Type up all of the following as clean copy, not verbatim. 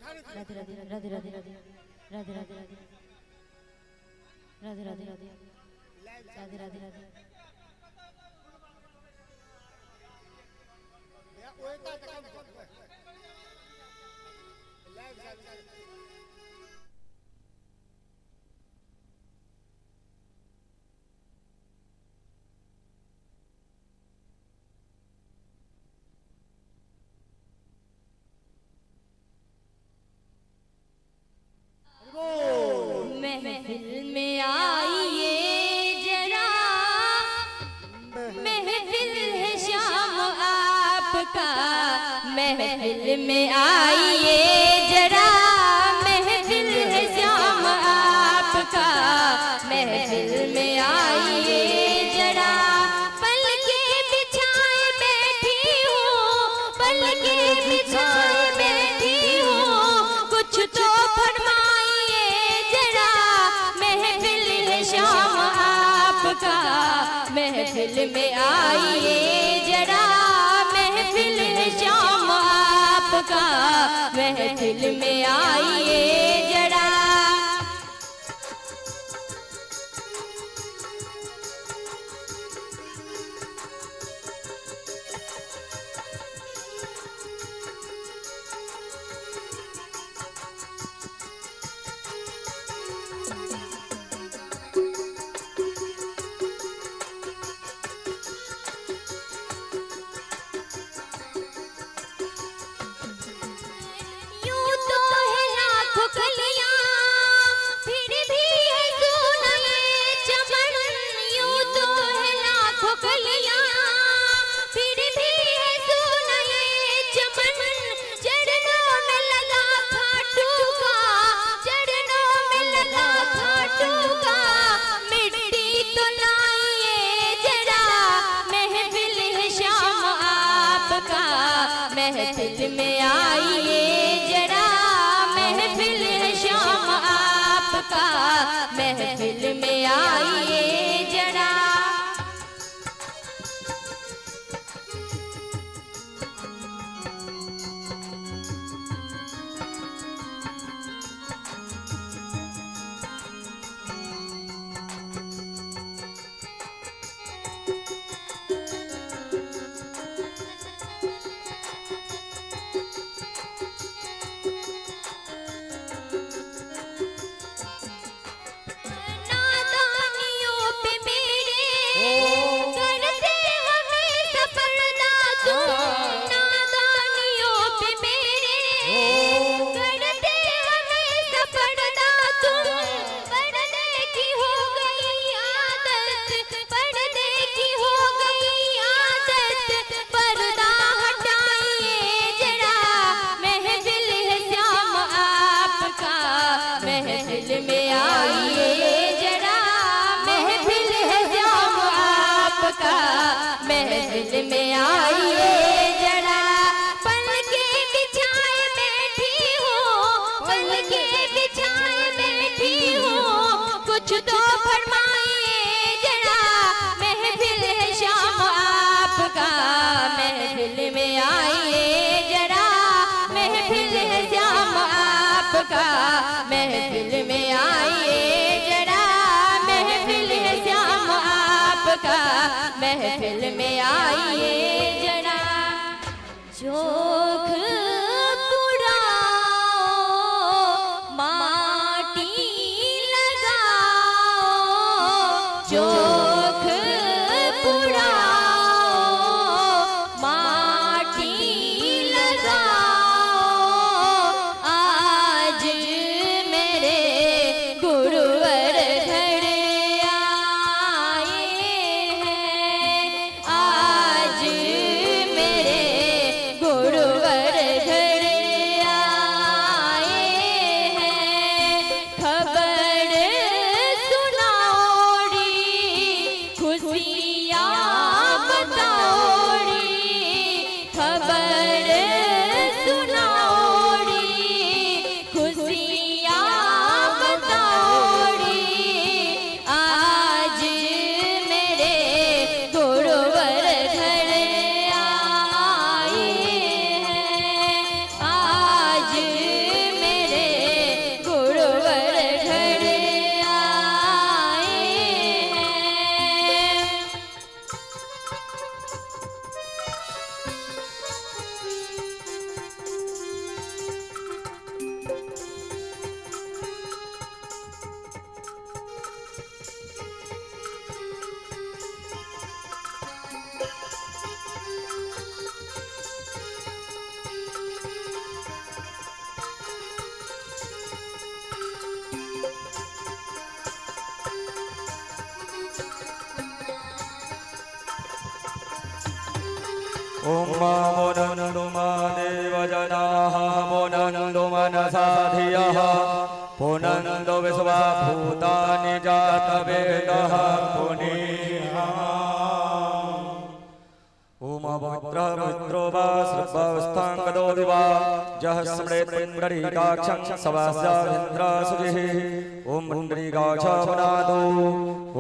राधे राधे राधे राधे राधे राधे राधे राधे राधे राधे राधे राधे राधे राधे महफिल में आइए जरा, महफिल है शाम आपका। महफिल में आइए जरा, महफिल है शाम आपका। महफिल में आइए जरा, पलके बिछाए बैठी हूँ, पलके बिछाए बैठी हूँ, कुछ तो महफिल में आइए जरा, महफिल है शाम आपका। महफिल में आइए जरा, महफिल में आइए जरा, महफिल है शाम आपका। महफिल में आइए जरा, महफिल में आइए जरा, महफिल है शाम आपका। महफिल में आइए जरा, पलके बिछाए बैठी हूँ, पलके बिछाए बैठी हूँ, कुछ तो फरमाइए जरा। महफिल है शाम आपका। महफिल में आइए जरा, महफिल है शाम आपका। महफिल में आइए जरा, महफिल है शाम आपका। महफिल में आइए जरा, जोख पुराओ, माटी लगाओ, जोख पुराओ, माटी लगाओ। आज मेरे गुरुवर घर आए हैं, ओम मोनन्दु देवजनाः मोनन्दु मनसा धियः पुनन्दु विश्वभूतानि जातवेदः पुनीः ओम पवित्रो वा सर्ववस्थाङ्गदो दिवा जः स्मृतिन्द्रीकाक्षं सवास्यामिन्द्रसुजिः ओम पुण्डरीकाक्षपनादो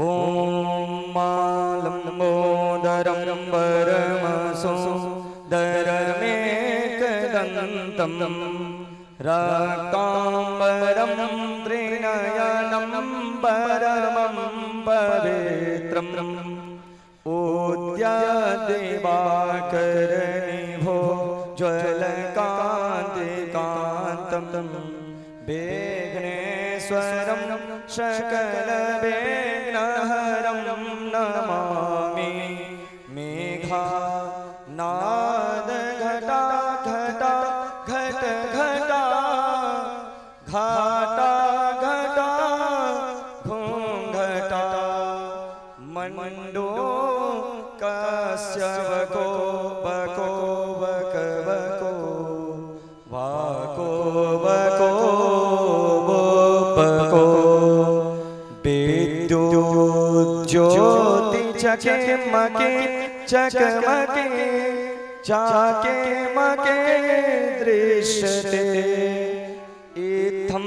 ओम लम्बोदरं वरमसुन्दरमेकदन्तं रक्ताम्बरं त्रिनयनं परमं पवित्रम् उद्यादिवाकरणिभो ज्वलकान्तिकान्तं विघ्नेश्वरं सकलविघ्नहरं नमामि मेघनादघटा घटा घट घटा घाटा घटा घूंघटा मंडो कश्यवको बको बक बको वाको बको बको विद्युत ज्योति चकमके चकमके चाके मके दृश्यते इत्थं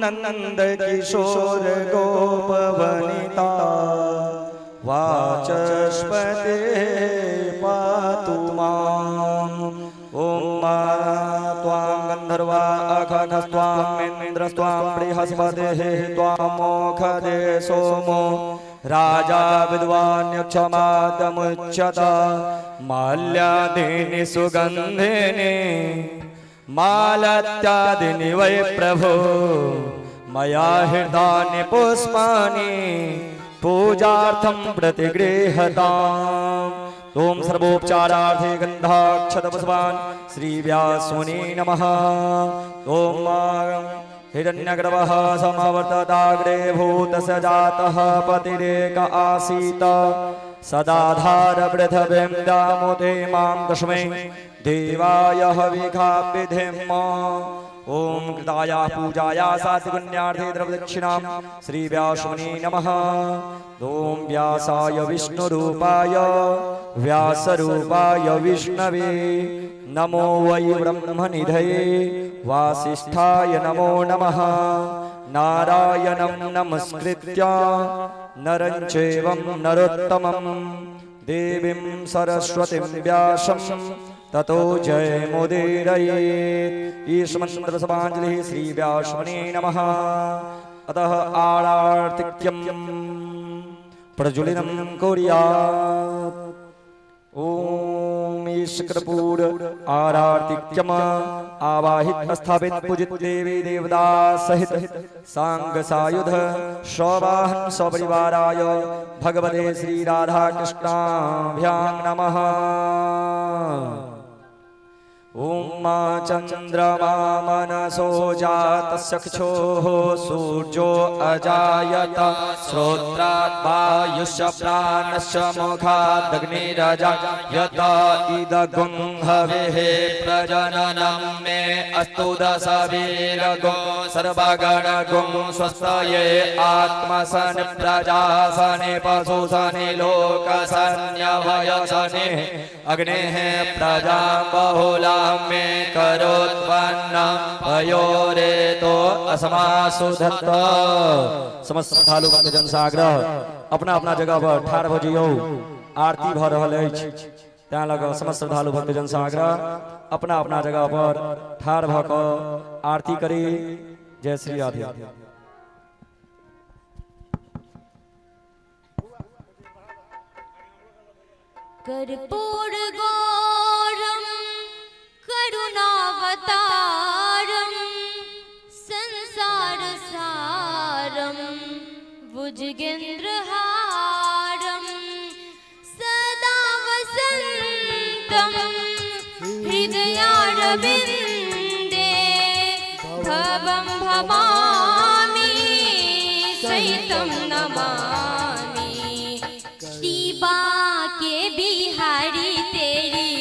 नंद किशोर गोपवनिता वाचस्पते पातु माम् ओम त्वां गन्धर्वा अखगस्त्वां इन्द्रस्त्वां बृहस्पतिः त्वां मोखदे सोमो राजा विद्वान्यक्षमादमुच्यत माल्यादीनि सुगन्धिनि मालत्यादीनि वै प्रभो मया हृदानि पुष्पाणि पूजार्थं प्रतिगृह्यताम् ओम सर्वोपचारार्थे गन्धाक्षतपुष्पान् श्रीव्यासमुने नमः ओम हिरण्यगर्भः समवर्तताग्रे भूतस्य जातः पतिरेक आसीत् सदाधार पृथिवीं दामुते मां दशमै देवाय हविखा विधिम् ओम कृताया पूजाया सात्विकपुण्यार्थे द्रव्यदक्षिणां श्रीव्यासमुने नमः ओम व्यासाय विष्णुरूपाय व्यासरूपाय विष्णवे नमो वै ब्रह्मनिधये वासिष्ठाय नमो नमः नारायणं नमस्कृत्य नरं चैव नरोत्तमं देवीं सरस्वतीं व्यासं ततो जयमुदीरयेत् ईश्वरमन्त्रसमाञ्जलिः श्रीव्यासमुने नमः अतः आरार्तिक्यं प्रज्वलितं कुर्यात् ओम ईशकर्पूर आरार्तिक्यम आवाहित स्थापित पूजित देवी देवता सहित सांग सायुध सौवाहन सपरिवाराय भगवते श्री राधा कृष्णाभ्यां नमः ओम चंद्रमा मनसो जातस्यक्षोः सूर्यो अजायत श्रोत्रात् वायुश्च प्राणश्च मुखादग्निरजायत इदगुं हविः प्रजननं मे अस्तु दशवीरगुं सर्वगणगुं स्वस्तये आत्मसन् प्रजासने पशुसने लोकसन्यवयसने अग्नेः प्रजां बहुला में करोत्पन्न पयोरेतो अस्मासु धत्त। समस्त श्रद्धालु भक्तजन साग्रह अपना अपना जगह पर ठाढ़ भ जइयो आरती भ रहल अछि तैं लग समस्त श्रद्धालु भक्तजन साग्रह अपना अपना जगह पर ठाढ़ भ क आरती करी। जय श्री राधे। कर्पूर गौरम करुणावतारम संसार सारम भुजगेन्द्रहारम सदा वसंतम हृदयारविंदे भवं भवामि सहितं नमामि। शिवा के बिहारी तेरी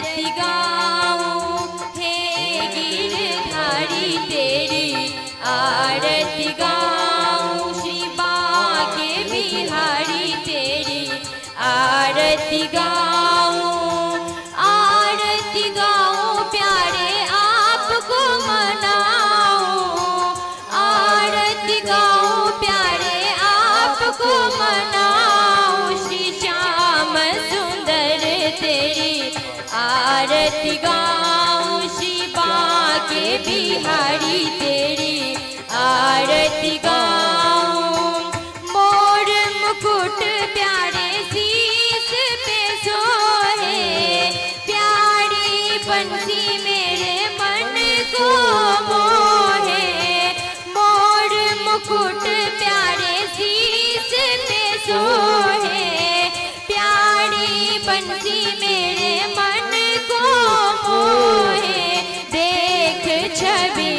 आरती गाऊं हे गिरधारी तेरी आरती गाऊं श्री बाके बिहारी तेरी आरती गाऊं प्यारे आपको मनाऊं आरती गाऊं प्यारे आपको मनाऊं श्री श्याम सुंदर तेरी आरती गाऊं श्री बाके बिहारी तेरी आरती गाऊं मोर मुकुट प्यारे शीस पे सोहे प्यारी बंसी मेरे मन को मोहे मोर मुकुट प्यारे शीस पे सोहे प्यारी बंसी मेरे मन को मोहे देख छवि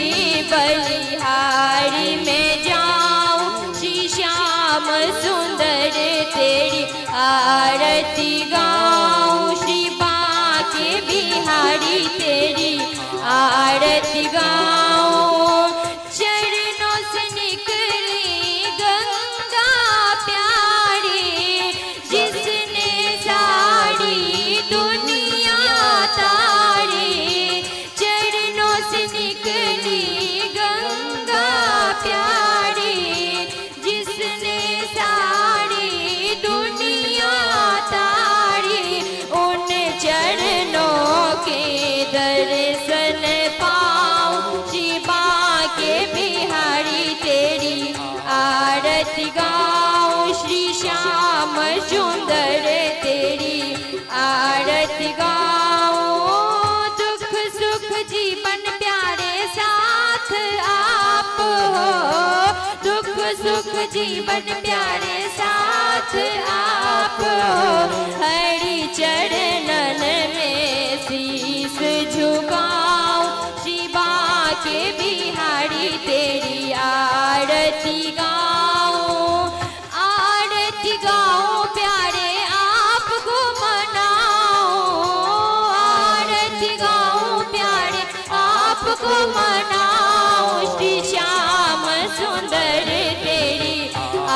बलिहारी में जाऊं श्री श्याम सुंदर तेरी आरती गाऊं श्री बाके बिहारी तेरी आरती गाऊं चरणों से निकली गंगा प्यारी जिसने सारी दुनिया तारी चरणों से निकली गंगा प्यारी जिसने सारी दुनिया तारी उन चरणों के दर्शन पाऊं श्री बाके बिहारी तेरी आरती गाऊं श्री श्याम सुंदर तेरी आरती गाऊं दुख सुख जीवन प्यारे साथ आप हो दुख सुख जीवन प्यारे साथ आप हो हरि चरणन में शीस झुकाऊं श्री बाके बिहारी तेरी आरती गाऊं प्यारे आपको मनाऊं आरती गाऊं प्यारे आपको मनाऊं श्री श्याम सुंदर तेरी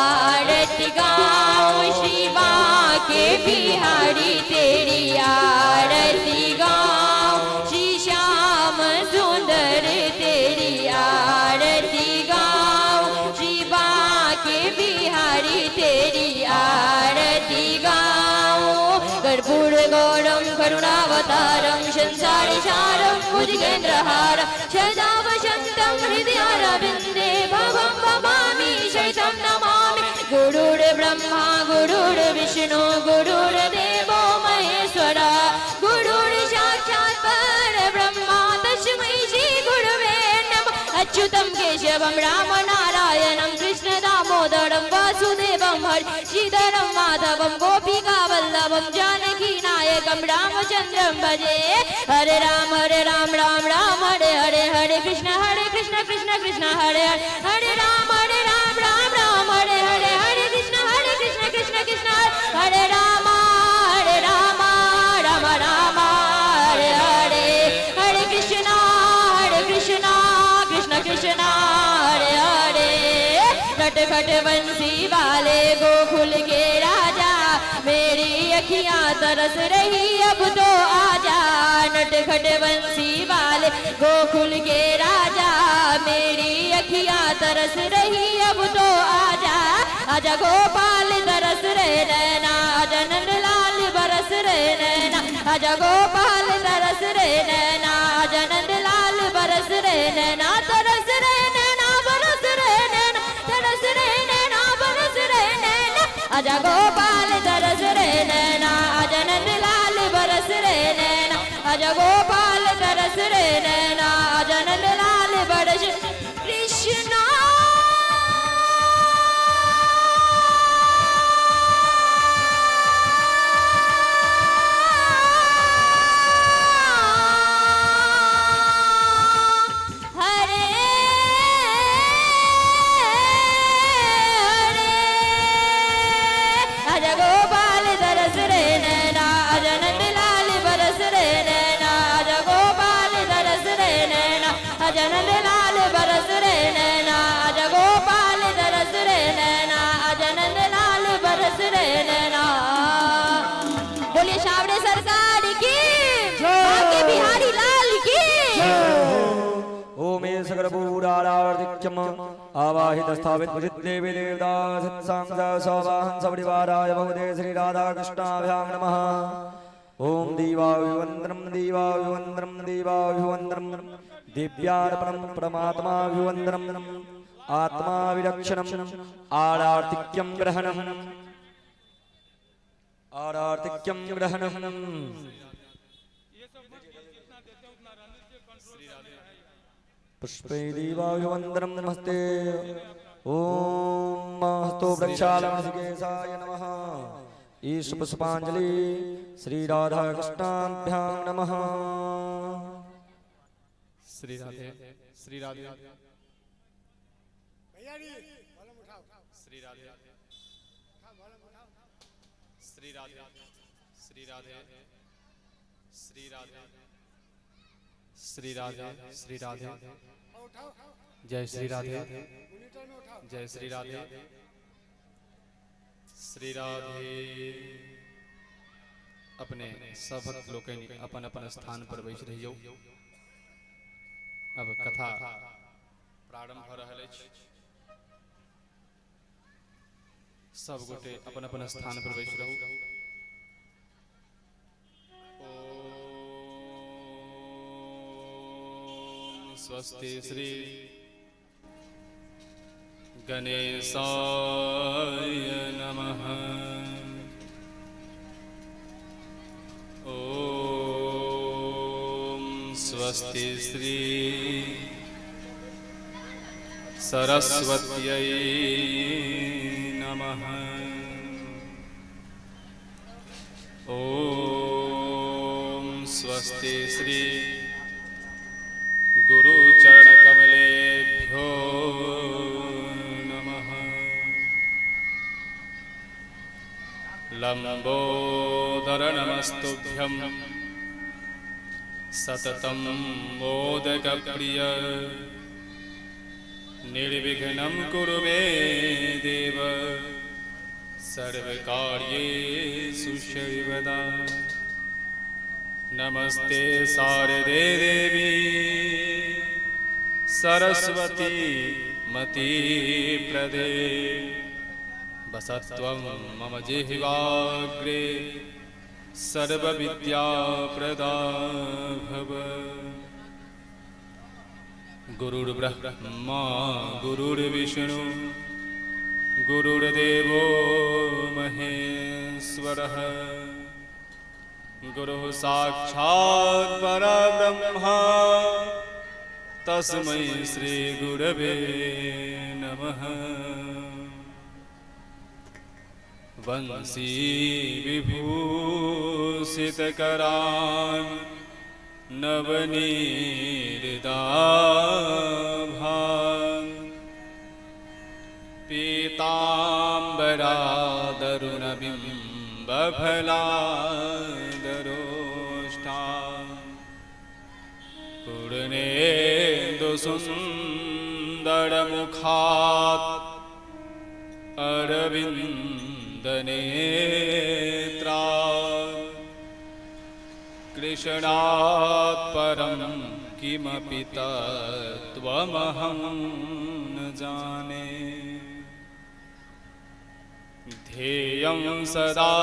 आरती गाऊं श्री बाके बिहारी तेरी आरती गाऊं श्री श्याम सुंदर तेरी आरती गाऊं श्री बाके बिहारी तेरी आरती गाऊं कर्पूर गौरम करुणावतारम संसारी सारम भुजगेन्द्रहारम सदा वसन्तं हृदयारविन्दे भवं भवामि शैतं नमामि गुरुर्ब्रह्मा गुरुर्विष्णु गुरुर्देवो महेश्वरा गुरुर्साक्षात् परब्रह्मा तस्मै श्री गुरवे नमः अच्युतं केशवं रामनारायणं कृष्ण दामोदरं वासुदेवं हरि श्रीधरं माधवं गोपिकावल्लभं जानकी नायकं रामचन्द्रं भजे हरे राम राम राम हरे हरे हरे कृष्ण कृष्ण कृष्ण हरे हरे हरे राम राम हरे हरे हरे कृष्ण कृष्ण कृष्ण हरे राम राम राम हरे हरे हरे कृष्ण कृष्ण कृष्ण हरे हरे नटखट बंसी वाले गोकुल के राजा मेरी अखियां तरस रही अब तो आजा नटखट बंसी वाले गोकुल के राजा मेरी अखियां तरस रही अब तो आजा आजा गोपाल तरस रहे नैना आजा नंदलाल बरस रहे नैना आजा गोपाल तरस रहे नैना आजा नंदलाल बरस रहे नैना तरस रहे नैना बरस रहे नैना तरस रहे नैना बरस रहे नैना आजा गोपाल तरस रहे नैना आजा नंदलाल बरस रहे नैना आजा गोपाल तरस रहे नैना आजा नंदलाल बरस कृष्णा हरे अजनंद लाल बरस रे नैना अज गोपाल दरस रे नैना अजनंद लाल बरस रे नैना। बोलिए शावड़े सरकार की भाग्य बिहारी लाल की। ओम सकर पूरारावर्तिक्यम आवाहित स्थापित पूजित देवी देवता सत्संग सौवाहन सपरिवाराय भगवते श्री राधा कृष्णाभ्यां नमः। ओम दीवाभिवंदनम दीवाभिवंदनम दीवाभिवंदनम दिव्यार्पणम परमात्माभिवंदनम आत्मा विरक्षणम आरार्तिक्यम ग्रहणम आरार्तिक्यम ग्रहणम। पुष्पे दीवाभिवंदनम नमस्ते। ओम हस्तो वृक्षालकेशाय नमः। ईश पुष्पांजलि श्री राधा कृष्णाभ्यां नमः। श्री राधे श्री राधे श्री राधे श्री राधे श्री राधे श्री राधे श्री राधे श्री राधे जय श्री राधे जय श्री राधे श्री राधे। अपने सब भक्त लोग अपन अपन स्थान पर बैठ रहियो। अब कथा प्रारंभ हो रहल अछि। सब गोटे अपन अपन स्थान पर बैठ रहू। ओम स्वस्ति श्री गणेशाय नमः। ओम स्वस्ति श्री सरस्वत्यै नमः। ओम स्वस्ति श्री गुरुचरणकमलेभ्यो नमः। लंबोदर नमस्तुभ्यं सततं मोदकप्रिय निर्विघ्नं कुरु मे देव सर्वकार्येषु सर्वदा। नमस्ते शारदे देवी सरस्वती मती प्रदे वसत्वं मम जिह्वाग्रे सर्वविद्याप्रदा भव। गुरुर्ब्रह्मा गुरुर्विष्णु गुरुर्देवो महेश्वरः गुरुः साक्षात् परब्रह्मा तस्मै श्री गुरवे नमः। वंशी विभूषितकरान् नवनीरदाभान् पीताम्बरादरुणबिम्बफलादरोष्ठान् पूर्णेन्दुसुन्दरमुखात् अरविन्दनेत्रात् कृष्णात् परं किमपि तत्त्वमहं न जाने। ध्येयं सदा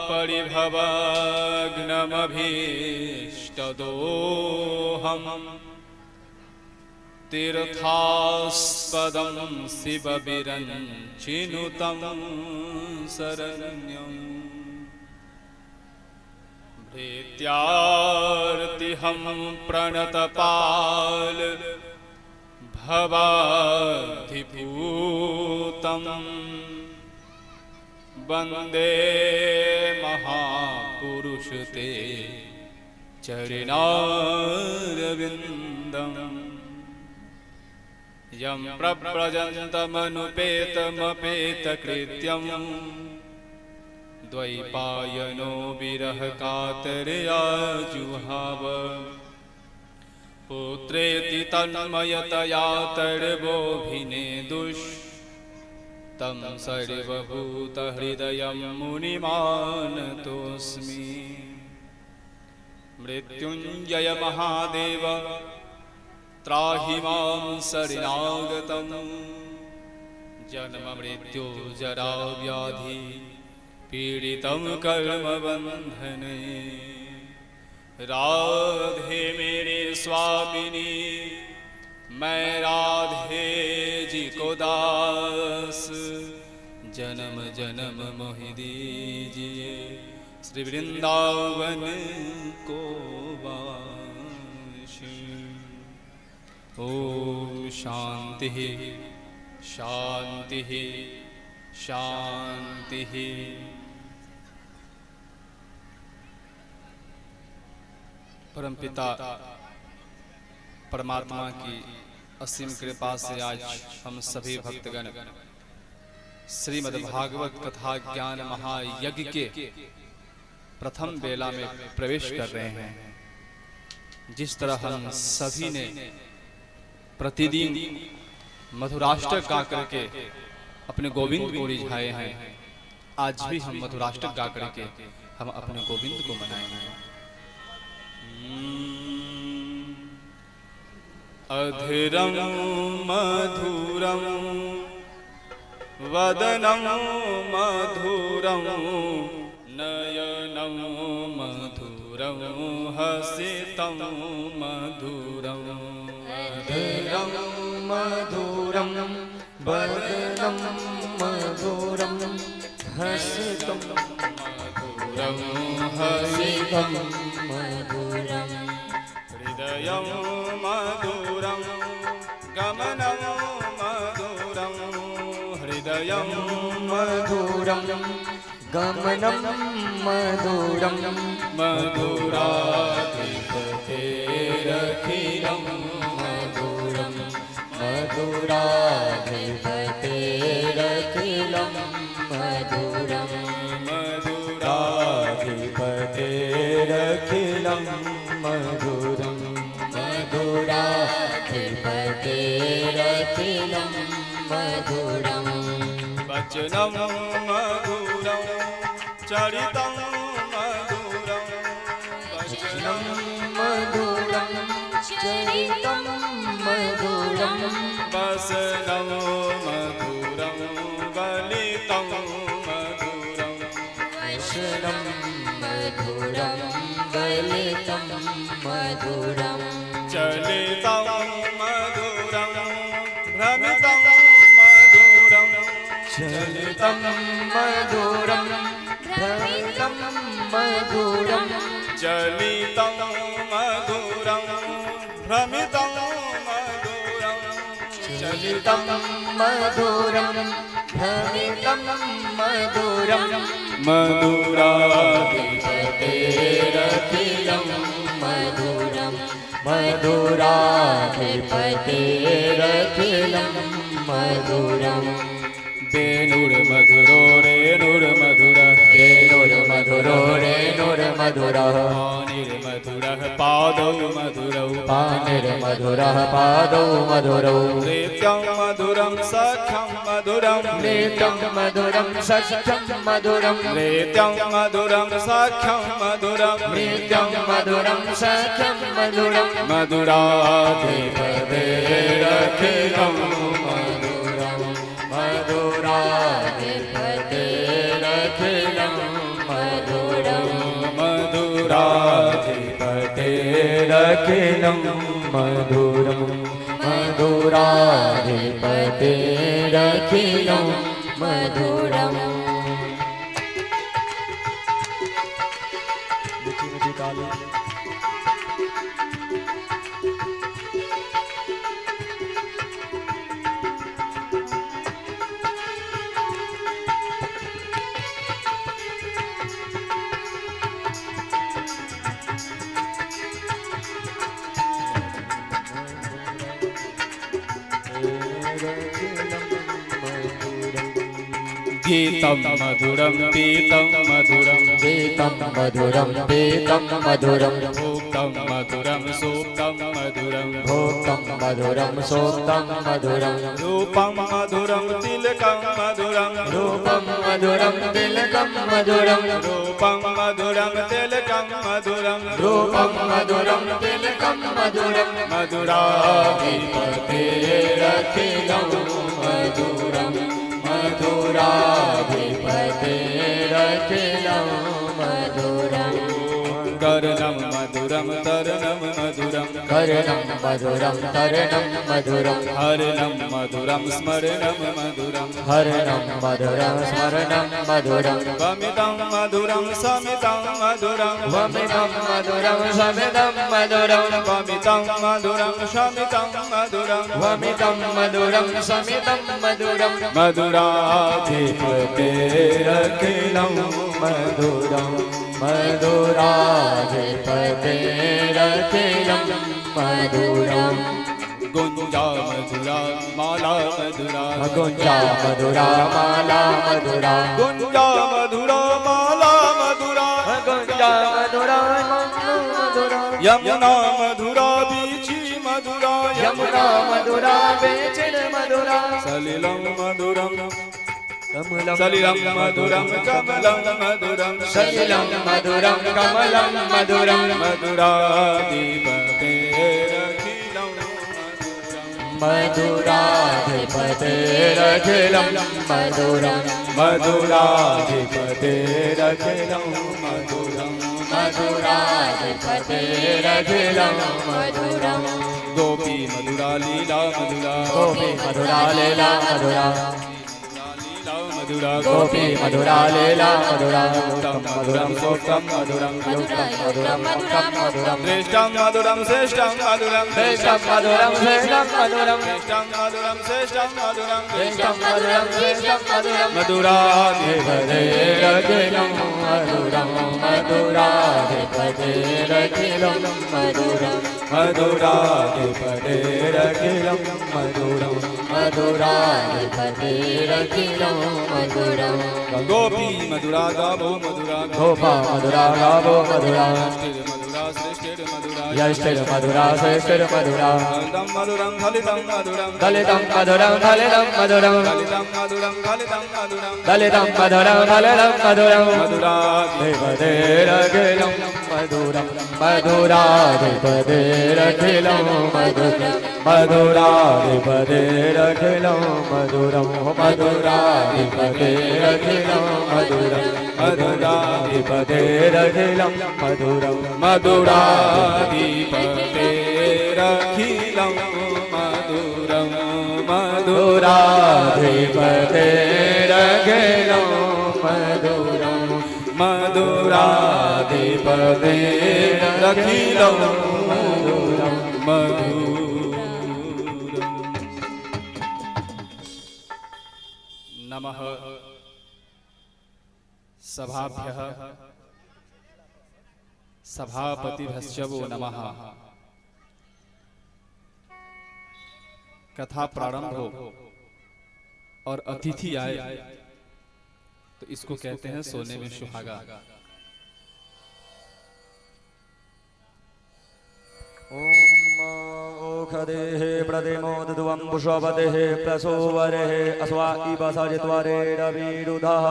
परिभवग्नमभीष्टदोहम् तीर्थास्पदं शिवविरञ्चिनुतं शरण्यम्। भृत्यार्तिहं प्रणतपाल भवाधिभूतं वन्दे महापुरुष ते चरणारविन्दम्। यं प्रव्रजन्तमनुपेतमपेतकृत्यम् द्वैपायनो विरह कातरया जुहाव। पुत्रेति तन्मयतया तर्वोऽभिनेदुष् तं सर्वभूतहृदयं मुनिमानतोऽस्मि। मृत्युञ्जय महादेव त्राहि मां शरणागतं जन्म मृत्यु जरा व्याधि पीडितं कर्मबन्धने। राधे मेरे स्वामिनी मैं राधे जी को दास, जन्म जन्म मोहि दीजिए श्री वृंदावन को वास। ओम शांति शांति शांति। परमपिता परमात्मा की असीम कृपा से आज हम सभी भक्तगण श्रीमद् भागवत कथा ज्ञान महायज्ञ के प्रथम बेला में प्रवेश कर रहे हैं। जिस तरह हम सभी ने प्रतिदिन मधुराष्टक गा करके अपने गोविंद को रिझाए हैं, आज भी हम मधुराष्टक गा करके हम अपने गोविंद को मनाएंगे। अधीरं मधुरं वदनं मधुरं नयनं मधुरं हसितं मधुरं। अधीरं मधुरं वदनं मधुरं हसितं मधुरं हसितं मधुरम् हृदयं मधुरं गमनं मधुरं हृदयं मधुरं गमनं मधुरं मधुराधिपतेरखिलं मधुरं मधुराधिपतेरखिलं मधुरं मधुराधिपतेरखिलं मधुरं मधुराधिपतेरखिलं मधुरं। वचनं मधुरं चरितं मधुरं वचनं मधुरं चरितं मधुरं वसनं मधुरं गलितं मधुरं वचनं मधुरं गलितं मधुरं चलितं मधुरं भ्रमितं मधुरं चलितं मधुरं भ्रमितं मधुरं चलितं मधुरं भ्रमितं मधुरं चलितं मधुरं भ्रमितं मधुरं मधुराधिपतेरखिलं मधुरं मधुराधिपतेरखिलं मधुरं। वेणुर्मधुरो रेणुर्मधुरः वेणुर्मधुरो रेणुर्मधुरः पाणिर्मधुरः पादौ मधुरौ पाणिर्मधुरः पादौ मधुरौ प्रीत्यं मधुरं सख्यं मधुरं प्रीतं मधुरं सख्यं मधुरं प्रीत्यं मधुरं सख्यं मधुरं प्रीतं मधुरं सख्यं मधुरं मधुराधिपतेरखिलं मधुरं मधुराधिपतेरखिलं मधुरं मधुराधिपतेरखिलं मधुरं मधुराधिपतेरखिलं मधुरम्। गीतं मधुरं पीतं मधुरं गीतं पीतं मधुरं पीतं मधुरं भोक्तं मधुरं सोक्तं मधुरं भोक्तं मधुरं सोक्तं मधुरं रूपं मधुरं तिलकं मधुरं रूपं मधुरं तिलकं मधुरं रूपं मधुरं तिलकं मधुरं रूपं मधुरं तिलकं मधुरं मधुराधिपतेरखिलं मधुरं मधुराधिपतेरखिलं मधुरं कर्णं मधुरं तरणं मधुरं कर्णं मधुरं तरणं मधुरं हरणं मधुरं स्मरणं मधुरं हरणं मधुरं स्मरणं मधुरं वमितं मधुरं समितं मधुरं वमितं मधुरं समितं मधुरं वमितं मधुरं शमितं मधुरं वमितं मधुरं समितं मधुरं मधुराधिपतेरखिलं मधुरं मधुराधिपतेरखिलं मधुरं गुञ्जा मधुरा माला मधुरा गुञ्जा मधुरा माला मधुरा गुञ्जा मधुरा माला मधुरा गुञ्जा मधुरा मधुरा यमुना मधुरा बीची मधुरा यमुना मधुरा बेचिन मधुरा सलिलं मधुरं कमलं सलिलं मधुरं कमलं मधुरं सलिलं मधुरं कमलं मधुरं मधुराधिपतेरखिलं मधुराधिपतेरखिलं मधुरं मधुराधिपतेरखिलं मधुरं मधुराधिपतेरखिलं मधुरं गोपी मधुरा लीला मधुरा गोपी मधुरा लीला मधुरा मधुरा गोपी मधुरा लीला मधुरा मधुरं सोक्तं मधुरं मधुरं मधुरं मधुरं श्रेष्ठं मधुरं श्रेष्ठं मधुरं श्रेष्ठं मधुरं श्रेष्ठं मधुरं श्रेष्ठं मधुरं श्रेष्ठं मधुरं श्रेष्ठं मधुरं श्रेष्ठं मधुरं मधुराधिपतेरखिलं मधुरं मधुराधिपतेरखिलं मधुरं मधुराधिपतेरखिलं मधुरं मधुराधिपतेरखिलं मधुरं गोपी मधुरा गावो मधुरा गोपा मधुरा गावो मधुरा मधुरा श्रेष्ठिर मधुरा यष्टिर मधुरा श्रेष्ठिर मधुरा दलितं मधुरं फलितं मधुरं दलितं मधुरं फलितं मधुरं दलितं मधुरं फलितं मधुरं दलितं मधुरं फलितं मधुरं मधुराधिपतेरखिलं मधुरं मधुराधिपतेरखिलं मधुरं मधुराधिपतेरखिलं मधुरं मधुराधिपतेरखिलं मधुरं मधुराधिपतेरखिलं मधुरं मधुराधिपतेरखिलं मधुरं मधुराधिपतेरखिलं मधुरं मधुराधिपतेरखिलं मधुरं नमः सभाभ्यः सभापतिभ्यश्च वो नमः। कथा प्रारंभ हो और अतिथि आए तो इसको कहते हैं सोने में सुहागा। ओखदेः प्रतिमोदध्वम्बुषपदेः प्रसोवरेः अस्वा इव सजित्वरेरविरुधः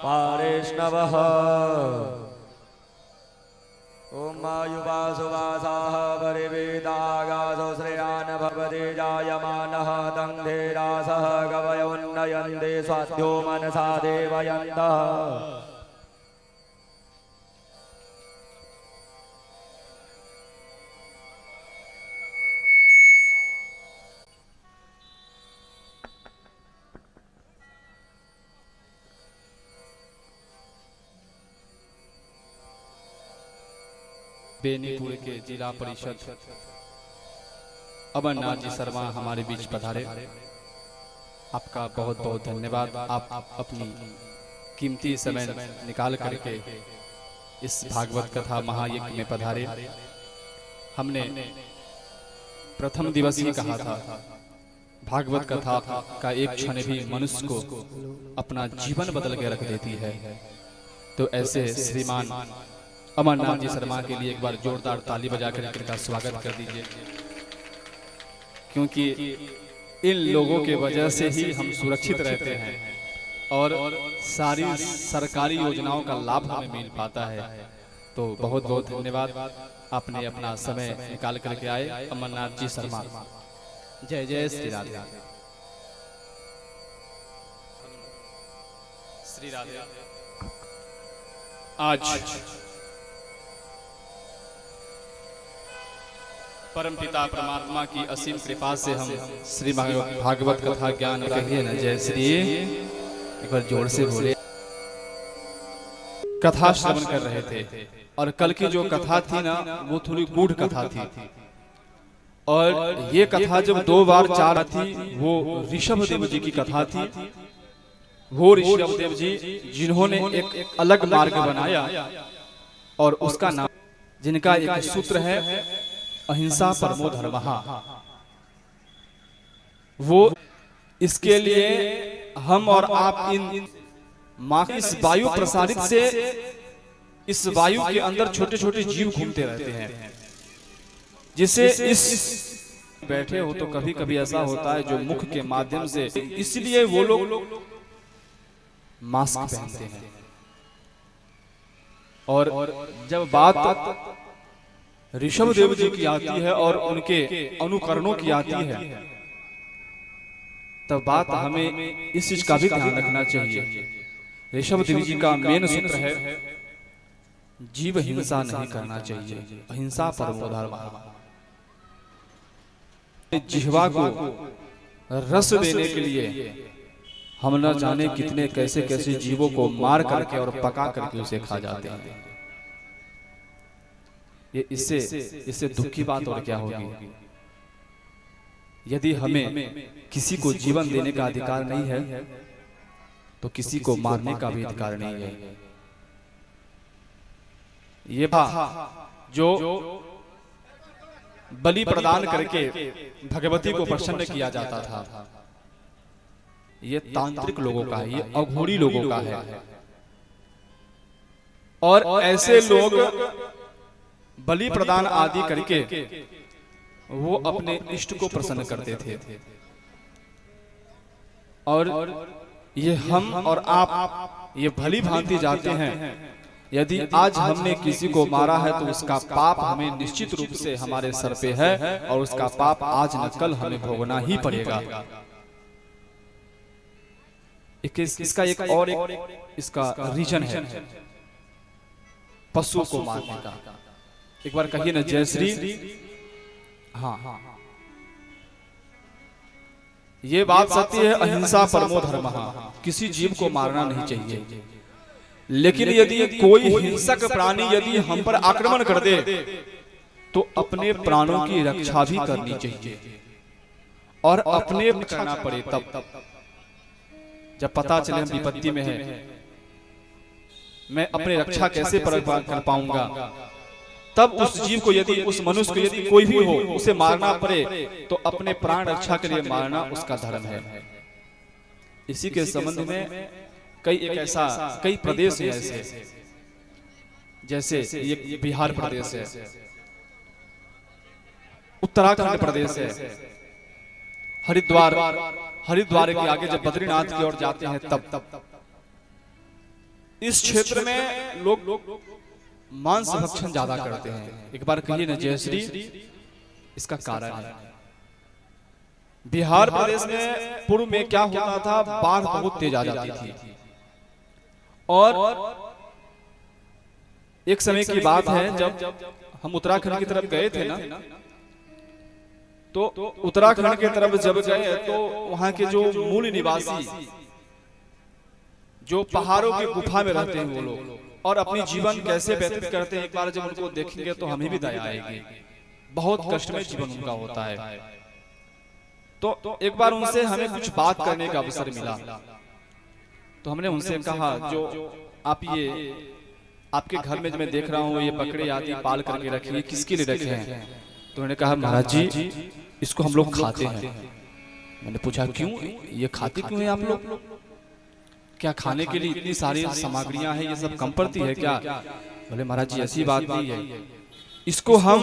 पारेष्णवः ॐ मायुवासुवासाः परिवेदागासो श्रेयान् भवते जायमानः दङ्धे रासः कवयोन्नयन्ते स्वाध्यो मनसा देवयन्तः बेनीपुर के जिला परिषद अमरनाथ जी शर्मा हमारे बीच पधारे। आपका बहुत बहुत धन्यवाद। आप अपनी कीमती समय निकाल करके इस भागवत कथा महायज्ञ में पधारे। हमने प्रथम दिवस ही कहा था भागवत कथा का एक क्षण भी मनुष्य को अपना जीवन बदल के रख देती है। तो ऐसे श्रीमान अमरनाथ जी शर्मा के लिए एक बार जोरदार ताली बजाकर इनका स्वागत कर दीजिए, क्योंकि इन लोगों के वजह से ही हम सुरक्षित रहते हैं और सारी सरकारी योजनाओं का लाभ हमें मिल पाता है। तो बहुत बहुत धन्यवाद, आपने अपना समय निकाल करके आए अमरनाथ जी शर्मा। जय जय श्री राधे। श्री राधे। आज परमपिता परमात्मा की असीम कृपा से हम श्री भागवत कथा ज्ञान कहिए न जय श्री, एक बार जोर से बोले। कथा श्रवण कर रहे थे और कल की जो कथा थी ना वो थोड़ी गूढ़ कथा थी, और ये कथा जब 2 बार 4 थी वो ऋषभ देव जी की कथा थी। वो ऋषभ देव जी जिन्होंने एक अलग मार्ग बनाया और उसका नाम, जिनका एक सूत्र है अहिंसा परमो धर्मः। वो इसके लिए हम और आप इन माँ की इस वायु प्रसारित से इस वायु के अंदर छोटे छोटे जीव घूमते रहते हैं, जिसे इस बैठे हो तो कभी कभी ऐसा होता है जो मुख के माध्यम से, इसलिए वो लोग मास्क पहनते हैं। और जब बात ऋषभ देव जी की आती है और उनके अनुकरणों की आती है, तब बात हमें इस चीज का भी ध्यान रखना चाहिए। ऋषभ देव जी का मेन सूत्र है जीव हिंसा नहीं करना चाहिए, अहिंसा परमो धर्मः। जिह्वा को रस देने के लिए हम न जाने कितने कैसे कैसे जीवों को मार करके और पका करके उसे खा जाते हैं। ये इससे दुख की बात और क्या होगी। यदि हमें किसी को जीवन देने का अधिकार नहीं है तो किसी को मारने का भी अधिकार नहीं है। ये जो बलि प्रदान करके भगवती को प्रसन्न किया जाता था, ये तांत्रिक लोगों का है, ये अघोरी लोगों का है। और ऐसे लोग बलि प्रदान आदि करके वो अपने इष्ट को प्रसन्न करते थे। और ये हम और आप ये भली भांति जाते हैं, यदि आज हमने किसी को मारा है तो उसका पाप हमें निश्चित रूप से हमारे सर पे है, और उसका पाप आज न कल हमें भोगना ही पड़ेगा। इसका एक और इसका रीजन है पशु को मारने का। एक बार कहिए ना जय श्री। हाँ, ये बात सत्य है, अहिंसा परमो धर्मः। किसी जीव को मारना नहीं चाहिए, लेकिन यदि कोई हिंसक प्राणी यदि हम पर आक्रमण कर दे तो अपने प्राणों की रक्षा भी करनी चाहिए, और अपने करना पड़े तब जब पता चले हम विपत्ति में हैं, मैं अपनी रक्षा कैसे कर पाऊंगा। तब उस जीव को यदि उस मनुष्य को यदि कोई भी हो उसे मारना पड़े तो अपने प्राण रक्षा के लिए मारना उसका धर्म है। इसी के संबंध में कई प्रदेश हैं ऐसे, जैसे ये बिहार प्रदेश है, उत्तराखंड प्रदेश है, हरिद्वार के आगे जब बद्रीनाथ की ओर जाते हैं तब इस क्षेत्र में लोग मांस भक्षण ज्यादा करते हैं। एक बार कहिए ना जय श्री। इसका कारण है बिहार प्रदेश में पूर्व में क्या होता था, बाढ़ बहुत तेज आ जाती थी, और एक समय की बात है जब हम उत्तराखंड की तरफ गए थे ना, तो उत्तराखंड की तरफ जब गए तो वहां के जो मूल निवासी जो पहाड़ों की गुफा में रहते हैं वो लोग, और अपनी जीवन कैसे व्यतीत करते हैं, एक बार जब उनको देखेंगे तो हमें भी दया आएगी। बहुत कष्ट में जीवन उनका होता है। तो एक बार उनसे हमें कुछ बात करने का अवसर मिला, तो हमने उनसे कहा जो आप ये आपके घर में मैं देख रहा हूँ ये बकरे आदि पाल करके रखे हैं, किसके लिए रखे हैं? तो उन्होंने कहा महाराज जी इसको हम लोग खाते हैं। मैंने पूछा क्यों, ये खाते क्यों हैं आप लोग? क्या खाने के लिए इतनी सारी सामग्रियां हैं, ये सब कम पड़ती है क्या? बोले महाराज जी ऐसी बात नहीं है, इसको हम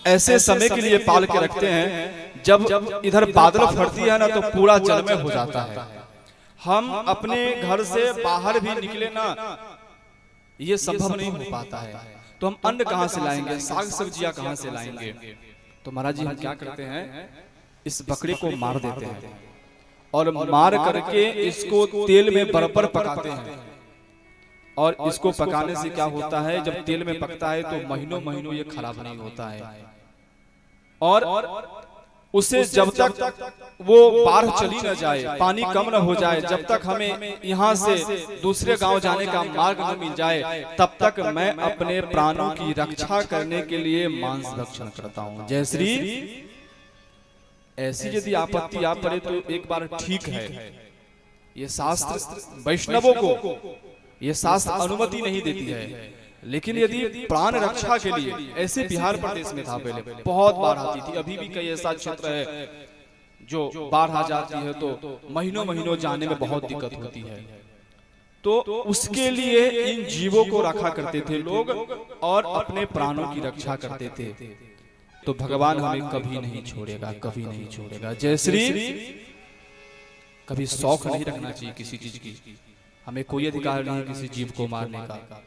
ऐसे समय के लिए पाल के रखते हैं जब इधर बादल फटती है ना तो पूरा जलमय हो जाता है। हम अपने घर से बाहर भी निकले ना, ये संभव नहीं हो पाता है, तो हम अन्न कहाँ से लाएंगे, साग सब्जियां कहाँ से लाएंगे? तो महाराज जी हम क्या करते हैं, इस बकरी को मार देते हैं और मार करके इसको तेल में बराबर पकाते हैं। और इसको पकाने से क्या होता है, जब तेल में पकता है तो महीनों महीनों ये खराब नहीं होता है। और उसे जब तक वो बाढ़ चली न जाए, पानी कम न हो जाए, जब तक हमें यहाँ से दूसरे गांव जाने का मार्ग न मिल जाए, तब तक मैं अपने प्राणों की रक्षा करने के लिए मांस भक्षण करता हूँ। जय श्री। ऐसी यदि आपत्ति आ पड़े तो एक बार ठीक है, ये शास्त्र वैष्णवों को ये शास्त्र अनुमति नहीं देती है, लेकिन यदि प्राण रक्षा के लिए, ऐसे बिहार प्रदेश में था पहले बहुत बाढ़ आती थी, अभी भी कई ऐसा क्षेत्र है जो बाढ़ आ जाती है तो महीनों महीनों जाने में बहुत दिक्कत होती है, तो उसके लिए इन जीवों को रखा करते थे लोग और अपने प्राणों की रक्षा करते थे। तो भगवान हमें कभी नहीं छोड़ेगा, कभी नहीं छोड़ेगा। जय श्री। कभी शौक नहीं रखना चाहिए किसी चीज की, हमें कोई अधिकार नहीं किसी जीव को मारने का।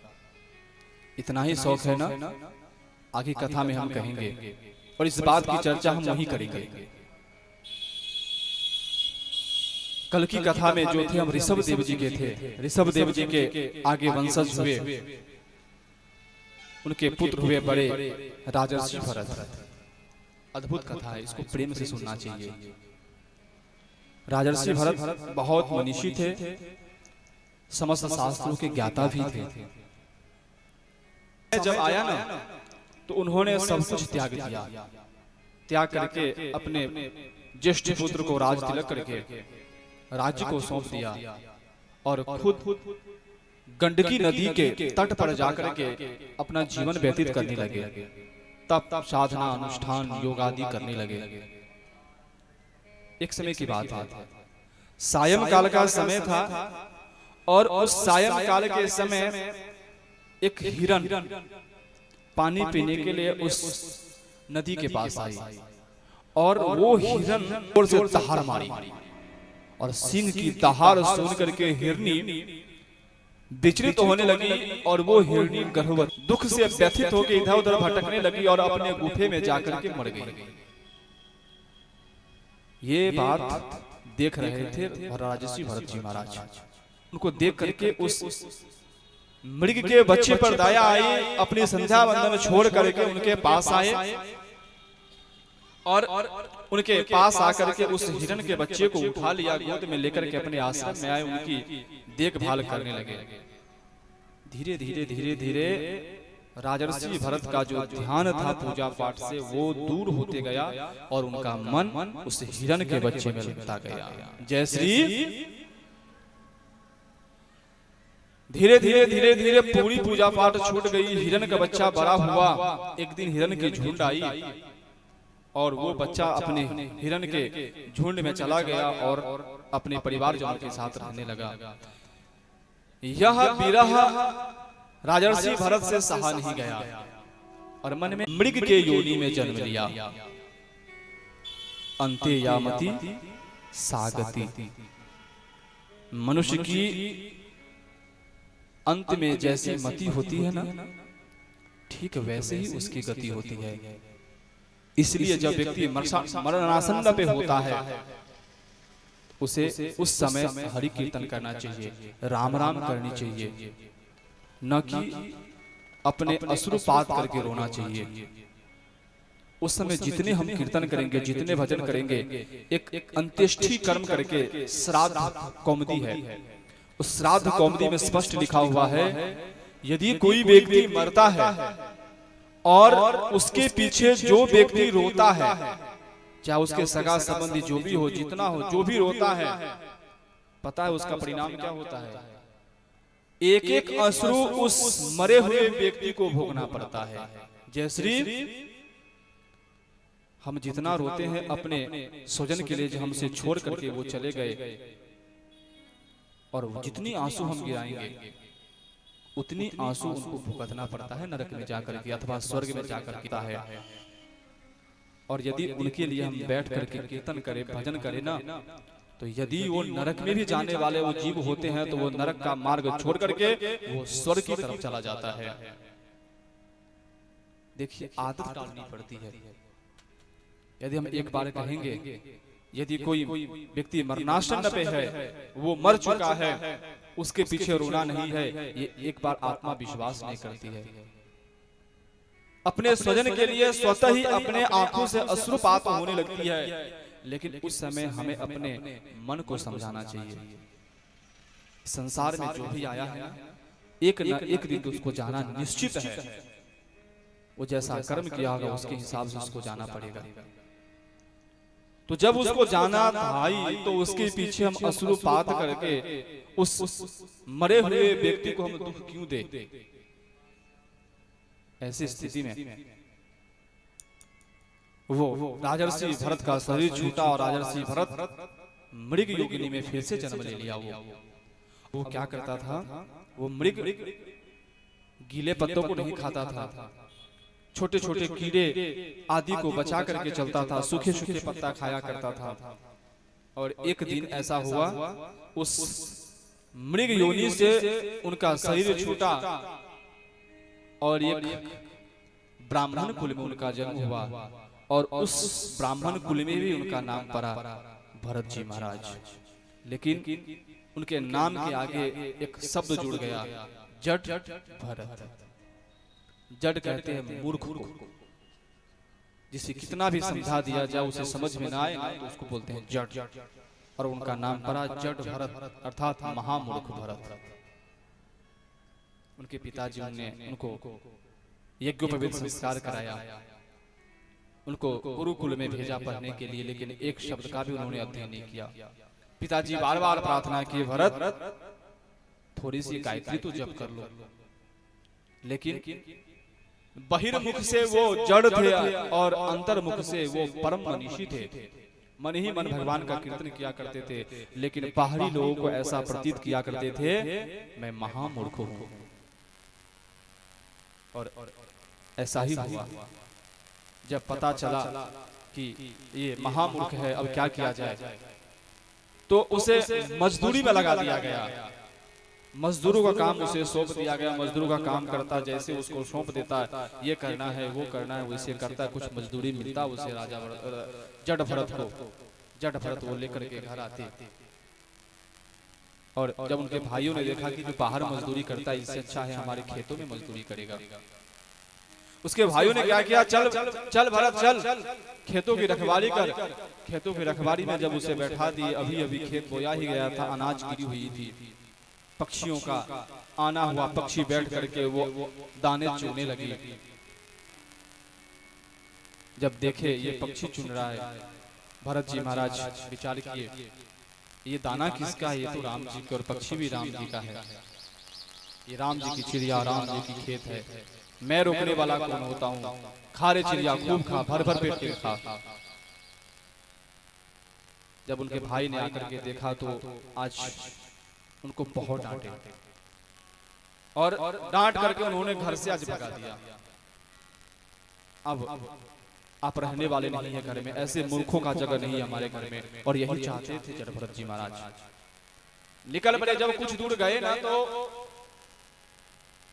इतना ही शौक है ना, आगे कथा में हम कहेंगे और इस बात की चर्चा हम वहीं करेंगे। कल की कथा में जो थे हम ऋषभ देव जी के थे, ऋषभ देव जी के आगे वंशज हुए, उनके पुत्र हुए बड़े राजर्षि भरत। अद्भुत कथा है, इसको प्रेम से सुनना चाहिए। राजर्षि भरत बहुत मनीषी थे, समस्त शास्त्रों के ज्ञाता भी थे। जब आया ना तो उन्होंने सब कुछ त्याग दिया, त्याग करके अपने ज्येष्ठ पुत्र को राज तिलक करके राज्य को सौंप दिया और खुद गंडकी नदी के तट पर जाकर के अपना जीवन व्यतीत करने लगे। तब साधना अनुष्ठान योग आदि करने लगे। एक समय की बात है, सायं काल का समय था और उस सायं काल के समय एक हिरन पानी पीने के लिए उस नदी के पास आई और वो हिरन जोर से दहाड़ मारी और सिंह की दहाड़ सुन करके हिरनी विचलित होने लगी और वो हिरनी गर्भवती दुख से व्यथित होकर इधर उधर भटकने लगी और अपने गुफे में जाकर के मर गई। ये बात देख रहे थे राजर्षि भरत जी महाराज। उनको देख करके उस मृग के बच्चे पर दया आई, अपनी संध्या वंदन छोड़ करके उनके पास आए और उनके पास आकर के उस हिरन के बच्चे को उठा लिया, गोद में लेकर के अपने आश्रम में आए, उनकी देखभाल करने लगे। धीरे धीरे धीरे धीरे राजर्षि भरत का जो ध्यान था पूजा पाठ से वो दूर होते गया और उनका मन उस हिरन के बच्चे में लगता गया। जय श्री। धीरे धीरे धीरे धीरे पूरी पूजा पाठ छूट गई, हिरन का बच्चा बड़ा हुआ। एक दिन हिरन की झुंड आई और वो बच्चा अपने हिरन के झुंड में चला गया और अपने परिवारजनों के साथ रहने लगा। यह विरह राजर्षि भरत से सहा नहीं गया और मन में मृग के योनि में जन्म लिया। अंते यामति सागति। मनुष्य की अंत में जैसी मति होती है ना, ठीक वैसे ही उसकी गति होती है। इसलिए जब व्यक्ति मरणासन्न पे होता है उसे उस समय हरि कीर्तन करना चाहिए, राम राम करनी चाहिए, न कि अपने अश्रुपात करके रोना चाहिए। उस समय जितने हम कीर्तन करेंगे, जितने भजन करेंगे, एक अंत्येष्टि कर्म करके श्राद्ध कौमुदी है, उस श्राद्ध कौमुदी में स्पष्ट लिखा हुआ है यदि कोई व्यक्ति मरता है और उसके पीछे जो व्यक्ति रोता है, चाहे उसके सगा संबंधी जो भी हो, जितना हो, जो भी रोता है, पता है उसका परिणाम क्या होता है? एक एक अश्रु उस मरे हुए व्यक्ति को भोगना पड़ता है। जय श्री। हम जितना रोते हैं अपने स्वजन के लिए जो हमसे छोड़ करके वो चले गए, और जितनी आंसू हम गिराएंगे उतनी आंसू उनको भुगतना पड़ता है नरक में जाकर के अथवा स्वर्ग में जाकर के है। और यदि उनके लिए हम बैठ करके कीर्तन करें, भजन करें ना, तो यदि वो नरक में भी जाने वाले वो जीव होते हैं तो वो नरक का मार्ग छोड़ करके वो स्वर्ग की तरफ चला जाता है। देखिए आदत डालनी पड़ती है। यदि हम एक बार कहेंगे, यदि कोई व्यक्ति मरणासन पे है, वो मर चुका है, उसके पीछे रोना नहीं है, ये एक बार आत्मा विश्वास नहीं करती है। अपने स्वजन के लिए स्वतः ही अपने आंखों से अश्रुपात होने लगती है। लेकिन उस समय हमें अपने मन को समझाना चाहिए, संसार में जो भी आया है एक न एक दिन तो उसको जाना निश्चित है। वो जैसा कर्म किया होगा उसके हिसाब से उसको जाना पड़ेगा। तो जब उसको जाना भाई, तो उसके पीछे हम अश्रुपात करके उस मरे हुए व्यक्ति को हम दुख क्यों दे? ऐसी स्थिति में वो राजर्षि भरत का शरीर छूटा और राजर्षि भरत मृग योगिनी में फिर से जन्म ले लिया। वो क्या करता था? वो मृग गीले पत्तों को नहीं खाता था, छोटे छोटे कीड़े आदि को बचा करके चलता था, सूखे सूखे पत्ता खाया करता था। और एक दिन ऐसा हुआ, उस मृग योनि से उनका शरीर छूटा और एक ब्राह्मण कुल में उनका जन्म हुआ। और उस ब्राह्मण कुल में भी उनका नाम पड़ा भरत जी महाराज। लेकिन उनके नाम के आगे एक शब्द जुड़ गया, जट भरत। जट कहते हैं मूर्ख को, जिसे कितना भी समझा दिया जाए उसे समझ में ना आए ना, तो उसको बोलते हैं जट। और उनका नाम पड़ा जट भरत, अर्थात महामूर्ख भरत। उनके पिताजी ने उनको यज्ञोपवीत संस्कार कराया, उनको गुरुकुल में भेजा पढ़ने के लिए, लेकिन एक शब्द का भी उन्होंने अध्ययन नहीं किया। पिताजी बार बार प्रार्थना की, भरत थोड़ी सी गायत्री तो जप कर लो। लेकिन बहिर्मुख से वो जड़ थे और अंतर्मुख से वो परम मनीषी थे। मन ही मन भगवान का कीर्तन किया करते थे, लेकिन बाहरी लोगों को ऐसा प्रतीत किया करते थे मैं महामूर्ख हूं। और ऐसा ही हुआ। जब पता चला कि ये महामूर्ख है, अब क्या किया जाए, तो उसे मजदूरी में लगा दिया गया। मजदूरों का काम उसे सौंप दिया गया। मजदूरों का काम करता, जैसे उसको सौंप देता, ये करना है वो करना है, वैसे करता, कुछ मजदूरी मिलता उसे राजा जट भरत को। जट भरत वो लेकर के घर आते। और जब उनके भाइयों ने देखा कि जो बाहर मजदूरी करता है इससे अच्छा है हमारे खेतों में मजदूरी करेगा, उसके भाइयों ने क्या किया, चल चल भरत चल, खेतों की रखवाली कर। खेतों की रखवाली में जब उसे बैठा दिए, अभी अभी खेत बोया ही गया था, अनाज गिरी हुई थी, पक्षियों का आना हुआ, पक्षी बैठ करके वो दाने चुनने लगी। जब देखे ये पक्षी चुन रहा है, भरत जी महाराज विचार किए, ये दाना किसका है? ये तो राम जी का, और पक्षी भी राम जी का है। ये राम जी की चिड़िया, राम जी की खेत है, मैं रोकने वाला कौन होता हूँ? खा रे चिड़िया, खूब खा, भर भर पेट के खा। जब उनके भाई ने आकर के देखा तो आज उनको बहुत डांटे और डांट करके उन्होंने घर से आज भगा दिया। अब आप रहने वाले नहीं है घर में, ऐसे मूर्खों का जगह नहीं है हमारे घर में। और यही चाहते थे जट भरत जी महाराज। निकल पड़े। जब कुछ दूर गए ना तो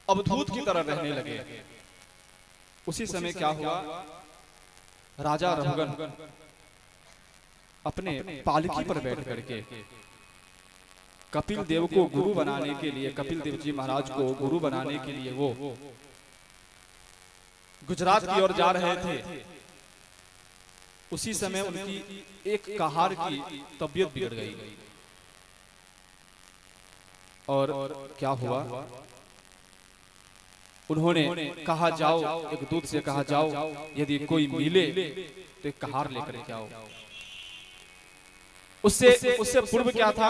अवधूत की तरह रहने लगे। उसी समय क्या हुआ, राजा रघुगन अपने पालकी पर बैठ करके कपिल देव को गुरु बनाने के लिए, कपिल देव जी महाराज को गुरु बनाने के लिए वो गुजरात की ओर जा रहे थे। उसी समय उनकी एक कहार की तबीयत बिगड़ गई। और क्या हुआ, उन्होंने कहा जाओ, एक दूत से कहा जाओ, यदि कोई मिले तो एक कहार लेकर के आओ। उससे पूर्व क्या था,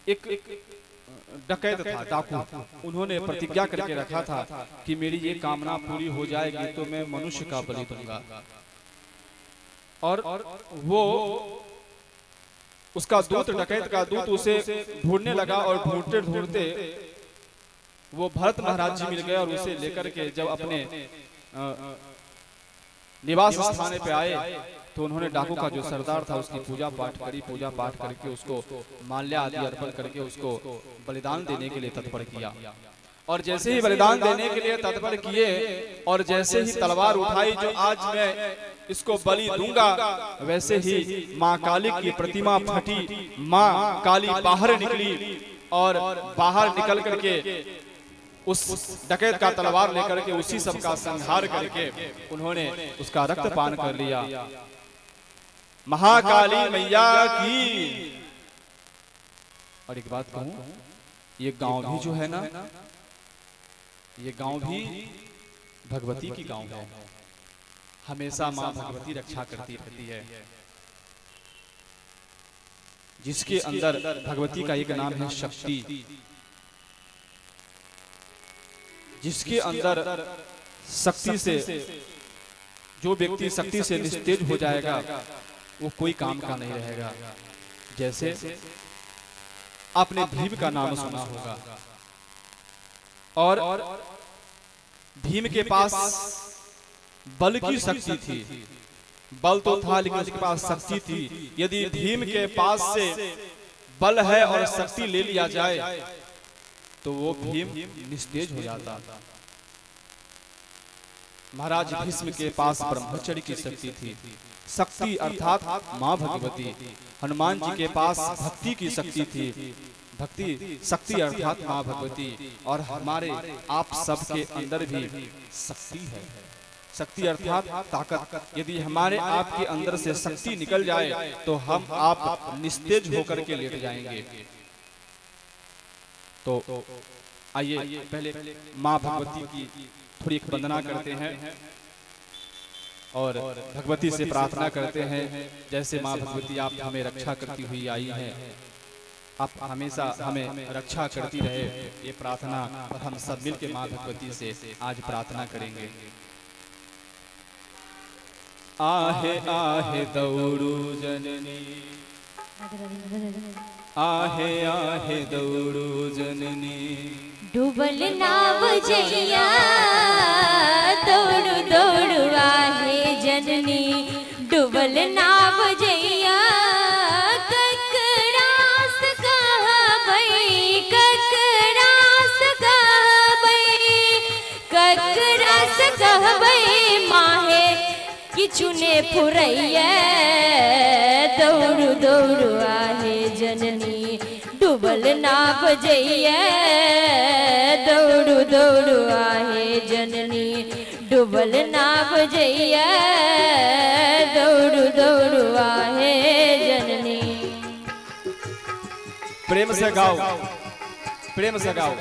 एक डकैत था, डाकू। उन्होंने प्रतिज्ञा करके रखा था कि मेरी ये कामना पूरी हो जाएगी तो मैं मनुष्य का बलि दूंगा। और वो उसका दूत, डकैत का दूत उसे ढूंढने लगा और ढूंढते ढूंढते वो भरत महाराज जी मिल गए और उसे लेकर के जब अपने निवास स्थान पे आए तो उन्होंने डाकू का जो सरदार था उसकी पूजा पाठ करी। पूजा पाठ करके उसको माल्या आदि अर्पण करके उसको बलिदान देने के लिए तत्पर किया। और जैसे ही बलिदान देने के लिए तत्पर किए और जैसे ही तलवार उठाई जो आज मैं इसको बलि दूंगा, वैसे ही माँ काली की प्रतिमा फटी। माँ काली बाहर निकली और बाहर निकल करके उस डकैत का तलवार लेकर के उसी सब का संहार करके उन्होंने उसका रक्त पान कर लिया। महाकाली मैया की। और एक बात कहूं, ये गांव भी जो है ना, ये गांव भी भगवती की गांव है। हमेशा मां भगवती रक्षा करती रहती है। जिसके अंदर भगवती का एक नाम है शक्ति, जिसके अंदर शक्ति से जो व्यक्ति शक्ति से निस्तेज हो जाएगा वो कोई काम का नहीं रहेगा। जैसे आपने भीम का नाम सुना होगा, और भीम के पास बल की शक्ति थी। बल तो था लेकिन उसके पास शक्ति थी। यदि भीम के पास से बल है और शक्ति ले लिया जाए तो वो भीम निस्तेज हो जाता। महाराज भीष्म के पास ब्रह्मचर्य की शक्ति थी। शक्ति अर्थात मां भगवती। हनुमान जी के पास भक्ति की शक्ति थी। भक्ति शक्ति अर्थात मां भगवती। और हमारे आप सबके अंदर भी शक्ति है। शक्ति अर्थात ताकत। यदि हमारे आपके अंदर से शक्ति निकल जाए तो हम आप निस्तेज होकर के लेट जाएंगे। तो आइए पहले मां भगवती की थोड़ी एक वंदना करते हैं और भगवती से प्रार्थना करते हैं। जैसे मां भगवती आप हमें रक्षा करती हुई आई हैं, आप हमेशा हमें रक्षा करती रहे, ये प्रार्थना हम सब मिलकर मां भगवती से आज प्रार्थना करेंगे। आहे आहे दौड़ू जननी, आहे आहे दौड़ू जननी, डूबल नाव जइया दौड़ू दौड़ू आहे जननी। डूबल नाव जइया ककरास कहबै, ककरास कहबै, ककरास कहबै माहे किछु ने फुरैया। दौड़ू दौड़ू आहे जननी, डूबल नाव जइया दौड़ू दौड़ू आहे जननी। डूबल नाव जइया दौड़ू दौड़ू आहे जननी। प्रेम से गाओ, प्रेम से गाओ।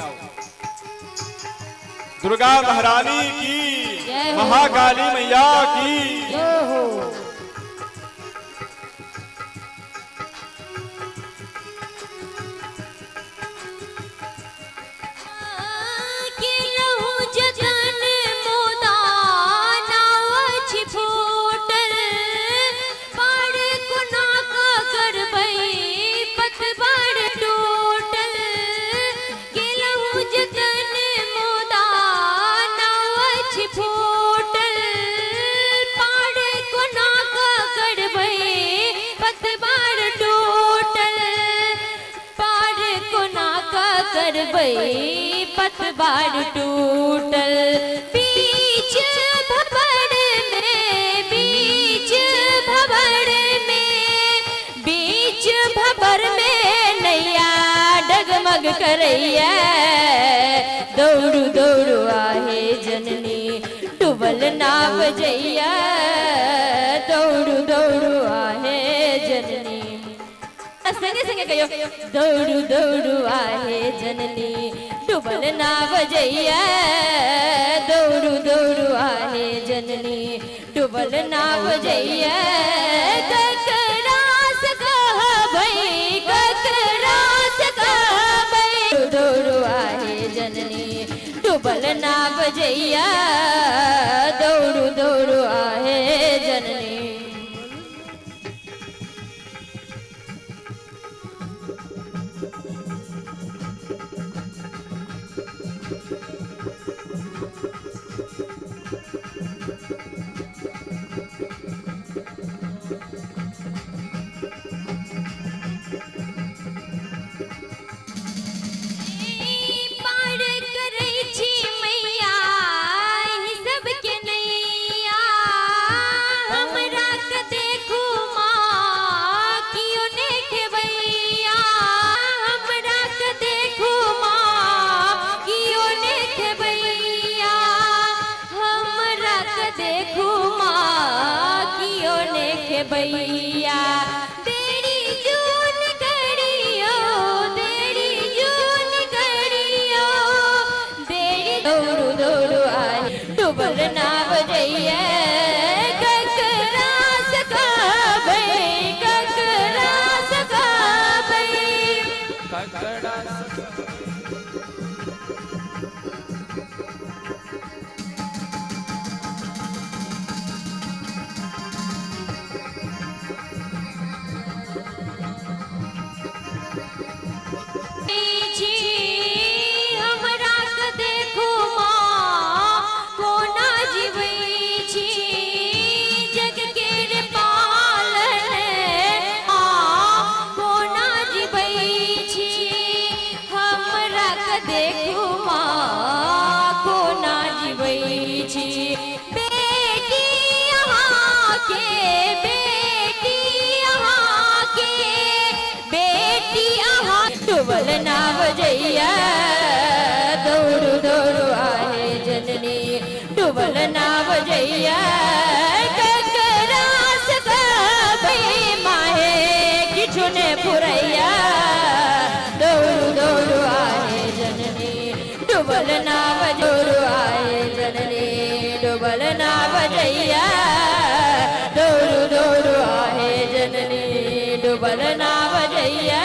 दुर्गा महारानी की, महाकाली मैया की। पतवार टूटल बीच भंवर में, बीच भंवर में, बीच भंवर में नैया डगमग करैया। दौड़ू दौड़ू आहे जननी, डूबल नाव जइया दौड़ू दौड़ू आहे जननी। संगे संगे कहियो, दौड़ू दौड़ू आहे जननी, डूबल नाव जइया दौड़ू दौड़ू आहे जननी। डूबल नाव जइया ककरास कहबै, ककरास कहबै। दौड़ू आहे जननी, डूबल नाव जइया दौड़ू दौड़ू आहे जननी। भैया तेरी जून करियो तेरी जून करियो तेरी दौड़ू दौड़ू आए डुबल ना बजैया ककरा सका भाई ककरा सका भाई हमरा के देखो माँ कोना जीवै छी जग के रे पालन कोना जीवै छी हमरा के देखो माँ कोना जीवै छी बेटी यहाँ के बेटी यहाँ के बेटी यहाँ डुबल ना बजैया दौड़ू दौड़ू आए जननी डुबल ना बजैया ककरा सका भाई माहे किछु ने फुरैया दौड़ू दौड़ू आए जननी डुबल ना बजोरू आए जननी डुबल ना बजैया दौड़ू दौड़ू आए जननी डुबल ना बजैया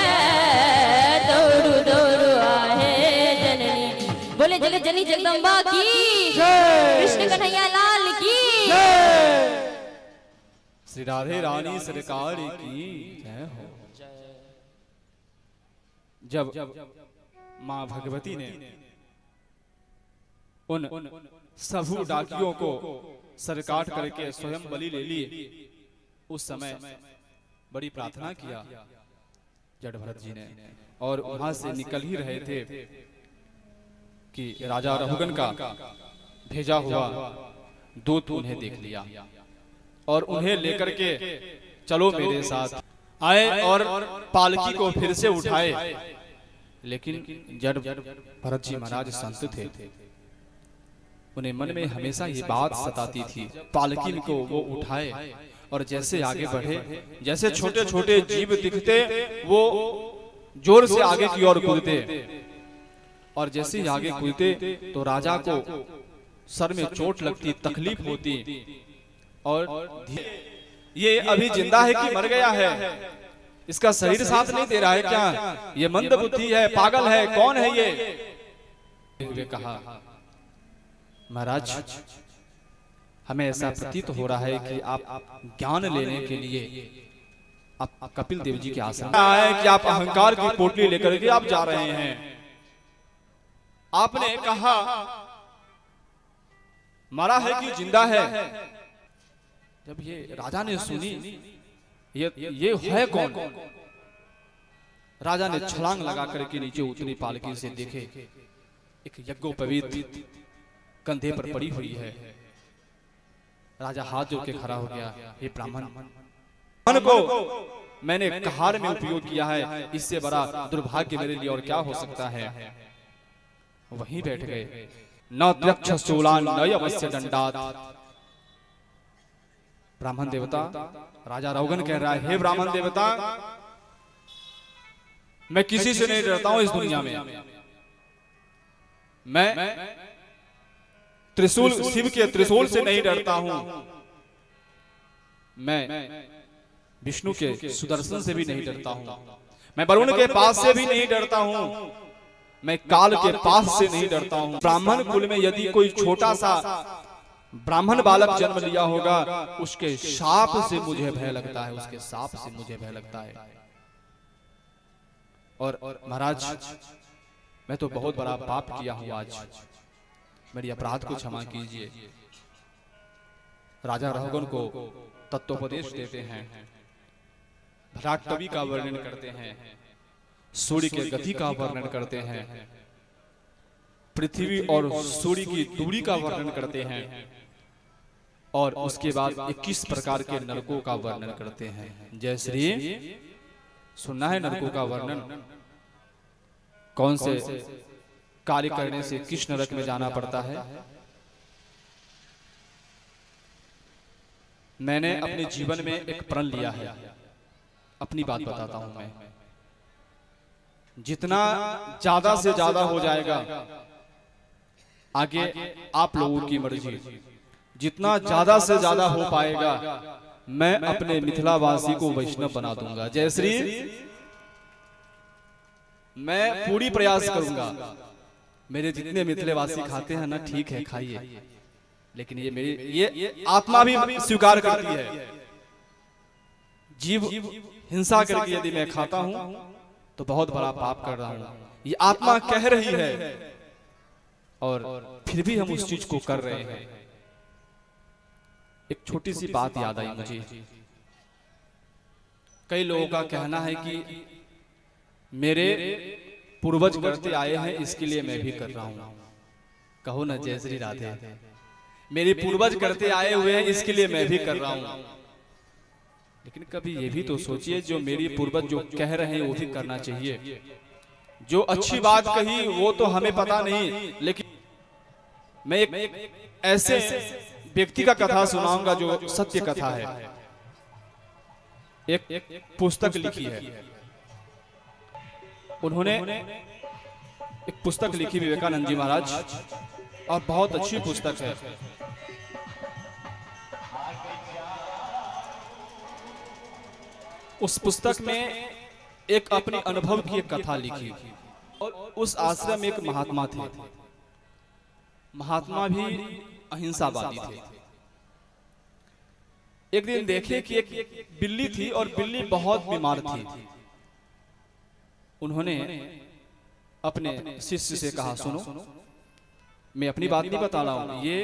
दौड़ू दौड़ू आहे जननी। बोले जगत जननी जगदम्बा की कृष्ण कन्हैया लाल की श्री राधे रानी सरकार की जय हो। जब माँ भगवती ने उन सबू डाकियों को सरकाट करके स्वयं बलि ले लिए उस समय बड़ी प्रार्थना किया जड़ भरत जी ने और वहां से निकल ही रहे थे कि राजा रहुगन का भेजा हुआ दूत उन्हें देख लिया और उन्हें लेकर के चलो मेरे साथ आए और पालकी को फिर से उठाए। लेकिन जड़ भरत जी महाराज संत थे, उन्हें मन में हमेशा ये बात सताती थी पालकी को वो उठाए और जैसे आगे बढ़े जैसे छोटे छोटे जीव दिखते वो जोर से आगे की ओर कूदते और जैसे ही आगे कूदते तो राजा को सर में चोट लगती तकलीफ होती और ये अभी जिंदा है कि मर गया है, इसका शरीर साथ नहीं दे रहा है क्या, ये मंद बुद्धि है, पागल है, कौन है ये कहा महाराज हमें ऐसा प्रतीत हो रहा है कि आप ज्ञान लेने के लिए आप कपिल देव जी के आश्रम है कि आप अहंकार की पोटली लेकर के आप जा रहे हैं। आपने कहा मरा है कि जिंदा है। जब ये राजा ने सुनी ये है कौन, राजा ने छलांग लगा करके नीचे उतरी पालकी से देखे एक यज्ञोपवीत कंधे पर पड़ी हुई है। राजा हाथ जोड़ के खड़ा हो गया, हे ब्राह्मण को मैंने कहार में उपयोग किया है, इससे बड़ा दुर्भाग्य मेरे लिए और क्या हो सकता है। वहीं बैठ गए। न द्रक्ष शूलान न यवस्य दंडात। ब्राह्मण देवता राजा रहुगन कह रहा है, हे ब्राह्मण देवता मैं किसी से नहीं डरता हूं इस दुनिया में, मैं त्रिशूल शिव के त्रिशूल से नहीं डरता हूं, मैं विष्णु के सुदर्शन से भी नहीं डरता हूं, मैं वरुण के पास से भी नहीं डरता हूं, मैं काल के पास से नहीं डरता हूं। ब्राह्मण कुल में यदि कोई छोटा सा ब्राह्मण बालक जन्म लिया होगा उसके शाप से मुझे भय लगता है, उसके शाप से मुझे भय लगता है। और महाराज मैं तो बहुत बड़ा पाप किया हूं, आज मेरी अपराध को क्षमा कीजिए। राजा रहुगन को तत्वोपदेश देते हैं, भराट कवि का वर्णन करते हैं, सूर्य के गति का वर्णन करते हैं, पृथ्वी और सूर्य की दूरी का वर्णन करते हैं और उसके बाद 21 प्रकार के नरकों का वर्णन करते हैं। जय श्री सुनना है नरकों का वर्णन, कौन से कार्य करने से किस नरक में जाना पड़ता है। मैंने अपने जीवन में एक प्रण लिया है। अपनी बात बताता हूं मैं, जितना ज्यादा से ज्यादा हो जाएगा आगे आप लोगों की मर्जी, जितना ज्यादा से ज्यादा हो पाएगा मैं अपने मिथिलावासी को वैष्णव बना दूंगा। जय श्री, मैं पूरी प्रयास करूंगा। मेरे जितने मिथिलावासी खाते हैं ना, ठीक है खाइए, लेकिन ये मेरी ये आत्मा भी स्वीकार करती है। जीव हिंसा करके यदि मैं खाता हूं तो बहुत बड़ा पाप कर रहा हूं, ये आत्मा कह रही है, और फिर भी हम उस चीज को कर रहे हैं। एक छोटी सी बात याद आई मुझे। कई लोगों का कहना है कि मेरे पूर्वज करते आए हैं, इसके लिए मैं भी कर रहा हूं। कहो ना जय श्री राधे। मेरे पूर्वज करते आए हुए हैं, इसके लिए मैं भी कर रहा हूं। लेकिन कभी ये भी तो सोचिए, जो मेरी पूर्वज जो कह रहे हैं वो भी करना चाहिए। जो अच्छी बात कही वो तो हमें पता नहीं, लेकिन मैं एक ऐसे व्यक्ति का कथा सुनाऊंगा जो सत्य कथा है। एक पुस्तक लिखी है उन्होंने, एक पुस्तक लिखी विवेकानंद जी महाराज, और बहुत अच्छी पुस्तक है। उस पुस्तक में एक अपने अनुभव की एक कथा लिखी, और उस आश्रम में एक महात्मा थे। महात्मा भी अहिंसावादी थे। एक दिन देखे कि एक बिल्ली थी और बिल्ली बहुत बीमार थी। उन्होंने अपने शिष्य से कहा, सुनो, मैं अपनी बात नहीं बता रहा हूं, ये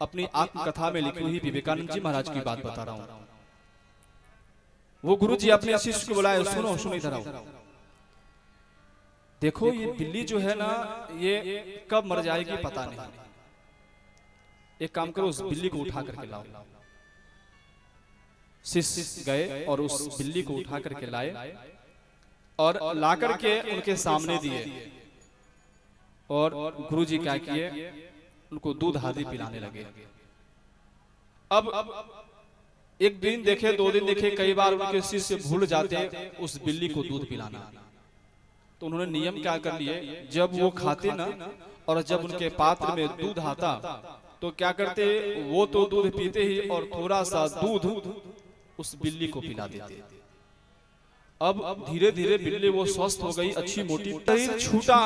अपनी आत्मकथा में लिखी हुई विवेकानंद जी महाराज की बात बता रहा हूं। वो गुरु जी अपने शिष्य को बुलाए, सुनो सुनो इधर आओ, देखो ये बिल्ली जो है ना, ये कब मर जाएगी पता नहीं। एक काम करो, उस बिल्ली को उठा करके लाओ। शिष्य गए और उस बिल्ली को उठा करके लाए, और ला करके उनके सामने दिए। और गुरु जी क्या किए, उनको दूध आदि पिलाने लगे। अब एक दिन देखे, 2 दिन देखे, कई बार उनके शिष्य भूल जाते उस बिल्ली को दूध पिलाना। तो उन्होंने नियम क्या कर लिए, जब वो खाते ना और जब उनके पात्र में दूध आता तो क्या करते, वो तो दूध पीते ही और थोड़ा सा दूध उस बिल्ली को पिला देते। अब धीरे धीरे बिल्ली वो स्वस्थ हो गई, अच्छी मोटी, शरीर छूटा।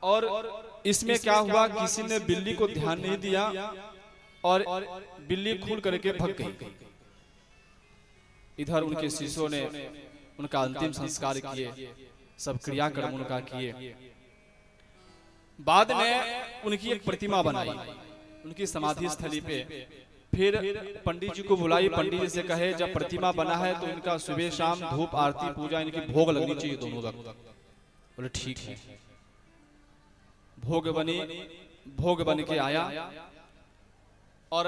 और इसमें क्या हुआ, किसी ने बिल्ली को ध्यान नहीं दिया और बिल्ली खुल करके भग गई। इधर उनके शिष्यों ने उनका अंतिम संस्कार किए, सब क्रियाक्रम उनका किए। बाद में उनकी एक प्रतिमा बनाई उनकी समाधि स्थली पे। फिर पंडित जी को बुलाई, पंडित जी से कहे जब प्रतिमा बना है तो इनका सुबह शाम धूप आरती पूजा इनकी भोग लगनी चाहिए दोनों वक्त। बोले ठीक है। भोग बनी, भोग बन के आया, और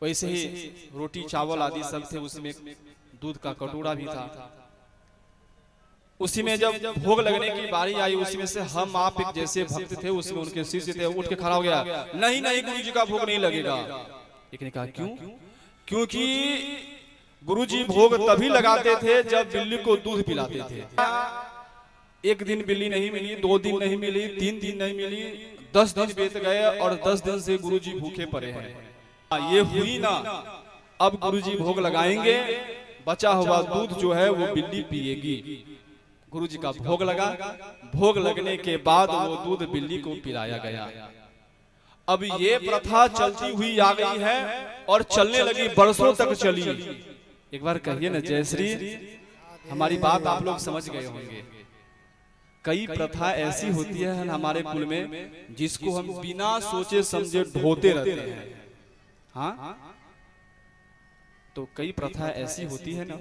वैसे ही रोटी चावल आदि सब थे, उसमें दूध का कटोरा भी था। उसी में जब भोग लगने की बारी आई, उसी में से हम आप एक जैसे भक्त थे, उसमें उनके शिष्य थे, उठ के खड़ा हो गया, नहीं नहीं गुरु जी का भोग नहीं लगेगा। एक ने कहा क्यों? क्योंकि गुरुजी भोग तभी लगाते थे जब बिल्ली को दूध पिलाते थे। एक दिन बिल्ली नहीं मिली, 2 दिन नहीं मिली, 3 दिन नहीं मिली, 10 दिन बीत गए और 10 दिन से गुरुजी भूखे पड़े हैं। ये हुई ना, अब गुरुजी भोग लगाएंगे, बचा हुआ दूध जो है वो बिल्ली पिएगी। गुरुजी का भोग लगा, भोग लगने के बाद वो दूध बिल्ली को पिलाया गया। अब ये प्रथा चलती हुई आ गई है और चलने लगी, बरसों तक चली। एक बार कहिए ना जय श्री। हमारी बात आप लोग समझ गए होंगे। कई प्रथा ऐसी होती है हमारे कुल में जिसको हम बिना सोचे समझे ढोते रहते हैं। हाँ, तो कई प्रथा ऐसी होती है ना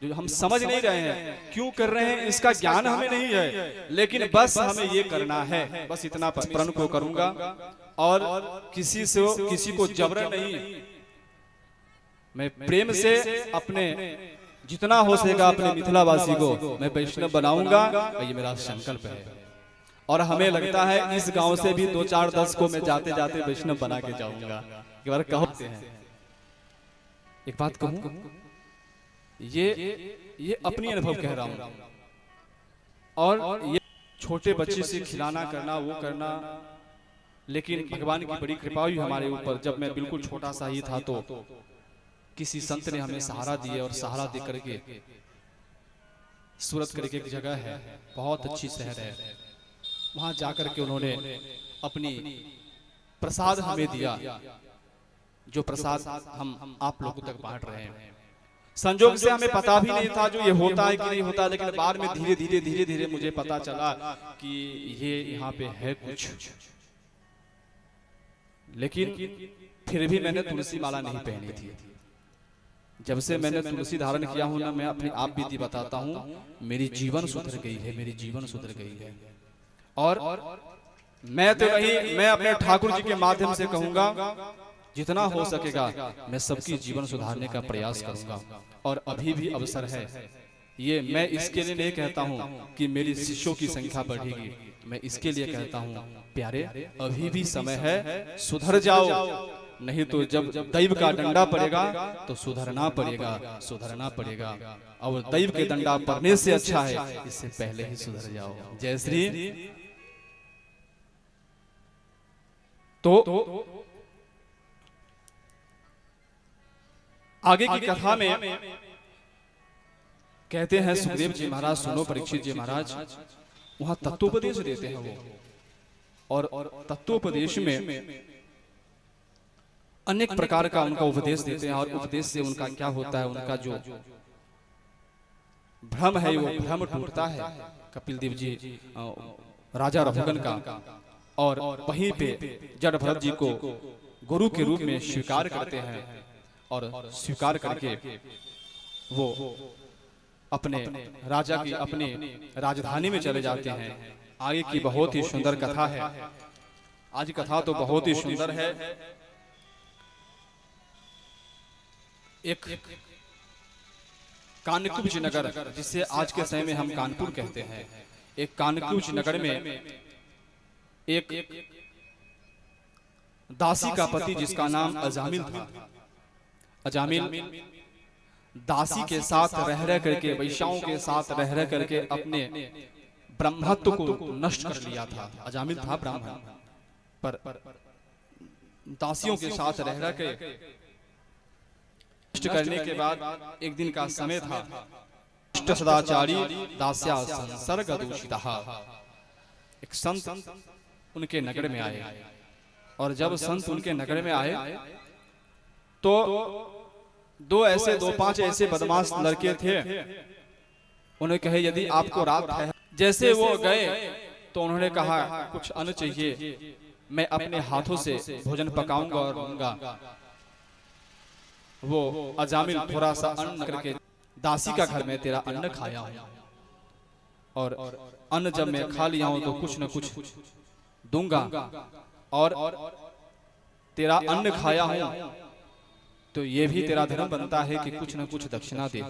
जो हम समझ नहीं रहे हैं, क्यों कर रहे हैं इसका ज्ञान हमें नहीं है, लेकिन बस हमें ये करना है, बस इतना प्रण को करूंगा और किसी को जबरन नहीं, मैं प्रेम से अपने जितना हो सकेगा अपने मिथिलावासी को मैं वैष्णव बनाऊंगा। ये मेरा संकल्प है और हमें लगता है इस गांव से भी 2-4-10 को मैं जाते जाते वैष्णव बना के जाऊंगा। एक बार कहते हैं, एक बात कहूं, ये अपनी अनुभव कह रहा हूं, और ये छोटे बच्चे से खिलाना करना वो करना, लेकिन भगवान की बड़ी कृपा हुई हमारे ऊपर। जब मैं बिल्कुल छोटा सा ही था तो किसी संत ने हमें सहारा दिया, और सहारा दे करके सूरत करके एक जगह है, बहुत अच्छी शहर है, वहां जाकर के उन्होंने अपनी प्रसाद हमें दिया, जो प्रसाद हम आप लोगों तक बांट रहे हैं। संजोग से हमें पता भी नहीं था जो ये होता है कि नहीं होता, लेकिन बाद में धीरे धीरे मुझे पता चला कि ये यहाँ पे है कुछ। लेकिन फिर भी मैंने तुलसी माला नहीं पहनी थी। जब से मैंने तुलसी धारण किया हूं ना, मैं अपने आप बीती बताता हूं, मेरी जीवन सुधर गई है, मेरी जीवन सुधर गई है। और मैं तो नहीं, मैं अपने ठाकुर जी के माध्यम से कहूंगा, जितना हो सकेगा मैं सबकी जीवन सुधारने का प्रयास करूंगा। और अभी भी अवसर है, ये मैं इसके लिए नहीं कहता हूं कि मेरी शिष्यों की संख्या बढ़ेगी, मैं इसके लिए कहता हूं प्यारे अभी भी समय है, सुधर जाओ, नहीं तो जब दैव का डंडा पड़ेगा तो सुधरना पड़ेगा, सुधरना पड़ेगा। और दैव के डंडा पड़ने से अच्छा है इससे पहले ही सुधर जाओ। जय श्री। तो आगे की कथा में कहते हैं सुखदेव जी महाराज, सुनो परीक्षित जी महाराज, वहां तत्वोपदेश देते हैं वो, और तत्वोपदेश में अनेक प्रकार का उनका उपदेश देते हैं। और उपदेश से उनका क्या होता है, उनका जो भ्रम है वो भ्रम टूटता है। कपिल देव जी राजा रघुगन का, और वहीं पे जड़ भरत जी को गुरु के रूप में स्वीकार करते हैं, और स्वीकार करके वो अपने राजा की अपने राजधानी में चले जाते हैं। आगे की बहुत ही सुंदर कथा है, आज कथा तो बहुत ही सुंदर है। एक कानकुब्ज नगर, जिसे आज के समय में हम कानपुर कहते हैं, एक कानकुब्ज नगर में एक दासी का पति जिसका नाम अजामिल था। अजामिल दासी के साथ रह रह करके, वैश्याओं के साथ रह रह करके अपने ब्रह्मत्व को नष्ट कर लिया था। अजामिल था ब्राह्मण, पर दासियों के साथ रह रह के नष्ट करने के बाद एक दिन का समय था, सदाचारी दास्या संसर्ग दूषितः, एक संत उनके नगर में आए। और जब संत उनके नगर में आए तो दो पांच ऐसे बदमाश लड़के थे। उन्हें कहे यदि आपको रात है। जैसे वो गए तो उन्होंने कहा कुछ अन्न चाहिए, मैं अपने हाथों से भोजन पकाऊंगा और दूंगा। वो अजामिल थोड़ा सा अन्न करके, दासी का घर में तेरा अन्न खाया हूं, और अन्न जब मैं खा लिया हूं तो कुछ न कुछ दूंगा, और तेरा अन्न खाया हूं तो ये भी तेरा धर्म बनता है कि कुछ न कुछ दक्षिणा दे।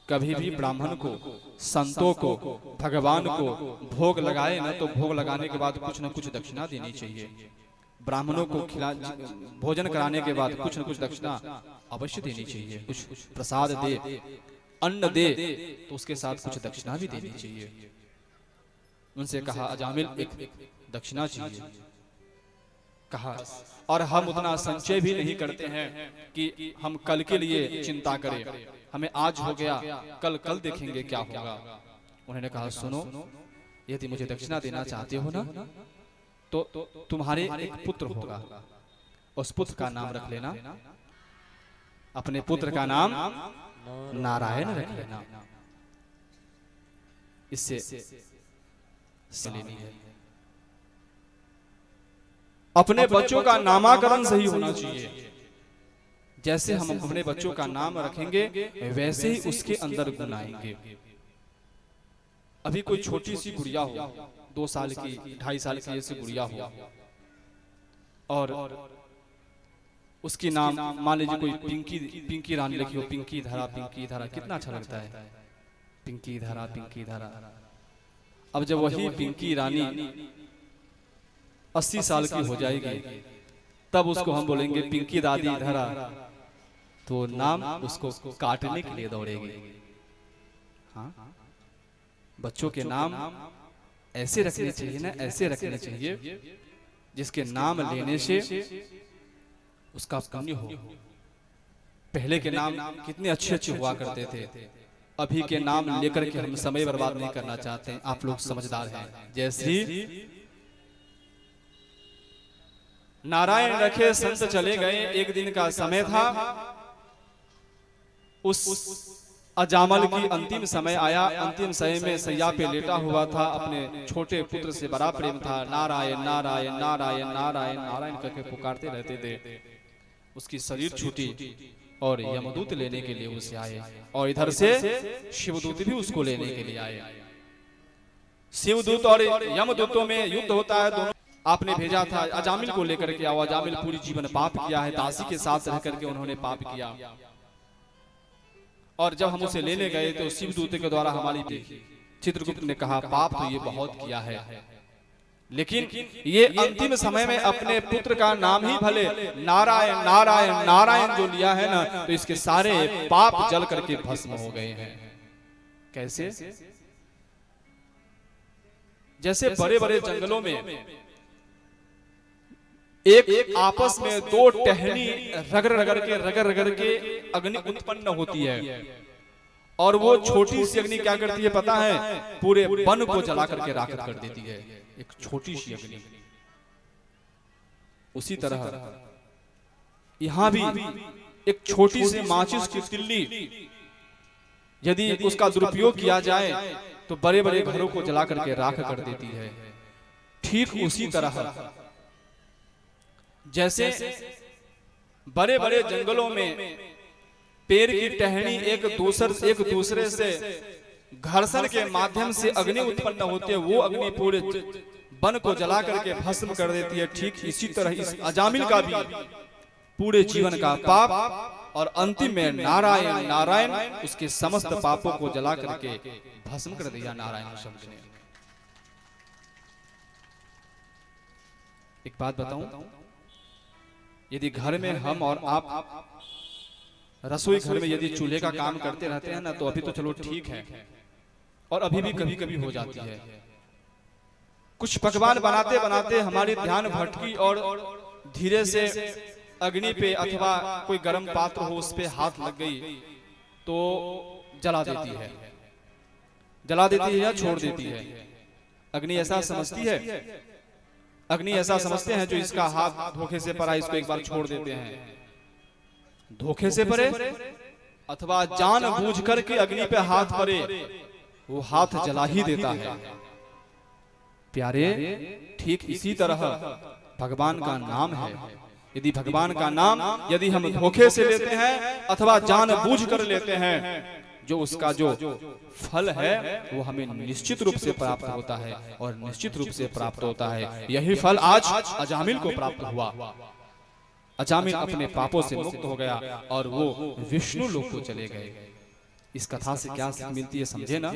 कभी भी ब्राह्मण को, संतों को, भगवान को भोग लगाए ना, तो भोग लगाने के बाद कुछ न कुछ दक्षिणा देनी चाहिए। ब्राह्मणों को भोजन कराने के बाद कुछ न कुछ दक्षिणा अवश्य देनी चाहिए। कुछ प्रसाद दे, अन्न दे, तो उसके साथ कुछ दक्षिणा भी देनी चाहिए। उनसे कहा अजामिल एक दक्षिणा चाहिए। कहा और हम उतना संचय भी नहीं करते हैं कि हम कल के लिए चिंता करें, हमें आज हो गया, कल देखेंगे क्या होगा। उन्होंने कहा सुनो, यदि मुझे दक्षिणा देना चाहते हो ना, तो तुम्हारे एक पुत्र होगा, उस पुत्र का नाम रख लेना, अपने पुत्र का नाम नारायण रख लेना। इससे लेनी है। अपने बच्चों का नामकरण सही होना चाहिए। जैसे हम अपने बच्चों का नाम रखेंगे वैसे ही उसके अंदर गुण आएंगे। अभी कोई छोटी सी गुड़िया हो, 2 साल की, 2.5 साल की ऐसी गुड़िया हो, और उसकी नाम मान लीजिए कोई पिंकी रानी लिखी हो, पिंकी धारा, कितना अच्छा लगता है, पिंकी धारा। अब जब वही पिंकी रानी 80 साल की हो जाएगी, तब उसको हम बोलेंगे पिंकी दादी इधर आ, तो नाम उसको काटने के लिए दौड़ेगी। हाँ, बच्चों के नाम ऐसे रखने चाहिए ना, ऐसे रखने चाहिए जिसके नाम लेने से उसका पुण्य हो। पहले के नाम कितने अच्छे अच्छे हुआ करते थे, अभी के नाम लेकर के हम समय बर्बाद नहीं करना चाहते हैं। आप लोग समझदार हैं। जैसे नारायण रखे संत चले गए, एक दिन का समय था, उस अजामल की अंतिम समय आया। अंतिम समय में सैया पे लेटा हुआ था, अपने छोटे पुत्र से बड़ा प्रेम था। नारायण नारायण नारायण नारायण नारायण करके पुकारते रहते थे। उसकी शरीर छूटी और यमदूत लेने के लिए उसे आए, और इधर से शिवदूत भी उसको लेने के लिए आए। शिवदूत और यमदूतों में युद्ध होता है। दोनों आपने भेजा था अजामिल को लेकर के आओ। अजामिल पूरी जीवन पाप किया है, दासी के साथ रह करके उन्होंने पाप किया, और जब हम उसे लेने गए तो शिवदूत के द्वारा हमारी चित्रगुप्त ने कहा पाप तो ये बहुत किया है, लेकिन ये अंतिम समय में अपने पुत्र का नाम ही भले नारायण नारायण नारायण जो लिया है ना, तो इसके सारे पाप जल करके भस्म हो गए हैं। कैसे? जैसे बड़े बड़े जंगलों में एक आपस में दो टहनी रगड़ रगड़ के अग्नि उत्पन्न होती है, और वो छोटी सी अग्नि क्या करती है पता है? पूरे वन को जला करके राख कर देती है। एक छोटी सी अग्नि। उसी तरह यहां भी एक छोटी सी माचिस की तिल्ली यदि उसका दुरुपयोग किया जाए तो बड़े बड़े घरों को जला करके राख कर देती है। ठीक उसी तरह जैसे बड़े बड़े जंगलों में पेड़ की टहनी एक दूसरे से घर्षण के माध्यम से अग्नि उत्पन्न होती है, वो अग्नि पूरे वन को जला करके भस्म कर देती है। ठीक इसी तरह इस अजामिल का भी पूरे जीवन का पाप, और अंतिम में नारायण नारायण उसके समस्त पापों को जला करके भस्म कर दिया नारायण शब्द ने। एक बात बताऊं, यदि घर में हम और आप रसोई घर में यदि चूल्हे का काम करते रहते हैं ना, तो अभी तो चलो ठीक है, और अभी भी कभी कभी हो जाती है। कुछ पकवान बनाते बनाते हमारी ध्यान भटकी और धीरे से अग्नि पे अथवा कोई गर्म पात्र हो उस पे हाथ लग गई तो जला देती है या छोड़ देती है। अग्नि ऐसा समझती है, अग्नि ऐसा समझते हैं जो इसका हाथ धोखे से पड़ा, इसको एक बार छोड़ देते हैं। धोखे से पड़े अथवा जानबूझ करके अग्नि पे हाथ पड़े, वो हाथ जला ही देता है। प्यारे, ठीक इसी तरह भगवान का नाम है। यदि भगवान का नाम यदि हम धोखे से लेते हैं अथवा जानबूझ कर लेते हैं, जो उसका जो फल है वो हमें निश्चित रूप से प्राप्त होता है, और निश्चित रूप से प्राप्त होता है। यही फल आज अजामिल को प्राप्त हुआ। अजामिल अपने पापों से मुक्त हो गया और वो विष्णु लोक को चले गए। इस कथा से क्या सीख मिलती है समझे ना?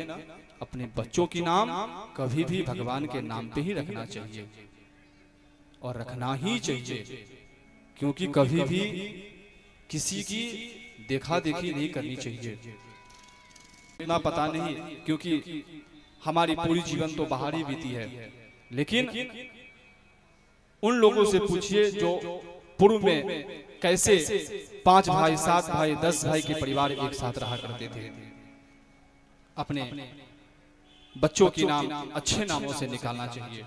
अपने बच्चों की नाम कभी भी भगवान के नाम पे ही रखना चाहिए, और रखना ही चाहिए, क्योंकि कभी भी किसी की देखा देखी नहीं करनी चाहिए। इतना पता नहीं, क्योंकि हमारी पूरी जीवन तो बाहर ही बीती है, लेकिन उन लोगों से पूछिए जो पूर्व में कैसे 5 भाई 7 भाई 10 भाई के परिवार एक साथ रहा करते थे। अपने बच्चों की नाम अच्छे नामों से निकालना चाहिए।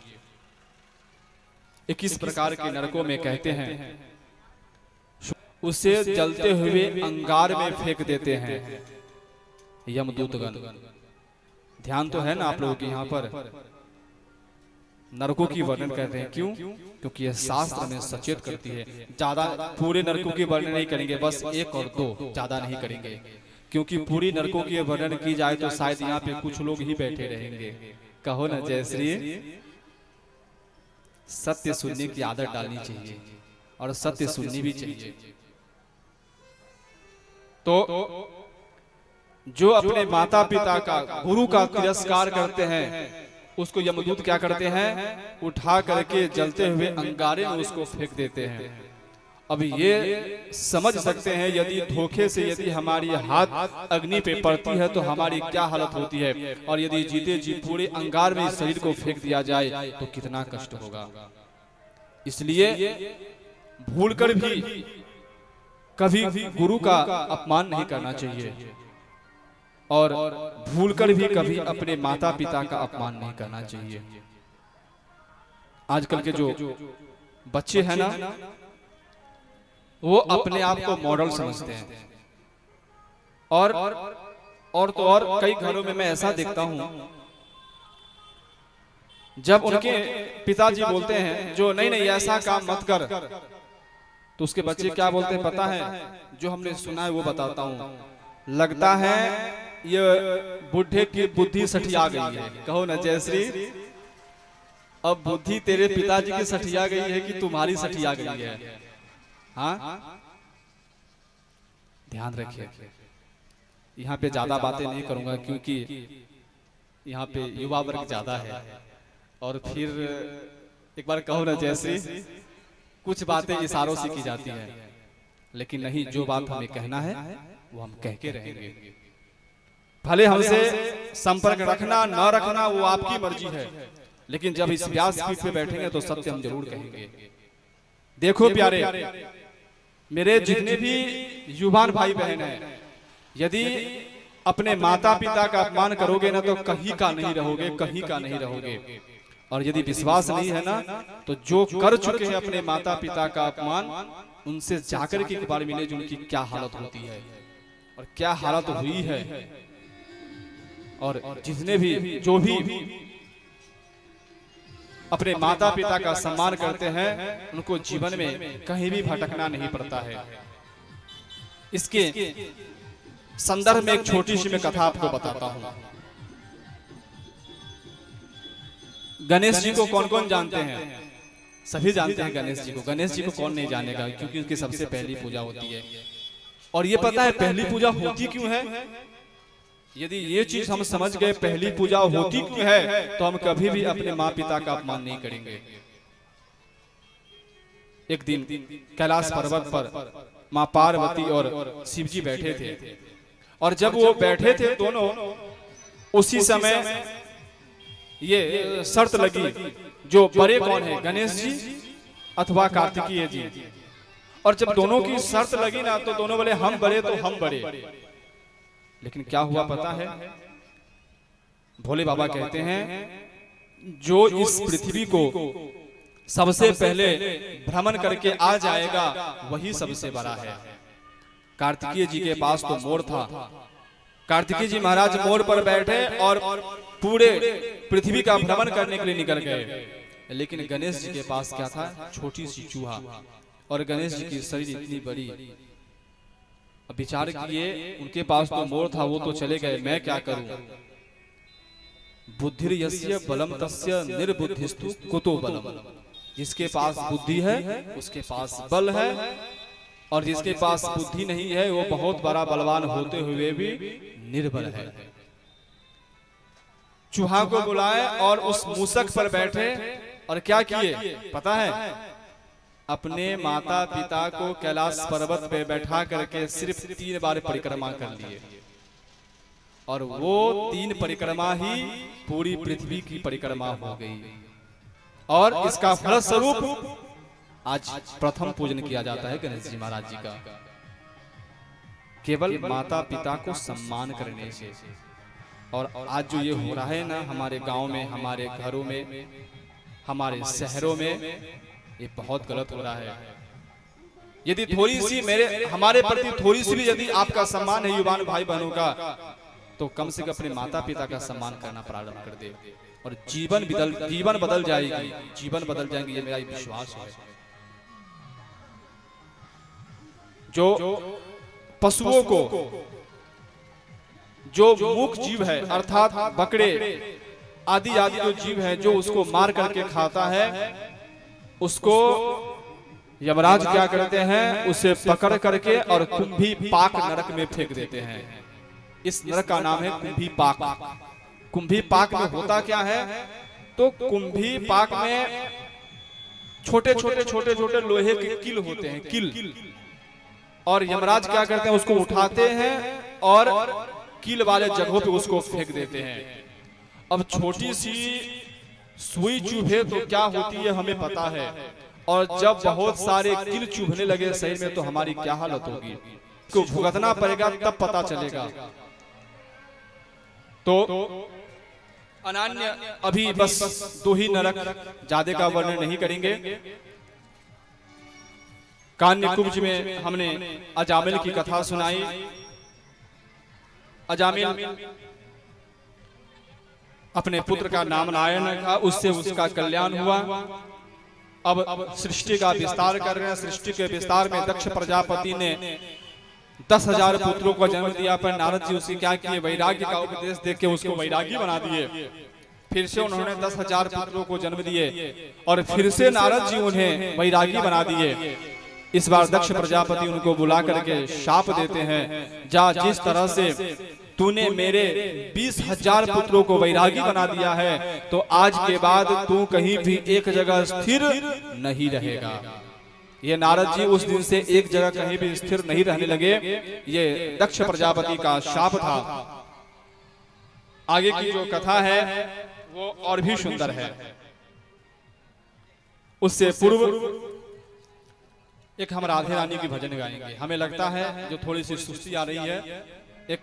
21 प्रकार के नरकों में कहते हैं उसे जलते हुए अंगार में फेंक देते हैं यमदूतगण। ध्यान तो है ना आप लोगों के यहाँ पर? नरकों की वर्णन करते हैं, क्यों? क्योंकि यह शास्त्र में सचेत करती है। ज्यादा पूरे नरकों की वर्णन नहीं करेंगे, बस 1 और 2 ज्यादा नहीं करेंगे, क्योंकि पूरी नरकों की वर्णन की जाए तो शायद यहाँ पे कुछ लोग ही बैठे रहेंगे। कहो ना जय श्री। सत्य सुनने की आदत डालनी चाहिए, और सत्य सुननी भी चाहिए। तो जो अपने माता पिता का, गुरु का तिरस्कार करते हैं, उसको यमदूत क्या करते हैं? उठा करके जलते हुए अंगारे में उसको फेंक देते हैं। अब ये समझ सकते हैं यदि धोखे से यदि हमारी हाथ अग्नि पे पड़ती है तो हमारी क्या हालत होती है, और यदि जीते जी पूरे अंगार में इस शरीर को फेंक दिया जाए तो कितना कष्ट होगा। इसलिए भूलकर भी कभी गुरु का अपमान नहीं करना चाहिए, और भूलकर भी कभी अपने माता पिता का अपमान नहीं करना चाहिए। आजकल के जो बच्चे हैं ना, वो अपने आप को मॉडल समझते हैं, और तो और कई घरों में मैं ऐसा देखता हूं, जब उनके पिताजी बोलते हैं जो नहीं नहीं ऐसा काम मत कर, तो उसके बच्चे क्या बोलते हैं पता है? जो हमने सुना है वो बताता हूं। लगता है ये बुढ़े की बुद्धि सठिया गई है। कहो ना जय श्री। अब बुद्धि तेरे पिताजी की सठिया गई है कि तुम्हारी सठिया गई है? हाँ, ध्यान रखिए। यहाँ पे ज्यादा बातें नहीं करूंगा क्योंकि यहाँ पे युवा वर्ग ज्यादा है, और फिर एक बार कहो ना जय श्री, कुछ बातें इशारों से की जाती है, लेकिन नहीं, जो बात हमें कहना है वो हम कह के रहेंगे। भले हमसे संपर्क रखना न रखना वो आपकी मर्जी है, लेकिन जब इस व्यासपीठ पे बैठेंगे तो सत्य हम जरूर कहेंगे। देखो प्यारे, मेरे जितने भी युवान भाई बहन हैं, यदि अपने माता पिता का अपमान करोगे ना तो कहीं का नहीं रहोगे, कहीं का नहीं रहोगे। और यदि विश्वास नहीं है ना, तो जो कर चुके हैं अपने माता पिता का अपमान, उनसे जाकर के एक बार मिले जो उनकी क्या हालत होती है और क्या हालत हुई है। और जितने भी जो भी अपने माता पिता का सम्मान करते हैं, उनको जीवन में कहीं भी भटकना नहीं पड़ता है। इसके संदर्भ में एक छोटी सी मैं कथा आपको बताता हूं। गणेश जी को कौन कौन जानते हैं? सभी जानते हैं गणेश जी को। गणेश जी को कौन नहीं जानेगा, क्योंकि उनकी सबसे पहली पूजा होती है। और ये पता है पहली पूजा होती क्यों है? यदि ये चीज हम समझ गए पहली पूजा होती क्यों है, तो हम कभी भी अपने माँ पिता का अपमान नहीं करेंगे। एक दिन कैलाश पर्वत पर माँ पार्वती और शिव जी बैठे थे, और जब वो बैठे थे दोनों, उसी समय ये शर्त लगी, जो बड़े कौन है, गणेश जी अथवा कार्तिकेय जी। और जब दोनों की शर्त लगी ना, तो दोनों बोले हम बड़े तो हम बड़े। लेकिन क्या हुआ पता है? भोले बाबा कहते हैं जो इस पृथ्वी को सबसे पहले भ्रमण करके आ जाएगा वही सबसे बड़ा है। कार्तिकेय जी के पास तो मोर था, कार्तिकेय जी महाराज मोर पर बैठे और पूरे पृथ्वी का भ्रमण करने के लिए निकल गए। लेकिन गणेश जी के पास क्या था? छोटी सी चूहा। और गणेश जी की शरीर इतनी बड़ी। अब विचार किए, उनके पास तो मोर था, वो तो चले गए, मैं क्या करूं? बुद्धिर यस्य बलम तस्य निर्बुद्धिस्तु कुतो बलम। जिसके पास बुद्धि है उसके पास बल है, और जिसके पास बुद्धि नहीं है वो बहुत बड़ा बलवान होते हुए भी निर्बल है। चूहा को बुलाए और उस मूसक पर बैठे, और क्या किए पता है? अपने माता पिता को कैलाश पर्वत पे बैठा करके सिर्फ 3 बार परिक्रमा कर लिए, और वो 3 परिक्रमा ही पूरी पृथ्वी की परिक्रमा हो गई। और इसका फलस्वरूप आज प्रथम पूजन किया जाता है गणेश जी महाराज जी का, केवल माता पिता को सम्मान करने से। और आज जो ये हो रहा है ना हमारे गांव में, हमारे घरों में, हमारे शहरों में, ये बहुत गलत हो रहा है। यदि थोड़ी सी हमारे प्रति थोड़ी सी भी यदि आपका सम्मान है युवान भाई बहनों का, तो कम से कम अपने माता पिता का सम्मान करना प्रारंभ कर दे, और जीवन बदल जाएगी, जीवन बदल जाएंगे, ये मेरा विश्वास है। जो पशुओं को, जो मूक जीव है अर्थात बकरे आदि जो जीव है, जो उसको मार करके खाता है, उसको यमराज क्या करते हैं? उसे पकड़ करके और कुंभी पाक नरक में फेंक देते हैं। इस नरक का नाम है कुंभी पाक। कुंभी पाक में होता क्या है? तो कुंभी पाक में छोटे छोटे छोटे छोटे लोहे के किल होते हैं, किल, और यमराज क्या करते हैं, उसको उठाते हैं और किल वाले जगहों पे उसको फेंक देते हैं। अब छोटी सी सुई चुभे तो क्या होती है हमें पता है, और जब बहुत सारे किल चुभने लगे शरीर में तो हमारी क्या हालत होगी, इसको भुगतना पड़ेगा, तब पता चलेगा। तो अनन्य अभी बस 2 ही नरक, ज्यादा का वर्णन नहीं करेंगे। कान्य कुब्ज में हमने अजामिल की कथा सुनाई। अजामिल अपने पुत्र का नाम नारायण रखा, उससे उसका कल्याण हुआ। अब सृष्टि का विस्तार कर रहे हैं। सृष्टि के विस्तार में दक्ष प्रजापति ने 10,000 पुत्रों को जन्म दिया, पर नारद जी उसे क्या किए, वैराग्य का उपदेश देके के उसको वैरागी बना दिए। फिर से उन्होंने 10,000 पुत्रों को जन्म दिए और फिर से नारद जी उन्हें वैरागी बना दिए। इस बार दक्ष प्रजापति उनको बुला करके शाप देते हैं, जा जिस तरह से तूने मेरे 20,000 पुत्रों को वैरागी बना दिया है, तो आज के बाद तू कहीं भी एक जगह स्थिर नहीं रहेगा। ये नारद जी उस दिन से एक जगह कहीं भी स्थिर नहीं रहने लगे। ये दक्ष प्रजापति का शाप था। आगे की जो कथा है वो और भी सुंदर है। उससे पूर्व एक हम राधे रानी की भजन गाएंगे। हमें लगता है जो थोड़ी सी सुस्ती आ रही है, एक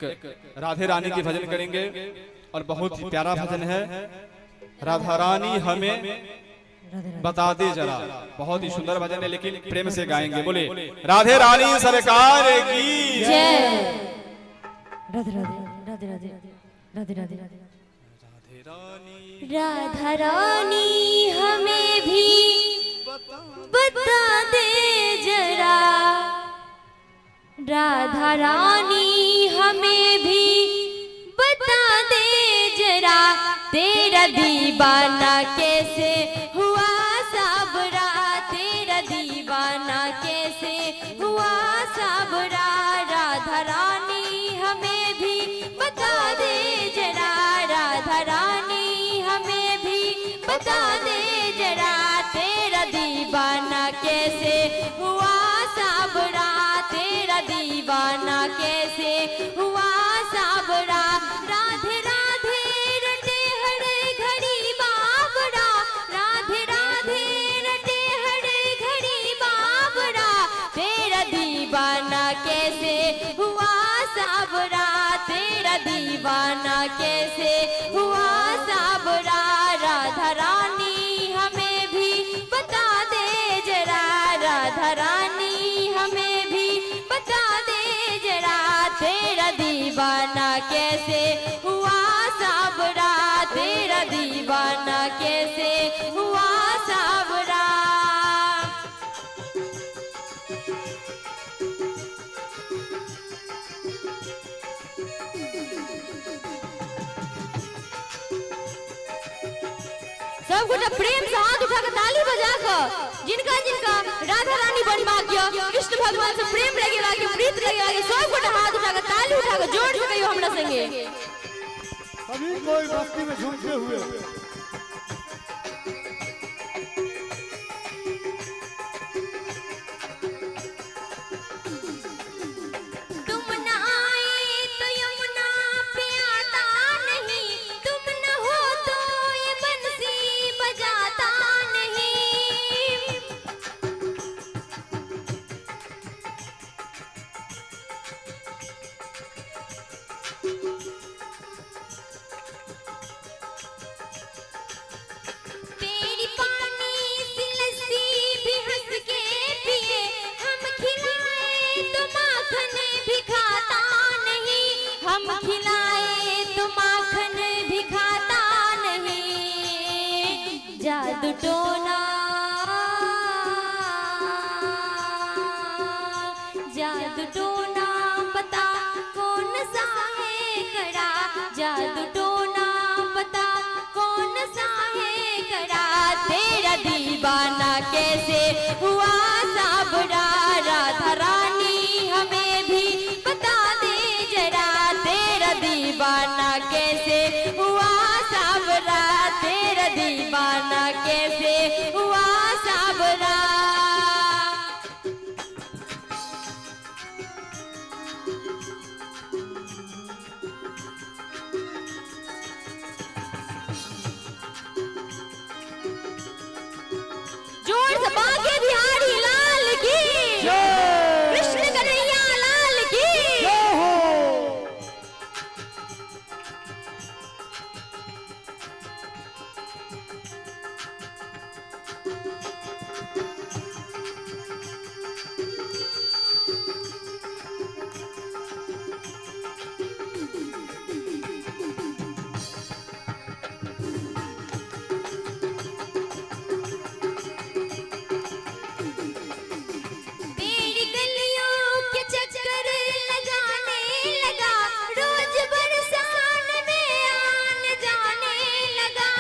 राधे रानी की भजन करेंगे और बहुत ही प्यारा भजन है। राधा रानी हमें बता दे जरा, बहुत ही सुंदर भजन है, लेकिन प्रेम से गाएंगे। बोले राधे रानी सरकार की जय। राधे राधे राधे राधे राधे राधे राधे। राधा रानी हमें भी बता दे जरा, राधा रानी हमें भी बता दे जरा, तेरा दीवाना कैसे हुआ साबरा, तेरा दीवाना कैसे हुआ साबरा, राधा रानी हमें भी बता दे जरा, राधा रानी हमें भी बता दे जरा, तेरा दीवाना कैसे हुआ साबरा, तेरा दीवाना कैसे हुआ साबरा, राधे राधे रटे हर घड़ी बाबरा, राधे राधे रटे हर घड़ी बाबरा, तेरा दीवाना कैसे हुआ साबरा, तेरा दीवाना कैसे हुआ साबरा, राधा रानी हमें भी बता दे जरा, राधा रानी हमें भी बता दे जरा, तेरा दीवाना कैसे हुआ साबरा, तेरा दीवाना कैसे हुआ साबरा। सब गोटा प्रेम से हाथ उठाकर ताली बजाकर जिनका जिनका राधा रानी बनवा गया, कृष्ण भगवान से प्रेम लगेगा के प्रीत लगेगा, सब गोटा हाथ उठाकर ताली उठाकर जोड़ के कहियो हमरा संगे। सभी कोई भक्ति में झूमते हुए तुम न आए तो यमुना पे आता नहीं, तुम न हो तो ये बंसी बजाता नहीं। तेरी पानी सी लस्सी भी हंस के पिए, हम खिलाए तो माखन भी खाता नहीं, हम खिलाए तो माखन भी खाता नहीं। जादू टोना जादू टोना बता कौन सा है कड़ा, जादू टोना बता कौन सा है कड़ा, तेरा दीवाना कैसे हुआ साबरा, राधा रानी हमें भी बता दे जरा, तेरा दीवाना कैसे हुआ साबरा, तेरा दीवाना कैसे हुआ साबरा। साबरा। जोर से बांके बिहारी लाल की, कृष्ण कन्हैया लाल की। तेरी गलियों के चक्कर लगाने लगा, रोज बरसान में आने जाने लगा।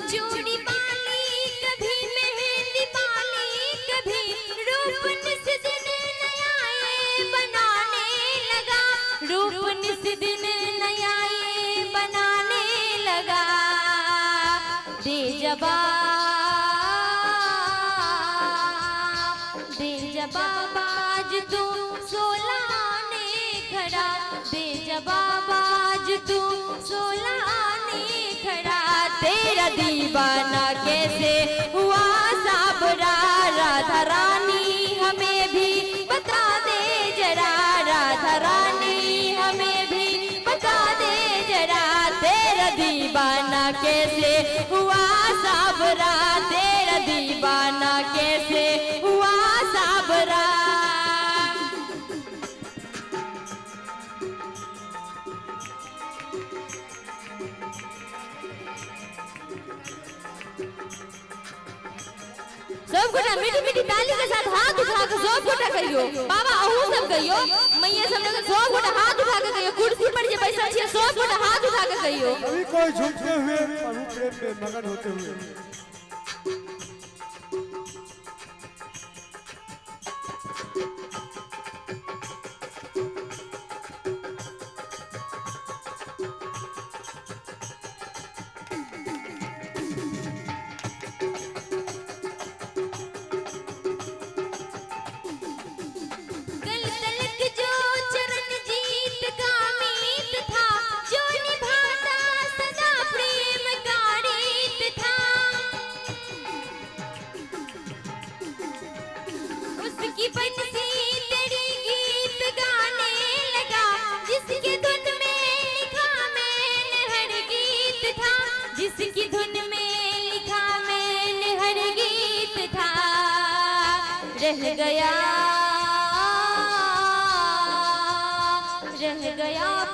चूड़ी बाली कभी मेहंदी बाली, कभी रूप निस दिन नयाए बनाने लगा, रूप निस दिन नयाए बनाने लगा। दे जवाब आज तू 16 आने खड़ा, दे जवाब आज तू 16 आने खड़ा। तेरा दीवाना कैसे हुआ साबरा, राधा रानी हमें भी बता दे जरा, राधा रानी हमें भी बता दे जरा। तेरा दीवाना कैसे हुआ साबरा, तेरा दीवाना कैसे हुआ साबरा। सब गोटा मीठी मीठी ताली के साथ हाथ उठा के सब गोटा कहियो, बाबा अहू सब कहियो, मैया सब लोग सब गोटा हाथ उठा के कहियो, कुर्सी पर जे बैठल छियै सब गोटा हाथ उठा के कहियो। अभी कोई झूमते हुए प्रभु प्रेम में मगन होते हुए। गल तलक जो चरण जीत का मीत था, जो निभाता सदा प्रेम का रीत था। उसकी बंसी तेरी गीत गाने लगा, जिसकी धुन में लिखा मैंने हर गीत था, जिसकी धुन में लिखा मैंने हर गीत था। रह गया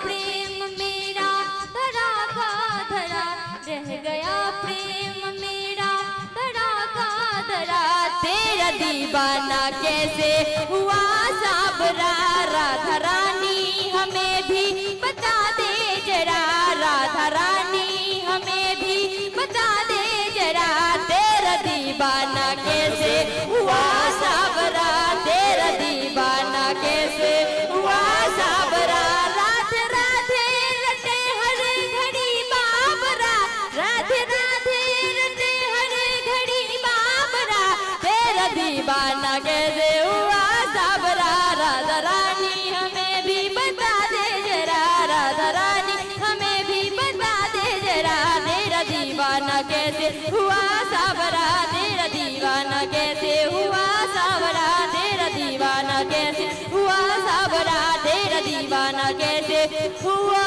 प्रेम मेरा धरा का धरा, रह गया प्रेम मेरा धरा का धरा। तेरा दीवाना कैसे हुआ साबरा, राधा रानी हमें भी बता दे जरा, राधा रानी हमें भी बता दे जरा। तेरा दीवाना कैसे हुआ साबरा, तेरा दीवाना कैसे हुआ साबरा। राधे राधे रटे हर घड़ी बाबरा, राधे राधे रटे हर घड़ी बाबरा। तेरा दीवाना कैसे हुआ साबरा, राधा रानी हमें भी बता दे जरा, राधा रानी हमें भी बता दे जरा। तेरा दीवाना कैसे हुआ साबरा, तेरा दीवाना कैसे हुआ साबरा, तेरा दीवाना कैसे हुआ साबरा, तेरा दीवाना कैसे हुआ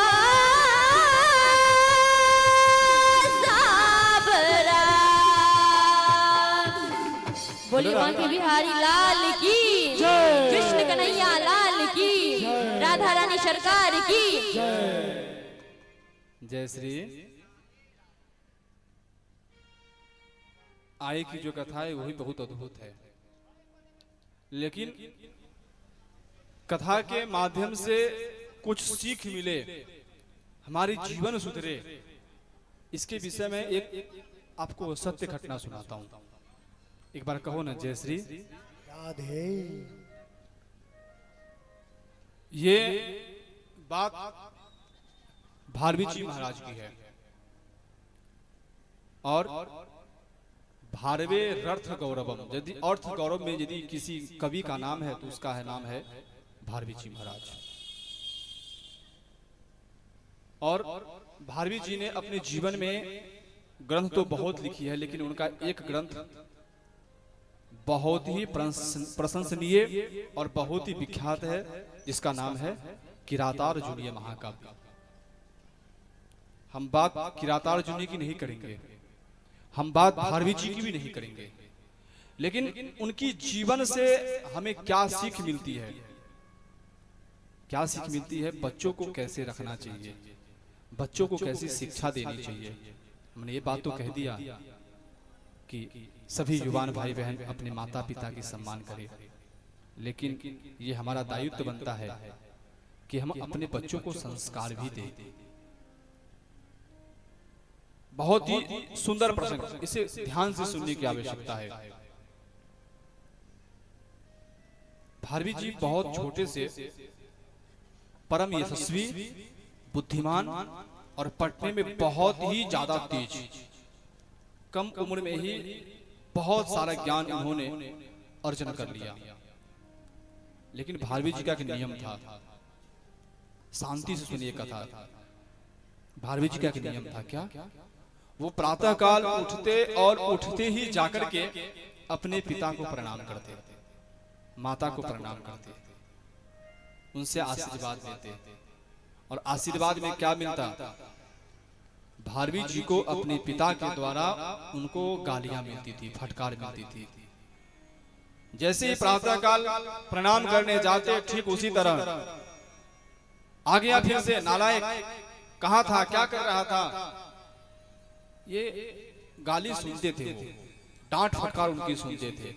साबरा। बोलिए बांके बिहारी लाल की, कृष्ण कन्हैया लाल की, राधा रानी सरकार की। जय श्री। आय की जो कथा है वही बहुत अद्भुत है, लेकिन कथा के माध्यम से कुछ सीख मिले, हमारी जीवन सुधरे, इसके विषय में एक आपको सत्य घटना सुनाता हूं। एक बार कहो ना जय श्री राधे। ये बात भारवी जी महाराज की है। और भारवे रर्थ गौरवम, यदि अर्थ गौरव में यदि किसी कवि का नाम है तो उसका है नाम है भारवी जी महाराज। और भारवी जी ने अपने जीवन में ग्रंथ तो बहुत लिखी है, लेकिन उनका एक ग्रंथ बहुत ही प्रशंसनीय और बहुत ही विख्यात है, जिसका नाम है किरातार्जुनीय महाकाव्य। हम बात किरातार्जुनीय की नहीं करेंगे, हम बात भारवी जी की भी नहीं करेंगे, लेकिन उनकी जीवन से हमें क्या सीख मिलती है, क्या सीख मिलती है, बच्चों को कैसे रखना चाहिए, बच्चों को कैसी शिक्षा देनी चाहिए। हमने ये बात तो कह दिया कि सभी युवान भाई बहन अपने माता पिता की सम्मान करें, लेकिन ये हमारा दायित्व बनता है कि हम अपने बच्चों को संस्कार भी दें। बहुत ही सुंदर प्रसंग, इसे ध्यान से सुनने की आवश्यकता है। भारवी जी बहुत छोटे से परम यशस्वी, बुद्धिमान और पढ़ने में बहुत ही ज्यादा तेज, कम उम्र में ही बहुत सारा ज्ञान उन्होंने अर्जन कर लिया। लेकिन भारवी जी का एक नियम था, शांति से सुनिए कथा। भारवी जी का एक नियम था, क्या? वो प्रातः काल उठते और उठते ही जाकर के अपने पिता को प्रणाम करते, माता को प्रणाम करते, उनसे आशीर्वाद लेते। और आशीर्वाद में क्या मिलता? भारवी जी को अपने पिता के द्वारा उनको गालियां मिलती थी, फटकार मिलती थी। जैसे ही प्रातः काल प्रणाम करने जाते, ठीक उसी तरह आ गया फिर से नालायक, कहाँ था, क्या कर रहा था, ये गाली सुनते थे, वो डांट फटकार उनकी सुनते थे।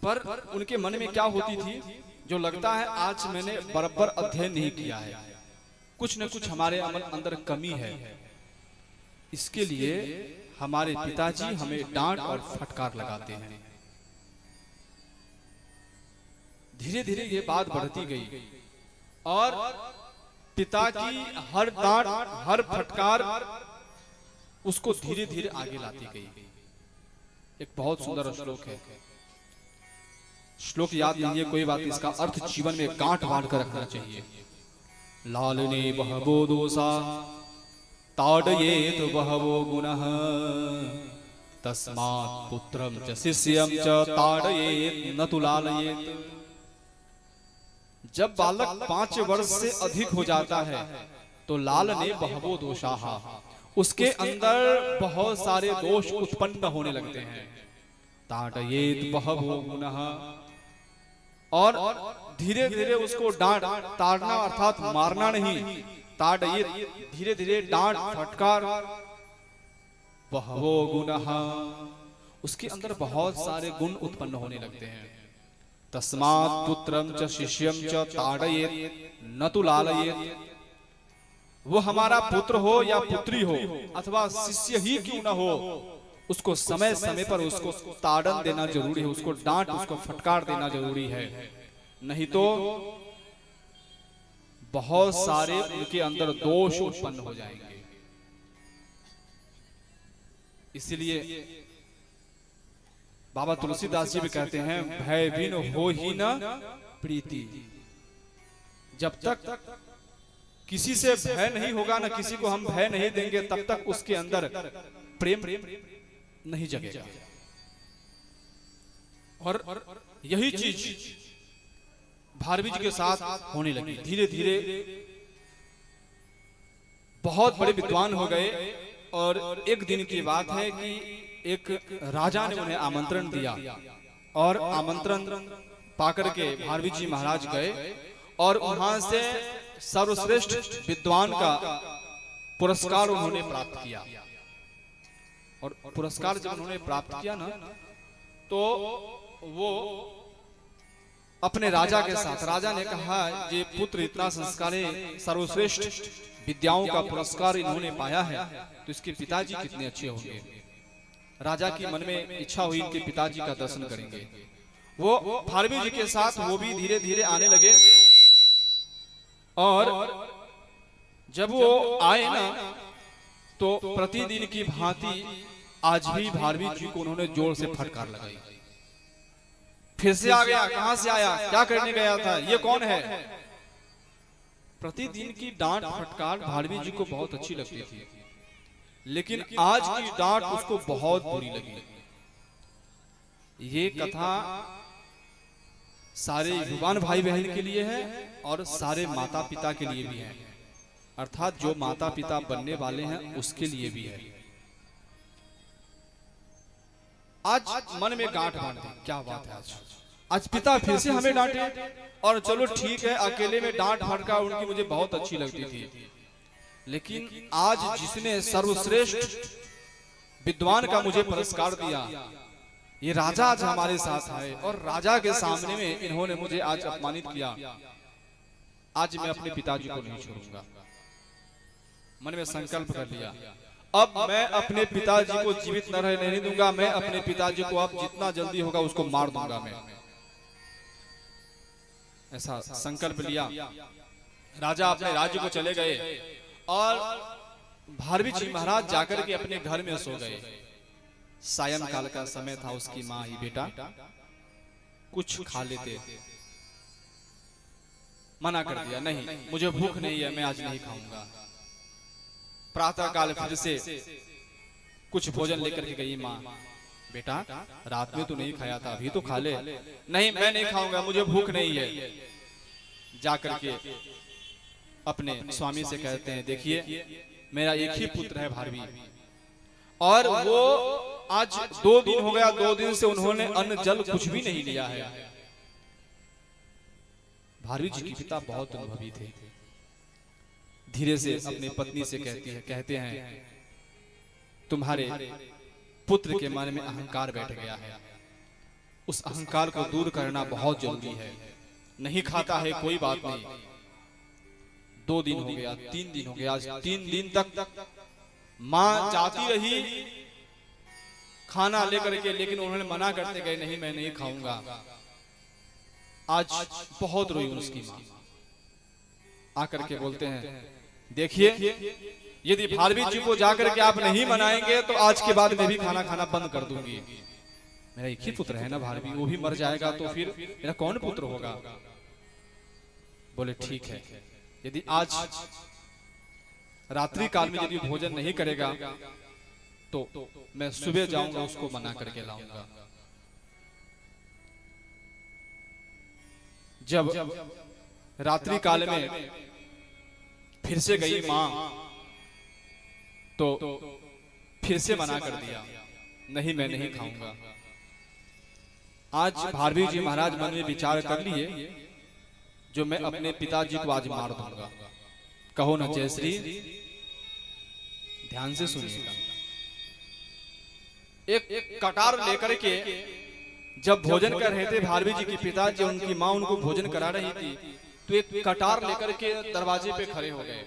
पर उनके मन में क्या होती थी, जो लगता है आज मैंने बराबर अध्ययन नहीं किया है, कुछ न कुछ हमारे अंदर कमी है, इसके लिए हमारे पिताजी हमें डांट और फटकार लगाते हैं। धीरे धीरे ये बात बढ़ती गई और पिता की हर डांट, हर फटकार उसको धीरे धीरे आगे लाती गई। एक बहुत सुंदर श्लोक है, श्लोक याद नहीं है कोई बात, इसका अर्थ जीवन में गांठ बांध कर रखना चाहिए। लालने बहवो दोषा ताड़येत बहवो गुणः, तस्मात् पुत्रं च शिष्यं च ताड़येत न तु लालयेत। जब बालक 5 वर्ष से अधिक हो जाता है तो लालने बहवो दोषाः, उसके अंदर बहुत सारे दोष उत्पन्न होने लगते हैं। ताड़येत बहवो गुणः, और धीरे धीरे उसको डांट, ताड़ना अर्थात मारना नहीं, ताड़येत धीरे धीरे डांट फटकार, बहवो गुणः, उसके अंदर बहुत सारे गुण उत्पन्न होने लगते हैं। तस्मात् पुत्रं च शिष्यं च ताड़येत न तु लालयेत। वो हमारा पुत्र हो या पुत्री हो अथवा शिष्य ही क्यों न हो, उसको समय समय पर उसको ताड़न देना जरूरी है, उसको डांट, उसको फटकार देना जरूरी है, नहीं तो बहुत सारे उनके अंदर दोष उत्पन्न हो जाएंगे। इसलिए बाबा तुलसीदास जी भी कहते हैं, भय बिन हो ही न प्रीति। जब तक किसी से भय नहीं होगा, ना किसी को हम भय नहीं देंगे, तब तक उसके अंदर प्रेम नहीं जगेगा। और यही चीज भारवी जी के साथ होने लगी। धीरे धीरे बहुत बड़े विद्वान हो गए और एक दिन की बात है कि एक राजा ने उन्हें आमंत्रण दिया और आमंत्रण पाकर के भारवी जी महाराज गए और वहां से सर्वश्रेष्ठ विद्वान का पुरस्कार उन्होंने प्राप्त किया। और पुरस्कार जब उन्होंने प्राप्त किया ना, तो वो अपने राजा के साथ, राजा ने कहा ये पुत्र इतना संस्कारी सर्वश्रेष्ठ विद्याओं का पुरस्कार इन्होंने पाया है, तो इसके पिताजी कितने अच्छे होंगे। राजा की मन में इच्छा हुई इनके पिताजी का दर्शन करेंगे। वो भारवी जी के साथ वो भी धीरे धीरे आने लगे और जब वो आए ना तो प्रतिदिन की भांति आज भी भारवी जी को उन्होंने जोर से फटकार लगाई। फिर से आ गया, कहां से आया, क्या करने गया था, ये कौन है। प्रतिदिन की डांट फटकार भारवी जी को बहुत अच्छी लगती थी, लेकिन आज की डांट उसको बहुत बुरी लगी। ये कथा सारे युवान भाई बहन के लिए है और सारे माता पिता के लिए भी है, अर्थात जो माता पिता बनने वाले हैं उसके लिए भी है। आज मन में गांठ बांध दी, क्या बात है, आज पिता फिर से हमें डांटे। और चलो ठीक है, अकेले में डांट फटकार उनकी मुझे बहुत अच्छी लगती थी, लेकिन आज जिसने सर्वश्रेष्ठ विद्वान का मुझे पुरस्कार दिया, ये राजा आज हमारे साथ आए और राजा के सामने में इन्होंने मुझे आज अपमानित किया। आज मैं अपने पिताजी को नहीं छोड़ूंगा। मन में संकल्प कर लिया, अब मैं अपने पिताजी को जीवित न रहने दूंगा। मैं अपने पिताजी को अब जितना जल्दी होगा उसको मार दूंगा। मैं ऐसा संकल्प लिया। राजा अपने राज्य को चले गए और भारवी जी महाराज जाकर के अपने घर में सो गए। सायं काल का समय था। उसकी माँ ही, बेटा कुछ खा लेते, मना कर दिया, नहीं मुझे भूख नहीं है, मैं आज नहीं खाऊंगा। प्रातः काल फिर से कुछ भोजन लेकर के गई माँ, बेटा रात में तो नहीं खाया था, अभी तो खा ले। नहीं मैं नहीं खाऊंगा, मुझे भूख नहीं है। जाकर के अपने स्वामी से कहते हैं, देखिए मेरा एक ही पुत्र है भारवी, और वो आज 2 दिन हो गया, 2 दिन से उन्होंने अन्न जल कुछ भी नहीं लिया है। भारवी जी के पिता बहुत अनुभवी थे। धीरे से अपनी पत्नी से कहते हैं तुम्हारे पुत्र के मन में अहंकार बैठ गया है, उस अहंकार को दूर करना बहुत जरूरी है। नहीं खाता है कोई बात नहीं, 2 दिन हो गया, 3 दिन हो गया, आज 3 दिन तक मां जाती रही खाना लेकर के, लेकिन उन्होंने मना करते गए, नहीं मैं नहीं खाऊंगा। आज बहुत रोई उसकी मां। आकर के बोलते हैं, देखिए यदि भारवी जी को जाकर के आप नहीं मनाएंगे तो आज के बाद मैं भी खाना खाना बंद कर दूंगी। मेरा एक ही पुत्र है ना भारवी, वो भी मर जाएगा तो फिर मेरा कौन पुत्र होगा। बोले ठीक है, यदि आज रात्रि काल में यदि भोजन नहीं करेगा तो मैं सुबह जाऊंगा, उसको मना करके लाऊंगा। जब रात्रि काल में फिर से गई मां तो फिर से मना कर दिया, नहीं मैं नहीं खाऊंगा। आज भारवी जी महाराज मन में विचार कर लिए, जो मैं अपने पिताजी को आज मार दूंगा। कहो ना जय श्री, ध्यान से सुनिएगा। एक कटार लेकर के जब भोजन कर रहे थे भारवी जी के पिताजी, उनकी मां उनको भोजन करा रही थी, तो एक कटार लेकर के दरवाजे पे खड़े हो गए।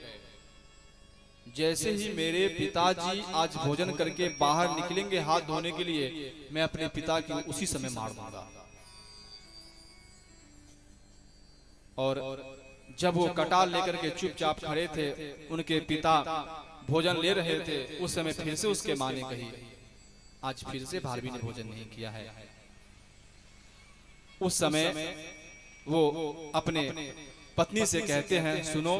जैसे ही मेरे पिताजी आज भोजन करके बाहर निकलेंगे हाथ धोने के लिए, मैं अपने पिता की उसी समय मार दूंगा। और जब वो कटार लेकर के चुपचाप खड़े थे, उनके पिता भोजन ले रहे थे, उस समय फिर से उसके मां ने कही, आज फिर से भारवी ने भोजन नहीं किया है। उस समय वो अपने पत्नी से कहते हैं, सुनो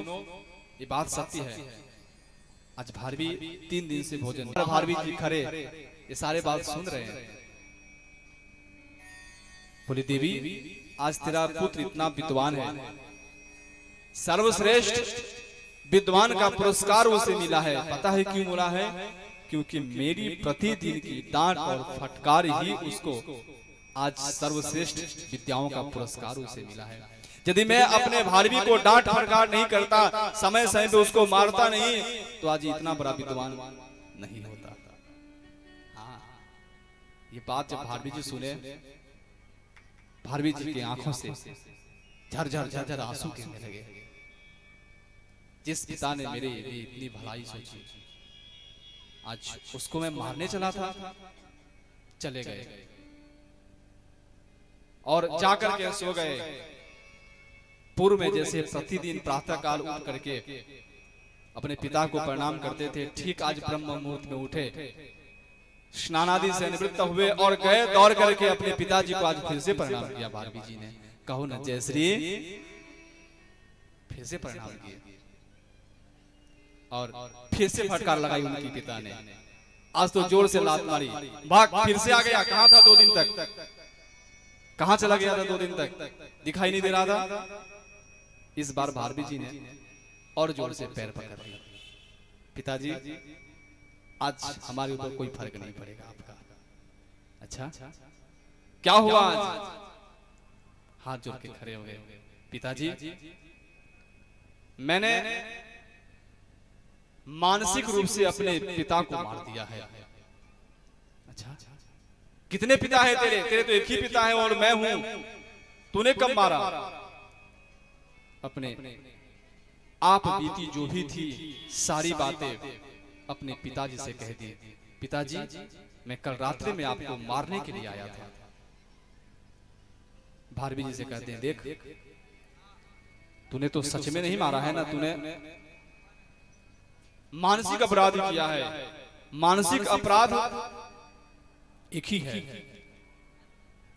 ये बात सत्य है, आज भारवी 3 दिन से भोजन नहीं। भारवी जी खड़े ये सारे बात सुन रहे हैं। बोली देवी, आज तेरा पुत्र इतना विद्वान है, सर्वश्रेष्ठ विद्वान का पुरस्कार उसे मिला है। पता है क्यों मिला है? क्योंकि मेरी प्रतिदिन की डांट और फटकार ही उसको आज सर्वश्रेष्ठ विद्याओं का पुरस्कार उसे मिला है। यदि मैं अपने भारवी को डांट फटकार नहीं करता, समय समय पे उसको मारता नहीं, तो आज इतना बड़ा विद्वान नहीं होता। हाँ, ये बात जब भारवी जी सुने, भारवी जी की आंखों से झरझर झरझर आंसू गिरने लगे। जिस पिता ने मेरे लिए इतनी भलाई सोची, आज उसको मैं मारने चला था, चले गए और जाकर के सो गए। पूर्व में जैसे प्रतिदिन प्रातः काल उठ करके अपने पिता को प्रणाम करते थे, ठीक आज ब्रह्म मुहूर्त में उठे, स्नानादि से निवृत्त हुए और गए दौड़ करके अपने पिताजी को आज फिर से प्रणाम किया भारवी जी ने। कहो न जय श्री, फिर से प्रणाम किए और फिर से फटकार लगाई उनकी पिता ने। आज तो जोर से लात मारी, भाग, फिर से आ गया। कहां था 2 दिन तक, कहां चला गया था 2 दिन तक, दिखाई नहीं दे रहा था। इस बार भारवी जी ने और जोर से पैर पकड़ लिया। पिताजी आज हमारे ऊपर कोई फर्क नहीं पड़ेगा आपका। अच्छा क्या हुआ आज? हाथ जोड़ के खड़े हो गए। पिताजी मैंने मानसिक रूप से अपने पिता को मार दिया है। अच्छा कितने पिता है तेरे? तेरे तो एक ही पिता है और मैं हूं, तूने कब मारा? अपने आप बीती जो भी थी सारी बातें अपने पिताजी से कह दी। पिताजी मैं कल रात्रि में आपको मारने के लिए आया था। भारवी जी से कहते हैं देख तूने तो सच में नहीं मारा है ना, तूने मानसिक अपराध किया है। मानसिक अपराध एक ही है।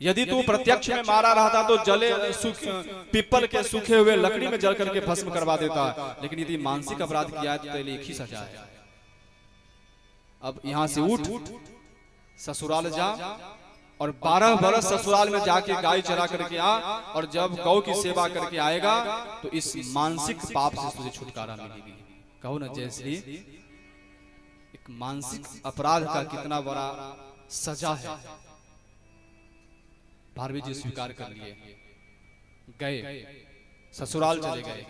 यदि तू प्रत्यक्ष में मारा रहता तो जले पीपल के सूखे हुए लकड़ी में जल करके भस्म करवा देता, लेकिन यदि मानसिक अपराध किया है तो तेरे लिए एक ही सजा है। अब यहां से उठ, ससुराल जा और 12 बरस ससुराल में जाके गाय चरा करके आ, और जब गौ की सेवा करके आएगा तो इस मानसिक पाप से तुझे छुटकारा मिलेगी। कहो ना जय श्री। एक मानसिक अपराध का कितना बड़ा सजा है। भारवी जी स्वीकार कर लिए, गए ससुराल चले गए।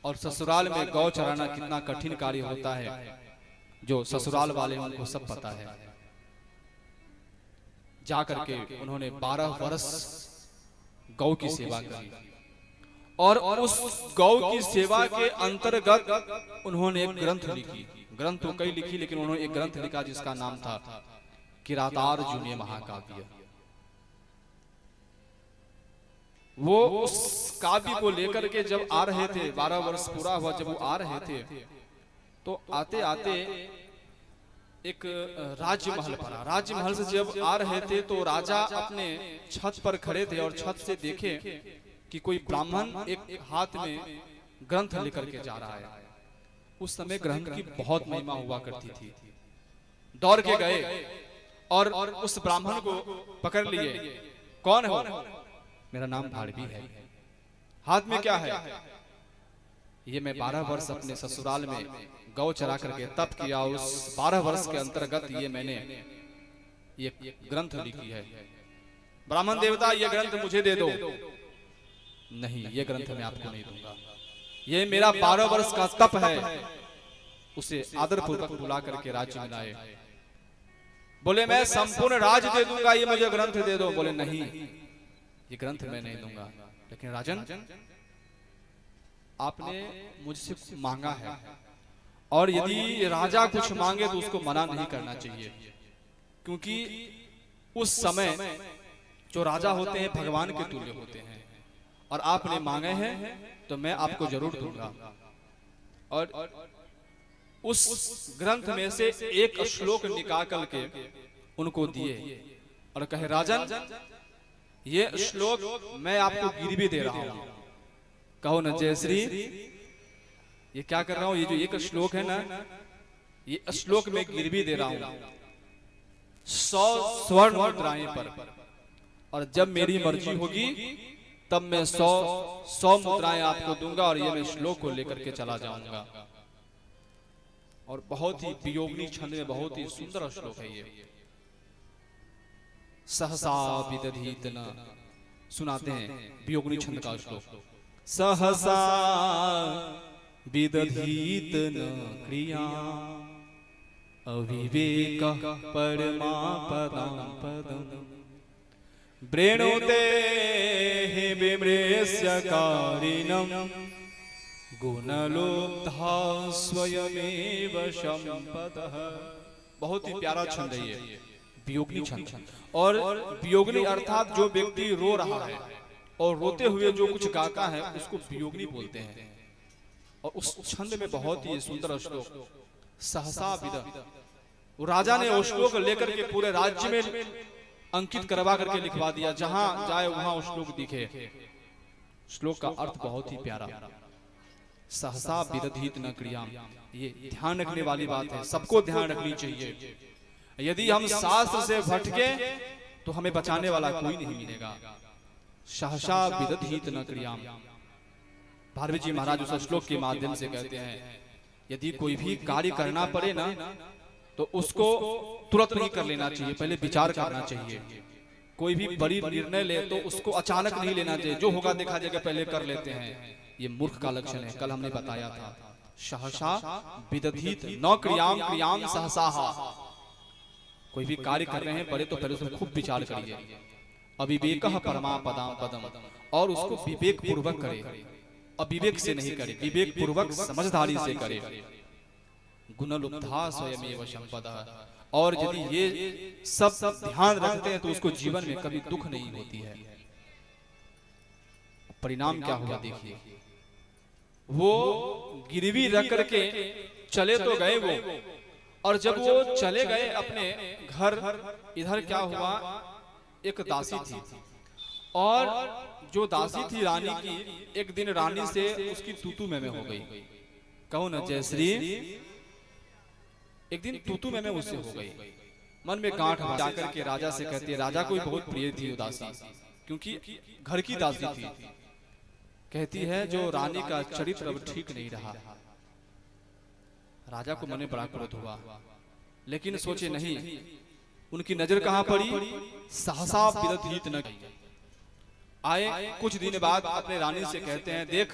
और ससुराल में गौ चराना कितना कठिन कार्य होता है, जो ससुराल वाले उनको सब पता है। जाकर के उन्होंने 12 वर्ष गौ की सेवा करी और उस गौ की सेवा के अंतर्गत उन्होंने एक ग्रंथ लिखी। ग्रंथ तो कई लिखी, लेकिन उन्होंने एक ग्रंथ लिखा जिसका नाम था किरातार्जुनीय महाकाव्य। वो उस काव्य को लेकर के जब आ रहे थे, 12 वर्ष पूरा हुआ जब वो आ रहे थे, तो आते आते एक राजमहल पड़ा। राजमहल से जब आ रहे थे तो राजा अपने छत पर खड़े थे और छत से देखे कि कोई ब्राह्मण एक हाथ में ग्रंथ लेकर के जा रहा है। उस समय ग्रंथ की बहुत महिमा हुआ करती थी। दौड़ के गए और उस ब्राह्मण को पकड़ लिए। कौन हो? मेरा नाम भारवी है। हाथ में क्या है? ये मैं 12 वर्ष अपने ससुराल में गौ चरा करके तप किया, उस 12 वर्ष के अंतर्गत ये मैंने ये ग्रंथ लिखी है। ब्राह्मण देवता ये ग्रंथ मुझे दे दो। नहीं, ये ग्रंथ मैं आपको नहीं दूंगा। ये मेरा 12 वर्ष का तप है। उसे आदरपूर्वक बुला करके राज्य में लाए। बोले मैं संपूर्ण राज दे दूंगा, ये मुझे ग्रंथ दे दो। बोले नहीं, ये ग्रंथ मैं नहीं दूंगा। लेकिन राजन आपने मुझसे मांगा है, और यदि राजा कुछ मांगे तो उसको मना नहीं करना चाहिए, क्योंकि उस समय जो राजा होते हैं भगवान के तुल्य होते हैं, और आपने मांगे हैं तो मैं आपको जरूर दूंगा। और उस ग्रंथ में से एक श्लोक निकाल करके उनको दिए और कहे राजन ये श्लोक मैं आपको गिरवी दे रहा हूं। कहो न जय श्री। ये क्या कर रहा हूं? ये जो एक श्लोक है ना, ये श्लोक में गिरवी दे रहा हूं 100 स्वर्ण मुद्राएं पर, और जब मेरी मर्जी होगी तब मैं 100 मुद्राएं आपको दूंगा, और ये मैं श्लोक को लेकर के चला जाऊंगा। और बहुत ही वियोगिनी छंद में बहुत ही सुंदर श्लोक है ये। सहसा विदधीत न, सुनाते हैं वियोगिनी छंद का श्लोक। सहसा विदधीत न क्रिया अविवेक परमापदं पदं व्रेणुते विमृश्य कारिणं गुणलुब्धा स्वयमेव संपदः। बहुत ही प्यारा छंद है ये वियोगिनी छंद। और वियोगिनी अर्थात जो व्यक्ति रो रहा है, और रोते हुए जो कुछ गाता है उसको वियोगिनी बोलते हैं। और उस छंद में बहुत ही सुंदर श्लोक सहसा विद, वो राजा ने वो श्लोक लेकर के पूरे राज्य में अंकित करवा करके लिखवा दिया, जहां जाए वहां वो श्लोक दिखे। श्लोक का अर्थ बहुत ही प्यारा, सहसा विदधित न क्रियाम। ये ध्यान रखने वाली बात है, सबको ध्यान रखनी चाहिए। यदि हम शास्त्र से भटके तो हमें बचाने वाला कोई नहीं मिलेगा। सहसा विदधित न क्रियाम। भारवी जी महाराज उस श्लोक के माध्यम से कहते हैं, यदि कोई भी कार्य करना पड़े ना तो उसको तुरंत नहीं कर लेना चाहिए, पहले विचार करना चाहिए। कोई भी बड़ी निर्णय ले तो उसको अचानक नहीं लेना चाहिए, जो होगा देखा जाएगा पहले कर लेते हैं। ये मूर्ख का लक्षण है, कल हमने बताया था। सहसा विदधित न क्रियाम क्रियाम सहसा। कोई भी कार्य कर रहे हैं बड़े तो पहले उसमें खूब विचार करिए। अविवेकः परमा पदाम पदम, और उसको विवेक पूर्वक करे, अविवेक से नहीं करे, विवेक पूर्वक समझदारी से करे। गुणलुब्धा स्वयमेव संपदा। और यदि ये सब ध्यान रखते हैं तो उसको जीवन में कभी दुख नहीं होती है। परिणाम क्या होगा देखिए, वो गिरवी रख करके चले तो गए वो, और जब वो चले गए अपने घर, इधर क्या हुआ, एक दासी थी, और जो दासी थी रानी की, एक दिन रानी से उसकी तूतू में हो गई। कहो ना जयश्री, एक दिन तूतू में उससे हो गई। मन में गांठ जाकर के राजा से कहती है, राजा को बहुत प्रिय थी वो दासी, क्योंकि घर की दासी थी। कहती है जो रानी का चरित्र अब ठीक नहीं रहा। राजा को मन में बड़ा क्रोध हुआ, लेकिन सोचे नहीं, उनकी नजर कहां पड़ी, सहसा विदधित न। आए कुछ दिन बाद अपने रानी से कहते हैं, देख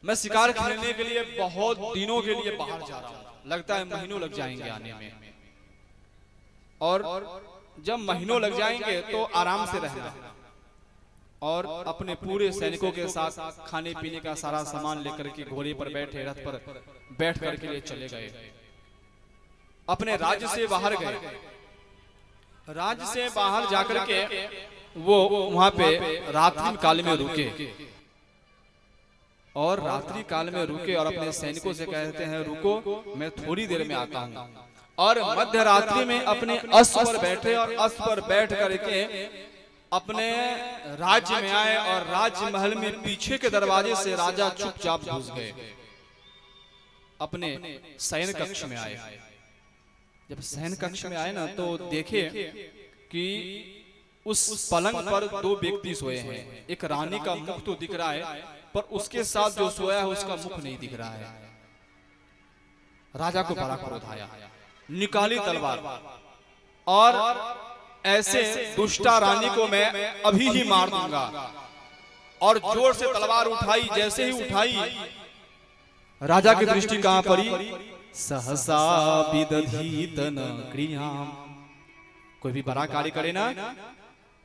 मैं शिकार खेलने के लिए बहुत दिनों के लिए बाहर जा रहा हूं, लगता है महीनों लग जाएंगे आने में, और जब महीनों लग जाएंगे तो आराम से रहना, और अपने पूरे सैनिकों के साथ खाने पीने का सारा सामान लेकर के घोड़े पर बैठे, रथ पर बैठ करके लिए चले गए। अपने राज्य से बाहर गए। राज्य से बाहर जाकर के वो वहां पे रात्रि काल में रुके, और रात्रि काल में रुके और अपने सैनिकों से कहते हैं, रुको मैं थोड़ी देर में आता हूं। और मध्य रात्रि में अपने अश्व पर बैठे, और अश्व पर बैठ करके अपने राज्य में आए, और राज्य महल में पीछे के दरवाजे से राजा चुपचाप घुस गए, अपने शयन कक्ष में आए। जब शयन कक्ष में आए ना तो देखे कि उस पलंग पर दो व्यक्ति सोए हैं। एक रानी का मुख तो दिख रहा है, पर उसके साथ जो सोया है उसका मुख नहीं दिख रहा है। राजा को बड़ा क्रोध आया, निकाली तलवार, और ऐसे दुष्टा रानी को मैं अभी ही मार दूंगा। और जोर से तलवार उठाई, जैसे ही उठाई राजा की दृष्टि कहां पड़ी, सहसा विदधित न क्रियाम। कोई भी बड़ा कार्य करे ना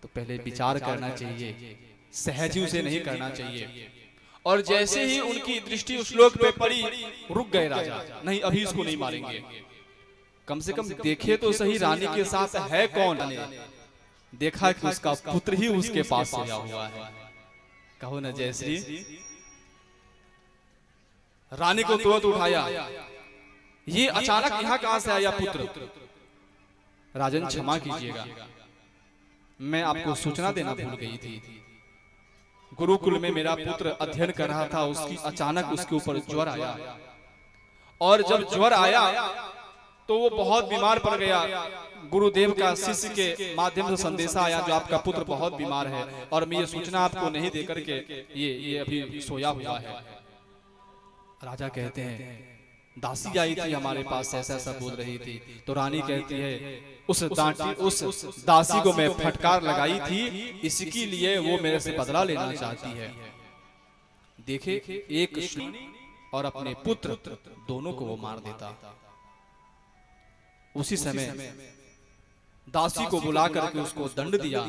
तो पहले विचार करना चाहिए, सहज ही उसे नहीं करना चाहिए। और जैसे ही उनकी दृष्टि उस श्लोक पे पड़ी, रुक गए राजा, नहीं अभी इसको नहीं मारेंगे, कम से कम देखे तो सही रानी के साथ है कौन। देखा कि उसका पुत्र ही उसके पास सोया हुआ है। कहो ना जयश्री। रानी को तुरंत उठाया, ये अचानक यहाँ कहां से आया पुत्र। राजन क्षमा कीजिएगा, मैं आपको सूचना देना भूल गई थी। गुरुकुल में मेरा पुत्र अध्ययन कर रहा था, उसकी अचानक उसके ऊपर ज्वर आया, और जब ज्वर आया तो वो बहुत बीमार पड़ गया। गुरुदेव का शिष्य के माध्यम से संदेशा आया जो आपका पुत्र बहुत बीमार है, और मैं ये सूचना आपको नहीं देकर के ये अभी सोया हुआ है। राजा कहते हैं दासी आई थी हमारे पास, ऐसा ऐसा बोल रही थी। तो रानी कहती है उस दासी को मैं फटकार लगाई थी, इसके लिए वो मेरे से बदला लेना चाहती है। देखे एक और अपने पुत्र दोनों को वो मार देता। उसी समय दासी को बुला करके उसको दंड दिया,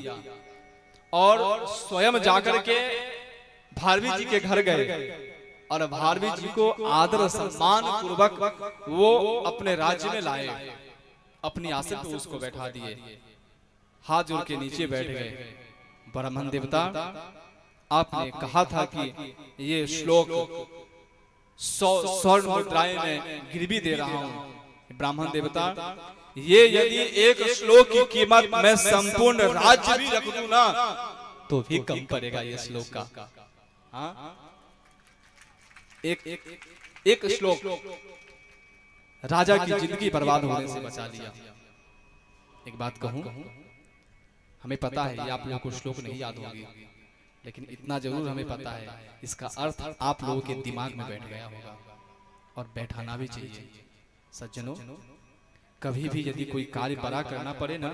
और स्वयं जाकर के भारवी जी के घर गए, और भारवी जी को आदर सम्मान पूर्वक वो अपने राज्य में लाए, अपनी आसन पर उसको बैठा दिए, हाथ जोड़ के नीचे बैठ गए। ब्राह्मण देवता, आपने कहा था कि ये श्लोक 100 स्वर्ण मुद्राएं मैं गिरवी दे रहा हूं। ब्राह्मण देवता, ये यदि एक श्लोक की कीमत मैं संपूर्ण राज्य भी रख दूं ना तो भी कम पड़ेगा ये श्लोक का। हाँ? एक श्लोक राजा की जिंदगी बर्बाद होने से बचा लिया। एक बात कहूं, हमें पता है ये आप लोगों को श्लोक नहीं याद होगी, लेकिन इतना जरूर हमें पता है इसका अर्थ आप लोगों के दिमाग में बैठ गया होगा और बैठाना भी चाहिए। सज्जनों, कभी भी यदि कोई कार्य बड़ा करना पड़े ना,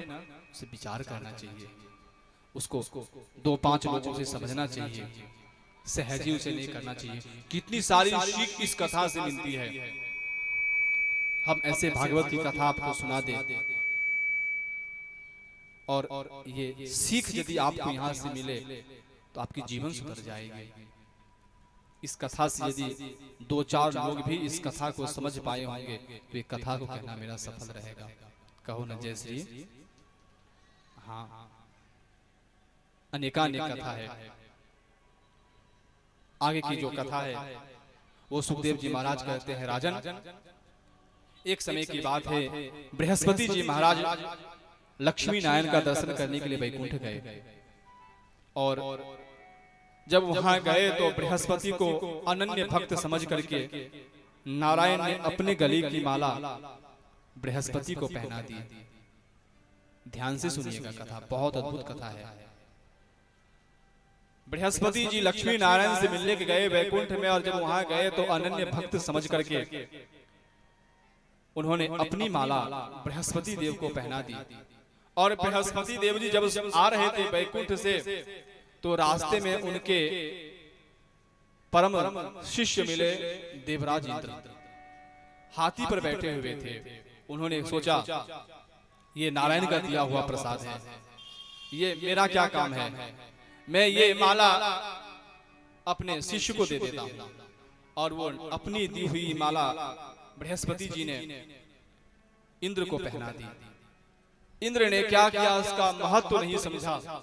उसे विचार करना चाहिए, उसको 2-5 लोगों से समझना चाहिए, सहजी उसे नहीं करना चाहिए। कितनी सारी सीख इस कथा से मिलती है। हम ऐसे भागवत की कथा आपको सुना दे और ये सीख यदि आपको यहाँ से मिले तो आपकी जीवन सुधर जाएगी। इस कथा से यदि 2-4 लोग भी इस कथा को समझ पाए होंगे तो ये कथा को कहना मेरा सफल रहेगा। कहो न जय श्री। हाँ, अनेकानेक कथा है। आगे की जो कथा है वो सुखदेव जी महाराज कहते हैं, राजन, एक समय की बात है, बृहस्पति जी महाराज लक्ष्मी नारायण का दर्शन करने के लिए वैकुंठ गए और जब वहां गए तो बृहस्पति को अनन्य भक्त समझ करके नारायण ने अपने गले की माला बृहस्पति को पहना दी। ध्यान से सुनिएगा कथा, बहुत अद्भुत कथा है। बृहस्पति जी लक्ष्मी नारायण से मिलने के गए वैकुंठ में और जब वहां गए तो अनन्य भक्त समझ करके उन्होंने अपनी माला बृहस्पति देव को पहना दी। और बृहस्पति देव जी जब आ रहे थे वैकुंठ से तो रास्ते में उनके परम शिष्य मिले देवराज इंद्र, हाथी पर बैठे हुए थे। उन्होंने सोचा ये नारायण का दिया हुआ प्रसाद है, ये मेरा क्या काम है, मैं ये माला अपने शिष्य को दे देता हूं। और वो अपनी दी हुई माला बृहस्पति जी ने इंद्र को पहना दी। इंद्र ने क्या किया उसका महत्व तो नहीं समझा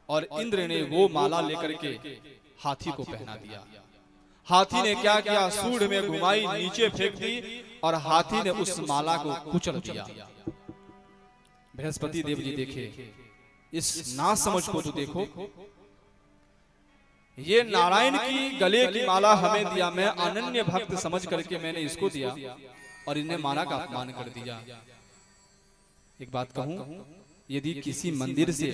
और इंद्र ने वो माला लेकर के हाथी को पहना दिया। हाथी ने क्या किया, सूंड में घुमाई, नीचे फेंक दी और हाथी ने उस माला को कुचल दिया। बृहस्पति देव जी देखे, इस नासमझ को तो देखो, ये नारायण की गले की माला हमें दिया, मैं अनन्य भक्त समझ करके मैंने इसको दिया और इन्हें माला का अपमान कर दिया। एक बात कहूं, यदि किसी मंदिर से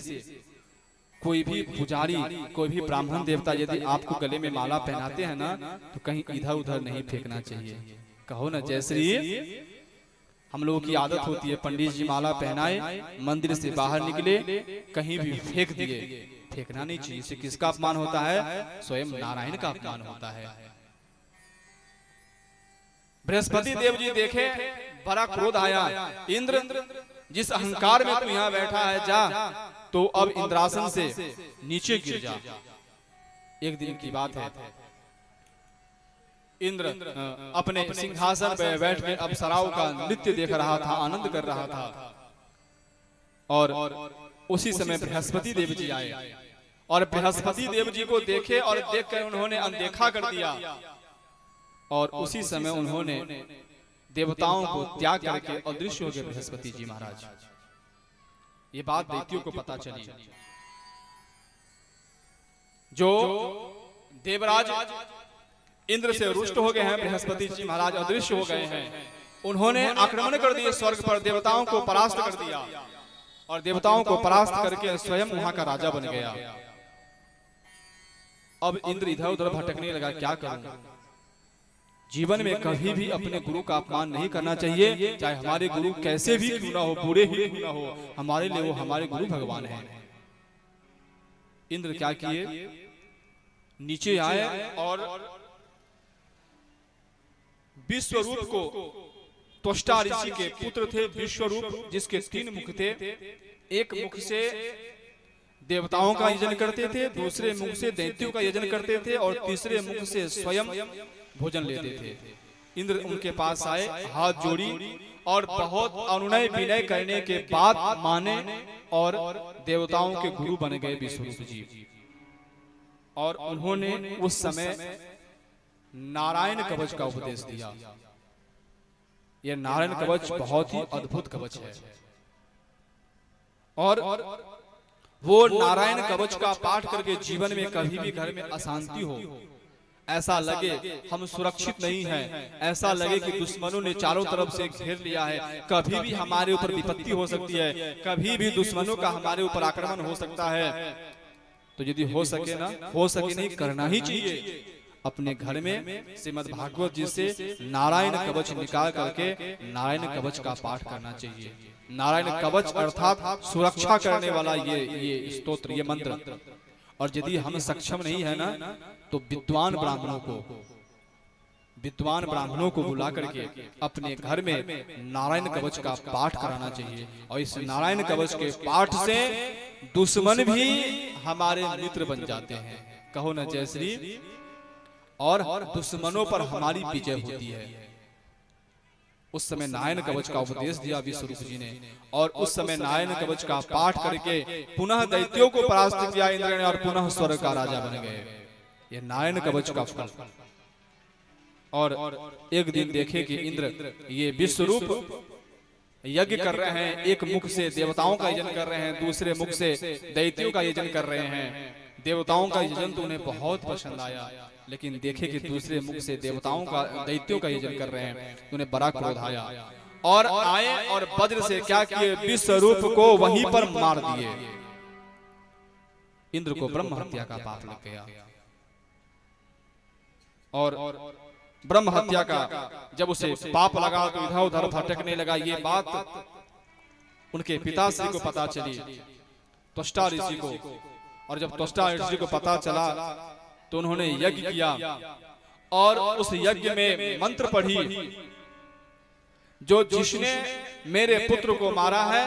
कोई भी पुजारी, कोई भी ब्राह्मण देवता यदि आपको गले में माला पहनाते हैं ना तो कहीं इधर उधर नहीं फेंकना चाहिए। कहो ना जय श्री। हम लोगों की आदत होती है, पंडित जी माला पहनाए, मंदिर से बाहर निकले, कहीं भी फेंक दिए। फेंकना नहीं चाहिए। इससे किसका अपमान होता है? स्वयं नारायण का अपमान होता है। बृहस्पति देव जी देखे, बड़ा क्रोध आया। इंद्र, जिस अहंकार में तू यहाँ बैठा है, जा तो अब इंद्रासन से नीचे गिर जा। एक दिन की बात है, इंद्र अपने सिंहासन पर बैठ के अप्सराओं का नृत्य देख रहा था, आनंद कर रहा था। और उसी समय बृहस्पति देव जी आए और बृहस्पति देव जी को देखे और देखकर उन्होंने अनदेखा कर दिया। और उसी समय उन्होंने देवताओं को त्याग करके अदृश्य हो गए बृहस्पति जी महाराज। ये बात दैत्यों को पता चली। जो देवराज इंद्र से रुष्ट हो गए हैं, बृहस्पति जी महाराज अदृश्य हो गए हैं। उन्होंने आक्रमण कर दिए स्वर्ग पर, देवताओं को परास्त कर दिया और देवताओं को परास्त करके स्वयं वहां का राजा बन गया। अब इंद्र इधर उधर भटकने लगा, क्या करूं? जीवन में कभी भी अपने गुरु का अपमान नहीं करना चाहिए, चाहे हमारे गुरु कैसे भी क्यों ना हो, बुरे ही क्यों ना हो, हमारे लिए वो हमारे गुरु भगवान हैं। इंद्र क्या किए, नीचे आए और विश्वरूप को, त्वष्टा ऋषि के पुत्र थे विश्वरूप, जिसके 3 मुख थे। एक मुख से देवताओं का यजन करते थे, दूसरे मुख से दैत्यों का यजन करते थे और तीसरे मुख से स्वयं भोजन लेते थे। इंद्र उनके पास आए, हाथ जोड़ी और बहुत अनुनय विनय करने के बाद माने और देवताओं के गुरु बन गए विश्वरूप जी। और उन्होंने उस समय नारायण कवच का उपदेश दिया। यह नारायण कवच बहुत ही अद्भुत कवच है और वो नारायण कवच का पाठ करके जीवन में कभी भी घर में अशांति हो, ऐसा लगे हम सुरक्षित नहीं हैं, ऐसा लगे कि दुश्मनों ने चारों तरफ से घेर लिया है, कभी भी हमारे ऊपर विपत्ति हो सकती है, कभी भी दुश्मनों का हमारे ऊपर आक्रमण हो सकता है, तो यदि हो सके ना, हो सके नहीं, करना ही चाहिए अपने घर में श्रीमद् भागवत जी से नारायण कवच निकाल करके नारायण कवच का पाठ करना चाहिए। नारायण कवच अर्थात सुरक्षा करने वाला ये स्तोत्र, ये मंत्र। और यदि हम सक्षम नहीं है ना, तो विद्वान ब्राह्मणों को बुला करके अपने घर में नारायण कवच का पाठ कराना चाहिए। और इस नारायण कवच के पाठ से दुश्मन भी हमारे मित्र बन जाते हैं। कहो न जय श्री। और दुश्मनों पर हमारी विजय होती है। उस समय नारायण कवच का उपदेश दिया विश्वरूप जी ने, और उस समय नारायण कवच का पाठ करके पुनः दैत्यों को परास्त किया इंद्र ने, और पुनः स्वर्ग का राजा बन गए। यह नारायण कवच का फल। और एक दिन देखे कि इंद्र ये विश्वरूप यज्ञ कर रहे हैं, एक मुख से देवताओं का यजन कर रहे हैं, दूसरे मुख से दैत्यों का यजन कर रहे हैं। देवताओं का यजन तो उन्हें बहुत पसंद आया, लेकिन देखे कि दूसरे मुख से देवताओं का दैत्यों का यजन कर रहे हैं, उन्हें बड़ा क्रोध आया और आए और वज्र से क्या किए, विश्वरूप को वहीं पर मार दिए। इंद्र को ब्रह्म हत्या का पाप लग गया। और ब्रह्म हत्या का जब उसे पाप लगा तो इधर उधर भटकने लगा। ये बात उनके पिताश्री को पता चली, त्वष्टा ऋषि को। और जब त्वष्टा ऋषि को पता चला तो उन्होंने यज्ञ किया, और उस यज्ञ में मंत्र पढ़ी, जो जिसने मेरे पुत्र को मारा है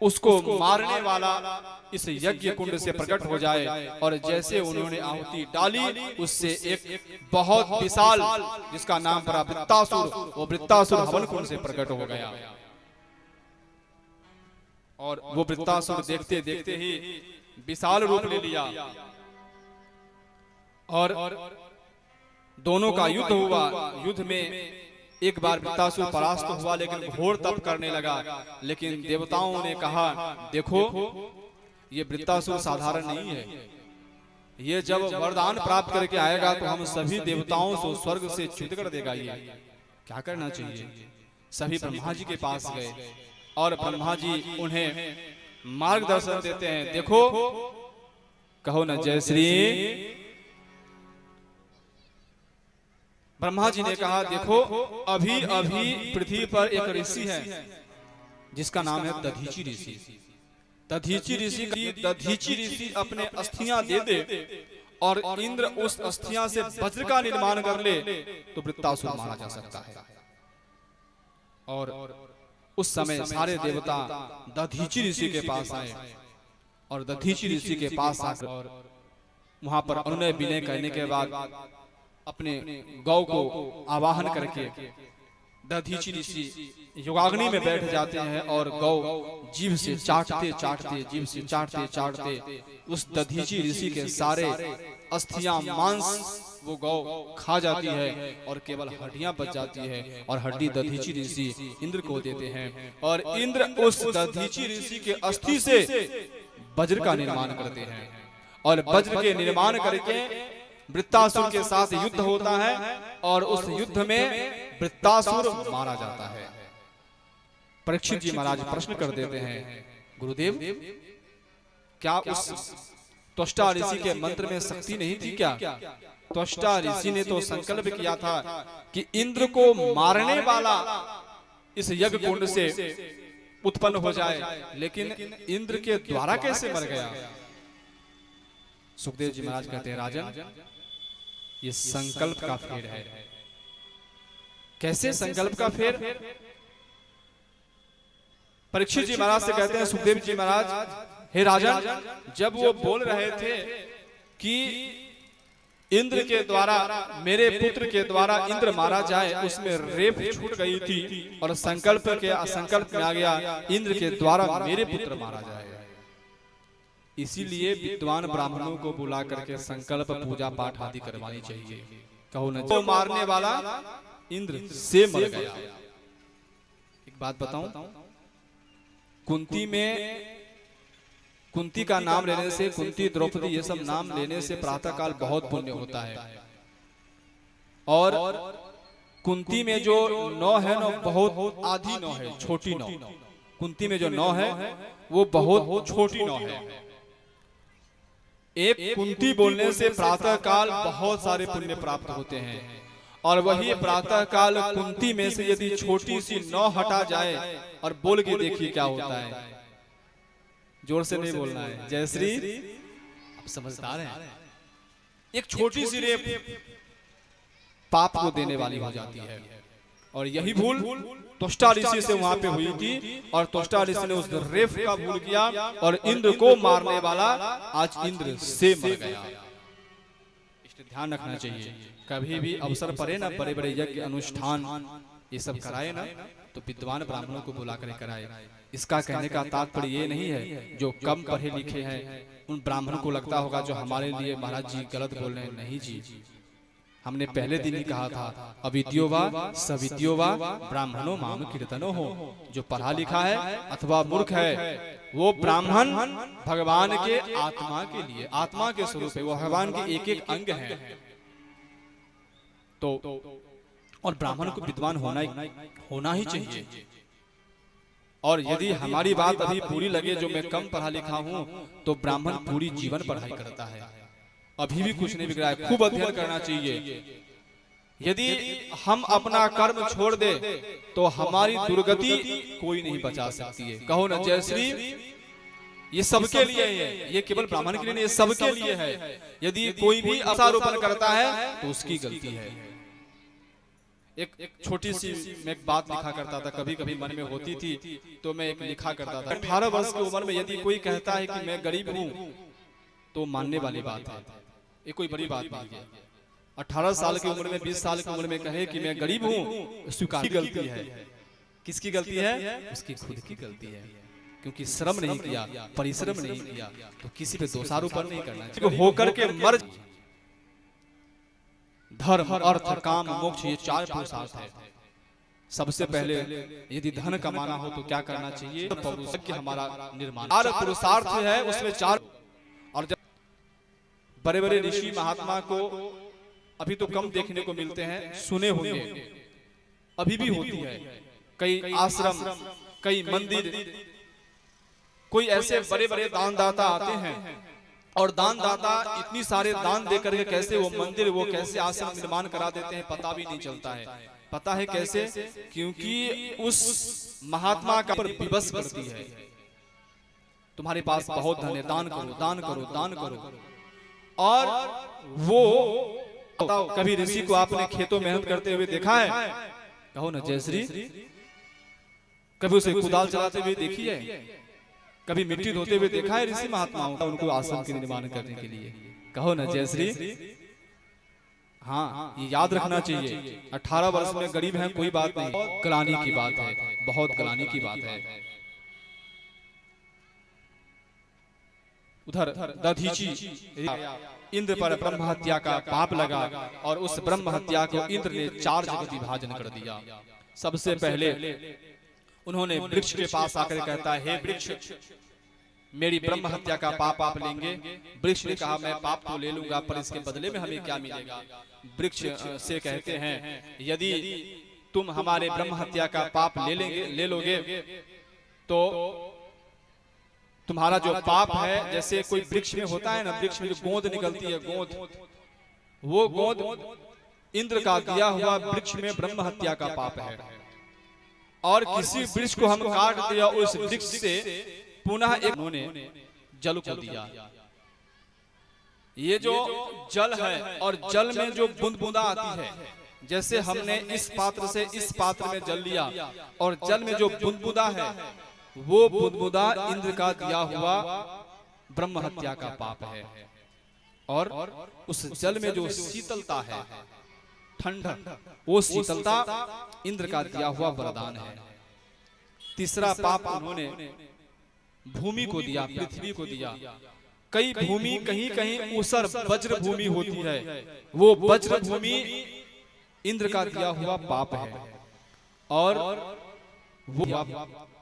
उसको मारने वाला इस यज्ञ कुंड से प्रकट हो जाए। और जैसे उन्होंने आहुति डाली, उससे एक बहुत विशाल, जिसका नाम पड़ा वृत्तासुर, वो वृत्तासुर हवन कुंड से प्रकट हो गया। और वो वृत्तासुर देखते देखते ही विशाल रूप ले लिया, और दोनों का युद्ध हुआ। युद्ध में एक बार वृत्तासुर परास्त हुआ, लेकिन घोर तप करने लगा। लेकिन देवताओं ने कहा, देखो ये वृत्तासुर साधारण नहीं है, ये जब वरदान प्राप्त करके आएगा तो हम सभी देवताओं को स्वर्ग से च्युत कर देगा। ये क्या करना चाहिए? सभी ब्रह्मा जी के पास गए, और ब्रह्मा जी उन्हें मार्गदर्शन देते हैं। देखो, कहो न जय श्री। ब्रह्मा जी ने कहा, देखो अभी अभी पृथ्वी पर एक ऋषि है जिसका नाम है दधीची ऋषि। दधीची ऋषि अपने अस्थियां दे दे और इंद्र उस अस्थियां से वज्र का निर्माण कर ले तो वृत्तासुर मारा जा सकता है। और उस समय सारे देवता दधीची ऋषि के पास आए, और दधीची ऋषि के पास आकर वहां पर अनुनय विनय करने के बाद अपने गौ को आवाहन करके दधीची ऋषि योगाग्नि में बैठ जाते हैं, और गौ जीभ से चाटते चाटते, जीभ से चाटते चाटते उस दधीची ऋषि के सारे अस्थियां, मांस वो गौ खा जाती है, और केवल हड्डियां बच जाती है। और हड्डी दधीची ऋषि इंद्र को देते हैं, और इंद्र उस दधीची ऋषि के अस्थि से वज्र का निर्माण करते हैं। और वज्र के निर्माण करके वृत्तासुर के साथ युद्ध होता है, और उस युद्ध में वृत्तासुर मारा जाता है। परीक्षित जी महाराज प्रश्न कर देते हैं, गुरुदेव क्या उस त्वष्टा ऋषि के मंत्र में शक्ति नहीं थी क्या? त्वष्टा ऋषि ने तो संकल्प किया था कि इंद्र को मारने वाला इस यज्ञ कुंड से उत्पन्न हो जाए, लेकिन इंद्र के द्वारा कैसे मर गया? सुखदेव जी महाराज कहते हैं, राजन ये संकल्प का फेर है। कैसे संकल्प का फेर? परीक्षित जी महाराज से कहते हैं, सुखदेव जी महाराज, हे राजन, जब वो बोल रहे थे कि इंद्र के द्वारा, मेरे पुत्र के द्वारा इंद्र मारा जाए, उसमें रेप छूट गई थी और संकल्प के असंकल्प में आ गया इंद्र के द्वारा मेरे पुत्र मारा जाए। इसीलिए विद्वान ब्राह्मणों को बुला करके संकल्प पूजा पाठ आदि करवानी चाहिए। कहो न जो मारने वाला इंद्र से मर गया। एक बात बताऊं, कुंती का नाम लेने से, कुंती द्रौपदी ये सब नाम लेने से प्रातः काल बहुत पुण्य होता है। और कुंती में जो नौ है ना, बहुत आधी नौ है, छोटी नौ। कुंती में जो नौ है वो बहुत छोटी नौ है। एक कुंती बोलने से प्रातः काल बहुत सारे पुण्य प्राप्त होते हैं। और वही प्रातः काल कुंती में से यदि छोटी सी नौ हटा जाए और बोल के देखिए क्या होता है। जोर से नहीं बोलना है। जयश्री, आप समझदार हैं। एक छोटी सी रेप पाप को देने वाली हो जाती है। और यही भूल त्वष्टा ऋषि से वहां पे हुई थी। और त्वष्टा ऋषि ने उस रेप का भूल किया और इंद्र को मारने वाला आज इंद्र से मर गया। इसलिए ध्यान रखना चाहिए, कभी भी अवसर पड़े ना, बड़े बड़े यज्ञ अनुष्ठान ये सब कराए ना, तो विद्वान ब्राह्मणों को बुला कर कराए। इसका कहने का तात्पर्य ये नहीं है जो कम पढ़े लिखे हैं उन ब्राह्मण को लगता होगा जो हमारे लिए महाराज जी गलत बोल रहे हैं। नहीं जी, हमने पहले दिन ही कहा था, अविद्यो वा सविद्यो वा ब्राह्मणों माम कीर्तनो हो। जो पढ़ा लिखा है अथवा मूर्ख है वो ब्राह्मण भगवान के आत्मा के लिए, आत्मा के स्वरूप है, वो भगवान के एक एक अंग है। तो और ब्राह्मण को विद्वान होना ही चाहिए। और यदि हमारी बात अभी पूरी लगे जो मैं कम पढ़ा लिखा हूं, तो ब्राह्मण पूरी जीवन पढ़ाई करता है, अभी भी कुछ नहीं बिगड़ा है। खूब अध्ययन करना चाहिए। यदि हम अपना कर्म छोड़ दे तो हमारी दुर्गति कोई नहीं बचा सकती है। कहो ना जयश्री, ये सबके लिए है, ये केवल ब्राह्मण के लिए नहीं, ये सबके लिए है। यदि कोई भी आरोपण करता है तो उसकी गलती है। एक छोटी सी मैं एक बात लिखा करता था, कभी कभी मन में होती थी तो मैं एक लिखा करता था। 18 वर्ष की उम्र में यदि कोई कहता है कि मैं गरीब हूं तो मानने वाली बात है, ये कोई बड़ी बात नहीं है। 18 साल की उम्र में, 20 साल की उम्र में कहे कि मैं गरीब हूं, स्वीकार गलती है। किसकी गलती है? उसकी खुद की गलती है, क्योंकि श्रम नहीं किया, परिश्रम नहीं किया। तो किसी पे दोषारोपण नहीं करना चाहिए। होकर के मर, धर्म अर्थ काम मोक्ष ये 4 पुरुषार्थ है। सबसे पहले यदि धन कमाना हो तो क्या करना चाहिए? पौरुषज्ञ हमारा निर्माण। 4 पुरुषार्थ है, उसमें 4। और जब बड़े बड़े ऋषि महात्मा को अभी तो कम देखने को मिलते हैं, सुने होंगे, अभी भी होती है। कई आश्रम, कई मंदिर, कोई ऐसे बड़े बड़े दानदाता आते हैं और दानदाता इतनी सारे दान देकर के कैसे वो मंदिर, वो कैसे आश्रम निर्माण करा देते हैं पता भी नहीं चलता है। पता है कैसे? क्योंकि उस महात्मा का पर विवश करती है, तुम्हारे पास बहुत धन है, दान करो दान करो दान करो। और वो बताओ, कभी ऋषि को आपने खेतों मेहनत करते हुए देखा है? कहो ना जयश्री, कभी उसे कुदाल चलाते हुए देखी है? कभी मिट्टी धोते हुए देखा है ऋषि महात्माओं का उनको आश्रम के निर्माण करने के लिए? कहो ना जयश्री। हाँ, ये याद रखना चाहिए। 18 वर्ष में गरीब हैं कोई बात नहीं, ग्लानि की बात है, बहुत ग्लानि की बात है। उधर दधीची इंद्र पर ब्रह्म हत्या का पाप लगा और उस ब्रह्म हत्या को इंद्र ने 4 जगह विभाजन कर दिया। सबसे पहले उन्होंने वृक्ष के पास आकर कहता है, हे वृक्ष, मेरी ब्रह्म हत्या का पाप आप लेंगे? वृक्ष ने कहा, मैं पाप तो ले लूंगा, पर इसके बदले में हमें क्या मिलेगा? वृक्ष से कहते हैं, यदि तुम हमारे ब्रह्म हत्या का पाप ले लोगे तो तुम्हारा जो पाप है, जैसे कोई वृक्ष में होता है ना, वृक्ष में जो गोंद निकलती है, गोंद, वो गोंद इंद्र का दिया हुआ वृक्ष में ब्रह्म हत्या का पाप है। और किसी वृक्ष को हम काट दिया, उस वृक्ष से पुनः एक उन्होंने जल को दिया। ये जो जल है और जल में जो बूंद-बूंदा आती है, जैसे हमने इस पात्र से इस पात्र में जल लिया और जल में जो बूंद-बूंदा है वो बूंद-बूंदा इंद्र का दिया हुआ ब्रह्म हत्या का पाप है। और उस जल में जो शीतलता है, ठंडक, वो शीतलता इंद्र का दिया हुआ वरदान है। तीसरा पाप उन्होंने भूमि को दिया, पृथ्वी को दिया। कई भूमि कहीं कहीं ऊसर वज्र भूमि होती है, वो वज्र भूमि इंद्र का दिया हुआ पाप है और वो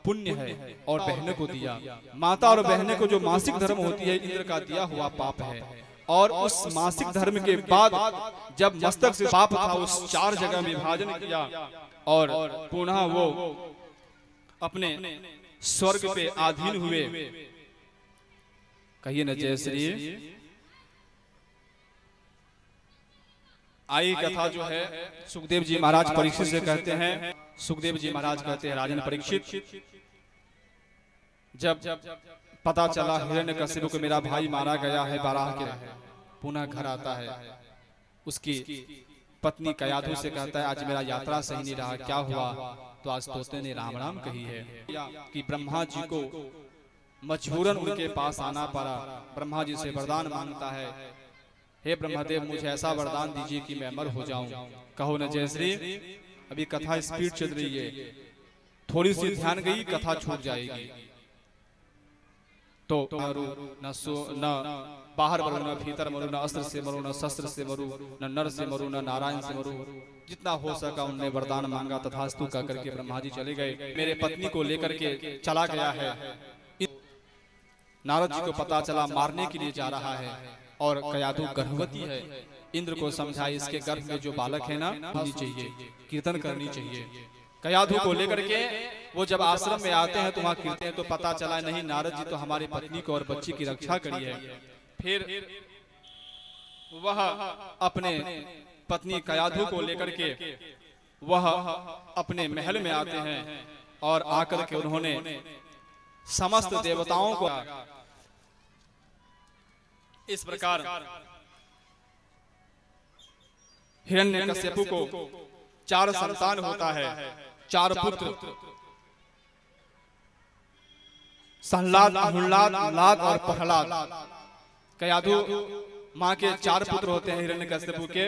पुण्य है। और बहनों को दिया, माता और बहनें को जो मासिक धर्म होती है, इंद्र का दिया हुआ पाप है। और उस मासिक धर्म के बाद जब मस्तक से पाप था, उस 4 जगह विभाजन किया और पुनः वो अपने स्वर्ग पे आधीन हुए। कहिए न जय श्री। आई कथा जो है सुखदेव जी महाराज परीक्षित से कहते हैं। सुखदेव जी महाराज कहते हैं, राजन परीक्षित, जब पता चला हिरण्यकशिपु को मेरा भाई मारा गया है, बाराह के पुनः घर आता है, उसकी पत्नी कयाधु से कहता है, आज मेरा यात्रा सही नहीं रहा, क्या हुआ? तो आज तोते ने राम राम कही है कि ब्रह्मा जी को मजबूरन उनके पास आना पड़ा। ब्रह्मा जी से वरदान मांगता है, हे ब्रह्मदेव मुझे ऐसा वरदान दीजिए कि मैं अमर हो जाऊं। कहो न जय श्री। अभी कथा स्पीड चल रही है, थोड़ी सी ध्यान गई कथा छूट जाएगी। तो मरु न बाहर मरु, न भीतर मरु, न अस्त्र से मरु, न शस्त्र से मरु, न नर से मरु, न नारायण से मरु। जितना हो सका उनने वरदान मांगा, तथास्तु कह करके ब्रह्मा जी चले गए। मेरे पत्नी को लेकर के चला गया है। नारद जी को पता चला, मारने के लिए जा रहा है और कयाधु गर्भवती है। इंद्र को समझा, इसके गर्भ में जो बालक है ना, होनी चाहिए, कीर्तन करनी चाहिए। कयाधु को लेकर के वो जब आश्रम में आते हैं तो वहां कीर्तन हैं, तो पता चला नहीं, नारद जी तो हमारी पत्नी को और बच्ची की रक्षा करी है। फिर वह अपने पत्नी कयाधु को लेकर के वह अपने महल में आते हैं और आकर के उन्होंने समस्त देवताओं को इस प्रकार हिरण्यकशिपु को 4 संतान होता है, 4 पुत्र, संलाद, अहुलाद, लाद और प्रहलाद। कयाधु माँ के 4 पुत्र होते हैं हिरण्यकशिपु के,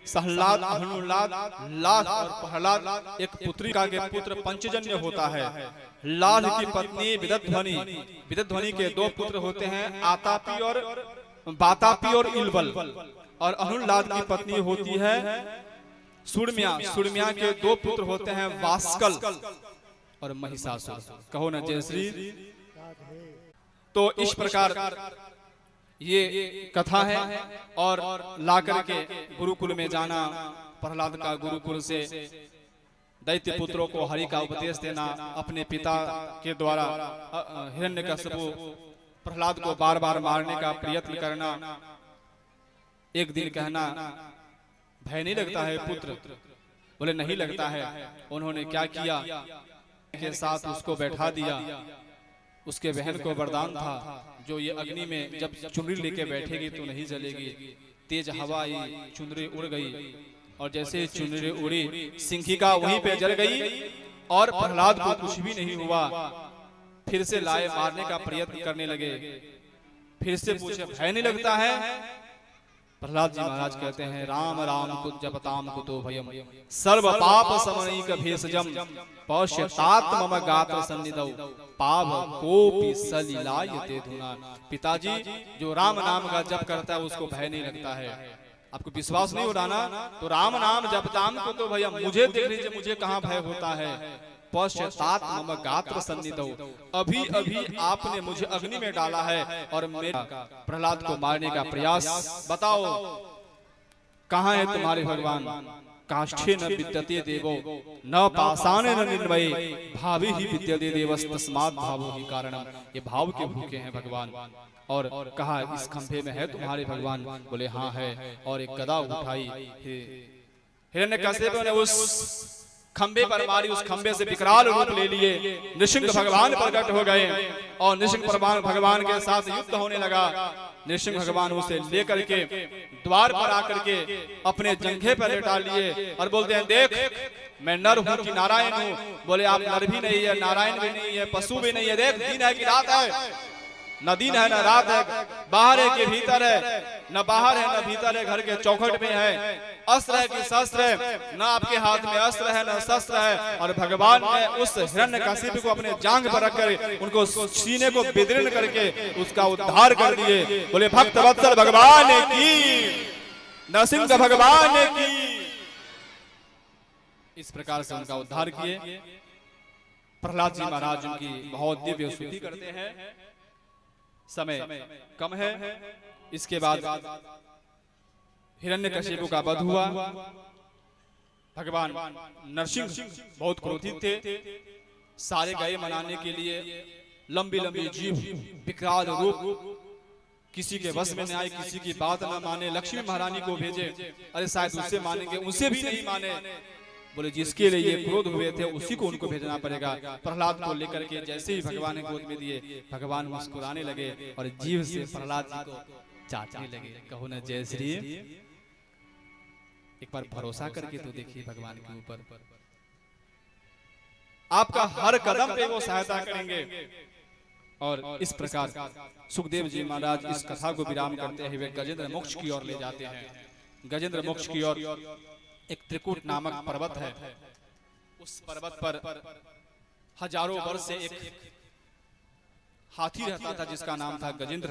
सहलाद, अहुलाद, लाद और प्रहलाद। एक पुत्रिका के पुत्र पंचजन्य होता है। लाद की पत्नी विदध्वनि, विदध्वनि के 2 पुत्र होते हैं, आतापी और बातापी और इलबल। और अहुलाद की पत्नी होती है सुरम्या, सुरम्या के 2 पुत्र होते हैं, वास्कल और महिषासुर। कहो न जय श्री। तो इस प्रकार ये कथा है। और लाकर के गुरुकुल में जाना, प्रहलाद का गुरुकुल से दैत्य पुत्रों को हरि का उपदेश देना, अपने पिता के द्वारा हिरण्यकशिपु प्रहलाद को बार बार मारने का प्रयत्न करना। एक दिन कहना, भय नहीं लगता है पुत्र? बोले नहीं लगता है। उन्होंने क्या किया, के साथ उसको बैठा दिया। उसके बहन को वरदान था, जो ये अग्नि में जब चुनरी लेके बैठेगी तो नहीं जलेगी। तेज हवा आई, चुनरी उड़ गई और जैसे चुनरी उड़ी, सिंहिका वहीं पे जल गई और प्रहलाद को कुछ भी नहीं हुआ। फिर से लाए, मारने का प्रयत्न करने लगे। फिर से पूछे, भय नहीं लगता है? प्रहलाद जी महाराज कहते हैं, राम राम कुत जपताम कुतो भयम, सर्व पाप समनीक भेषजम, पश्यतात मम गात्र सन्निधौ, पाप कोपि सलिलायते धुना। पिताजी, जो राम नाम का जप करता है उसको भय नहीं लगता है। आपको विश्वास नहीं हो रहा ना, तो राम नाम जपताम कुतो भयम, मुझे देख लीजिए, मुझे कहाँ भय होता है। पश्चात मम गात्र सन्निधौ, अभी अभी आपने मुझे अग्नि में डाला है और मेरा प्रहलाद को मारने का प्रयास। बताओ कहाँ है तुम्हारे भगवान? काष्ठे न विद्यते देवो न पाषाणे न निर्मये, भावी ही विद्यते देवस् तस्मात् भावो ही कारणम। ये भाव के भूखे हैं भगवान। और कहा, इस खंभे में है तुम्हारे भगवान? बोले हाँ है। और एक गदा उठाई, हिरण्यकशिपु ने उस खंबे पर मारी, उस खंबे से विकराल रूप ले लिए। नृसिंह भगवान प्रकट हो गए और नृसिंह भगवान के साथ युद्ध होने लगा। नृसिंह भगवान उसे लेकर के द्वार पर आकर के अपने जंघे पर लेटा लिए और बोलते हैं, देख मैं नर हूँ कि नारायण हूँ? बोले आप नर भी नहीं है, नारायण भी नहीं है, पशु भी नहीं है। देख दिन है कि रात है? न दिन है न रात है, बाहर है कि भीतर है, न बाहर है न भीतर है, घर के चौखट में है। अस्त्र है कि शस्त्र है, न आपके हाथ में अस्त्र है न शस्त्र है। और भगवान ने उस हिरण्यकशिपु को अपने जांघ पर रखकर उनको सीने को विदीर्ण करके उसका उद्धार कर दिए। बोले भक्त वत्सल भगवान की, नरसिंह भगवान की। इस प्रकार से उनका उद्धार किए। प्रहलाद जी महाराज उनकी बहुत दिव्य स्तुति करते हैं। समय कम है। इसके बाद हिरण्यकशिपु का वध हुआ। भगवान नरसिंह बहुत क्रोधित थे। सारे गए मनाने के लिए लंबी लंबी जीभ, विकराल रूप, किसी के वश में न आए, किसी की बात न माने। लक्ष्मी महारानी को भेजे, अरे शायद उससे मानेंगे, उनसे भी नहीं माने। बोले जिसके लिए ये क्रोध हुए थे उसी को उनको भेजना पड़ेगा। प्रहलाद को लेकर के जैसे ही भगवान ने गोद में दिए, भगवान मुस्कुराने लगे और जीभ से प्रहलाद जी को चाटने लगे। कहो ना जय श्री। एक बार भरोसा करके तो देखिए भगवान के ऊपर, आपका हर कदम पे वो सहायता करेंगे। और इस प्रकार सुखदेव जी महाराज इस कथा को विराम करते हुए गजेंद्र मोक्ष की ओर ले जाते हैं। गजेंद्र मोक्ष की ओर एक त्रिकूट नामक पर्वत है। उस पर्वत पर हजारों वर्ष से एक हाथी रहता था जिसका नाम था गजेंद्र।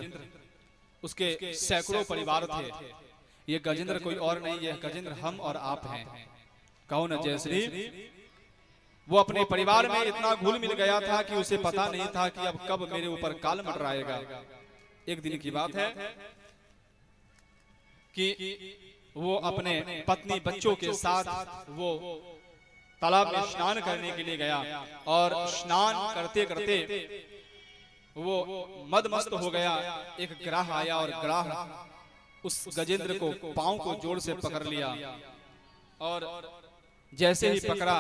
उसके सैकड़ों परिवार थे। ये गजेंद्र कोई और नहीं, ये गजेंद्र हम और आप हैं। कहो न जय श्री। वो अपने परिवार में इतना घुल मिल गया था कि उसे पता नहीं था कि अब कब मेरे ऊपर काल मंडराएगा। एक दिन की बात है कि वो अपने पत्नी बच्चों के साथ वो तालाब में स्नान करने के लिए गया। और स्नान करते करते वो मदमस्त हो गया। एक ग्राह आया और ग्राह उस गजेंद्र को पांव को जोर से पकड़ लिया। और जैसे ही पकड़ा,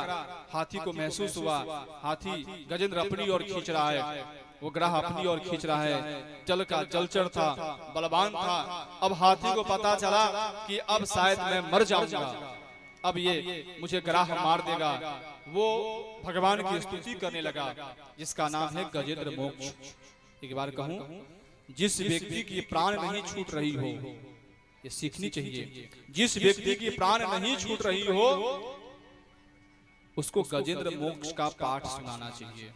हाथी को महसूस हुआ हाथी गजेंद्र अपनी ओर खींच रहा है। वो ग्राह अपनी ओर खींच रहा है। जल का जलचर था, बलवान था। अब हाथी को पता चला कि अब शायद मैं मर जाऊंगा, अब ये मुझे ग्राह मार देगा। वो भगवान की स्तुति करने लगा जिसका नाम है गजेंद्र मोक्ष। एक बार कहूं, जिस व्यक्ति की प्राण नहीं छूट रही हो, ये सीखनी चाहिए, जिस व्यक्ति की प्राण नहीं छूट रही हो उसको गजेंद्र मोक्ष का पाठ सुनाना चाहिए।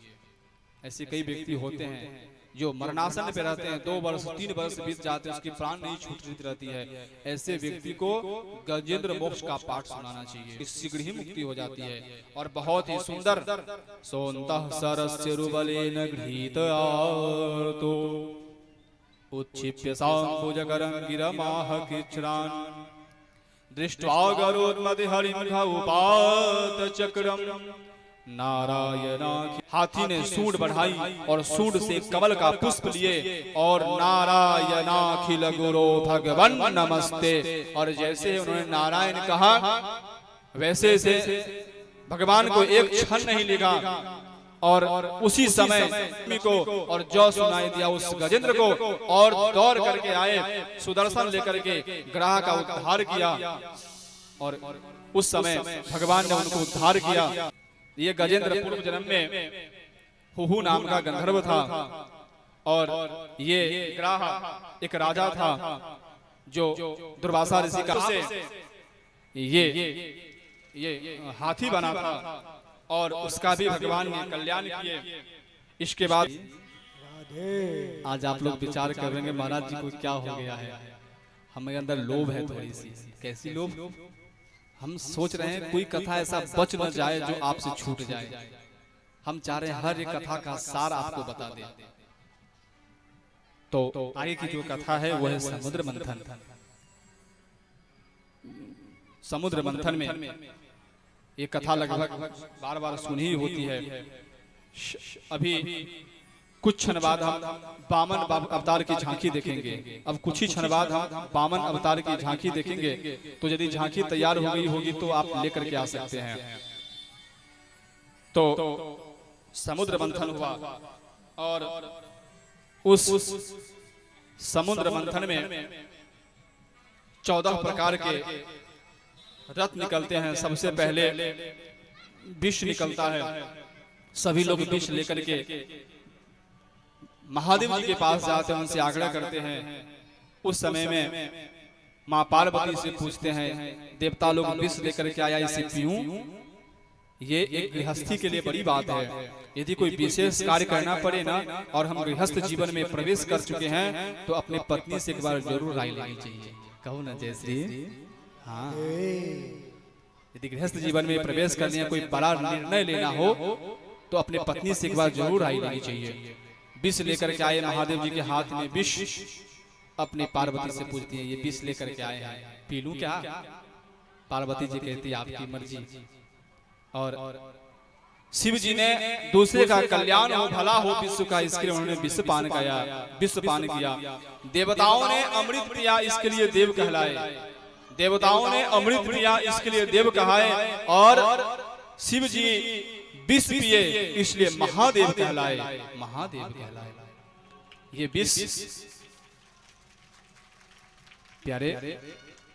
ऐसे कई व्यक्ति होते हैं जो मरणासन पे रहते हैं, 2 वर्ष 3 वर्ष बीत जाते हैं, उसकी प्राण नहीं छूट रहती है। ऐसे व्यक्ति को गजेंद्र मोक्ष का पाठ सुनाना चाहिए, इससे शीघ्र ही मुक्ति हो जाती है। और बहुत ही सुंदर सोन्तः सरस्य रुबलेन गृहीत आर्तो उच्छिप्य सांबुजकरं गिरमाह कृच्छ्रान् दृष्ट्वा गरुत्मति हरिं उपात चक्रम नारायणा। हाथी ने सूंड बढ़ाई और सूंड से कमल का पुष्प लिए और नारायणाखिल गुरो भगवन नमस्ते। और जैसे उन्होंने नारायण कहा वैसे से भगवान को एक क्षण नहीं लगा। और उसी समय को और जो सुनाई दिया उस गजेंद्र को, और दौड़ करके आए, सुदर्शन लेकर के ग्राह का उद्धार किया। और उस समय भगवान ने उनको उद्धार किया। ये गजेंद्र पूर्व जन्म में हुहु नाम का गंधर्व था। और ये ग्राह एक राजा था जो दुर्वासा ऋषि का से ये हाथी बना था। और उसका भी भगवान ने कल्याण किए। इसके बाद आज आप लोग विचार कर रहे हैं महाराज जी को क्या हो गया है। हमारे अंदर लोभ है थोड़ी सी। कैसी लोभ? हम सोच रहे हैं कोई कथा ऐसा बच न जाए जो आपसे छूट जाए। हम चाह रहे हैं हर एक कथा का सार आपको बता दें। तो आगे की जो कथा है वो है समुद्र मंथन। समुद्र मंथन में ये कथा लगभग बार बार सुनी होती है। अभी कुछ क्षण बाद हम वामन अवतार की झांकी देखेंगे। अब कुछ ही क्षण बाद हम वामन अवतार की झांकी देखेंगे। तो यदि झांकी तैयार हो गई होगी तो आप लेकर के आ सकते हैं। तो समुद्र मंथन हुआ और उस समुद्र मंथन में 14 प्रकार के रथ निकलते हैं। सबसे पहले विष निकलता है। सभी लोग विष लेकर के महादेव जी के पास जाते हैं, उनसे आग्रह करते हैं। उस समय में माँ पार्वती से पूछते हैं, देवता लोग विष लेकर के आया, इसे पीऊं? ये एक गृहस्थी के लिए बड़ी बात है। यदि कोई विशेष कार्य करना पड़े ना, और हम गृहस्थ जीवन में प्रवेश कर चुके हैं, तो अपने पत्नी से एक बार जरूर राय लेनी चाहिए। कहो ना जय श्री। हाँ, यदि गृहस्थ जीवन में प्रवेश करने या कोई बड़ा निर्णय लेना हो, तो अपने पत्नी से एक बार जरूर राय लेनी चाहिए। विष लेकर के आए महादेव जी के हाथ में विष, अपनी पार्वती से पूछती है, ये विष लेकर के आए हैं, पी लूं क्या? पार्वती जी कहती है, आपकी मर्जी। और शिव जी ने दूसरे का कल्याण हो, भला हो विश्व का, इसके लिए उन्होंने विष पान किया। देवताओं ने अमृत पिया, इसके लिए देव कहलाए। देवताओं ने अमृत पिया, इसके लिए देव कहाए। और शिव जी विष पिए, इसलिए महादेव कहलाए। महादेव कहलाए। ये विष प्यारे,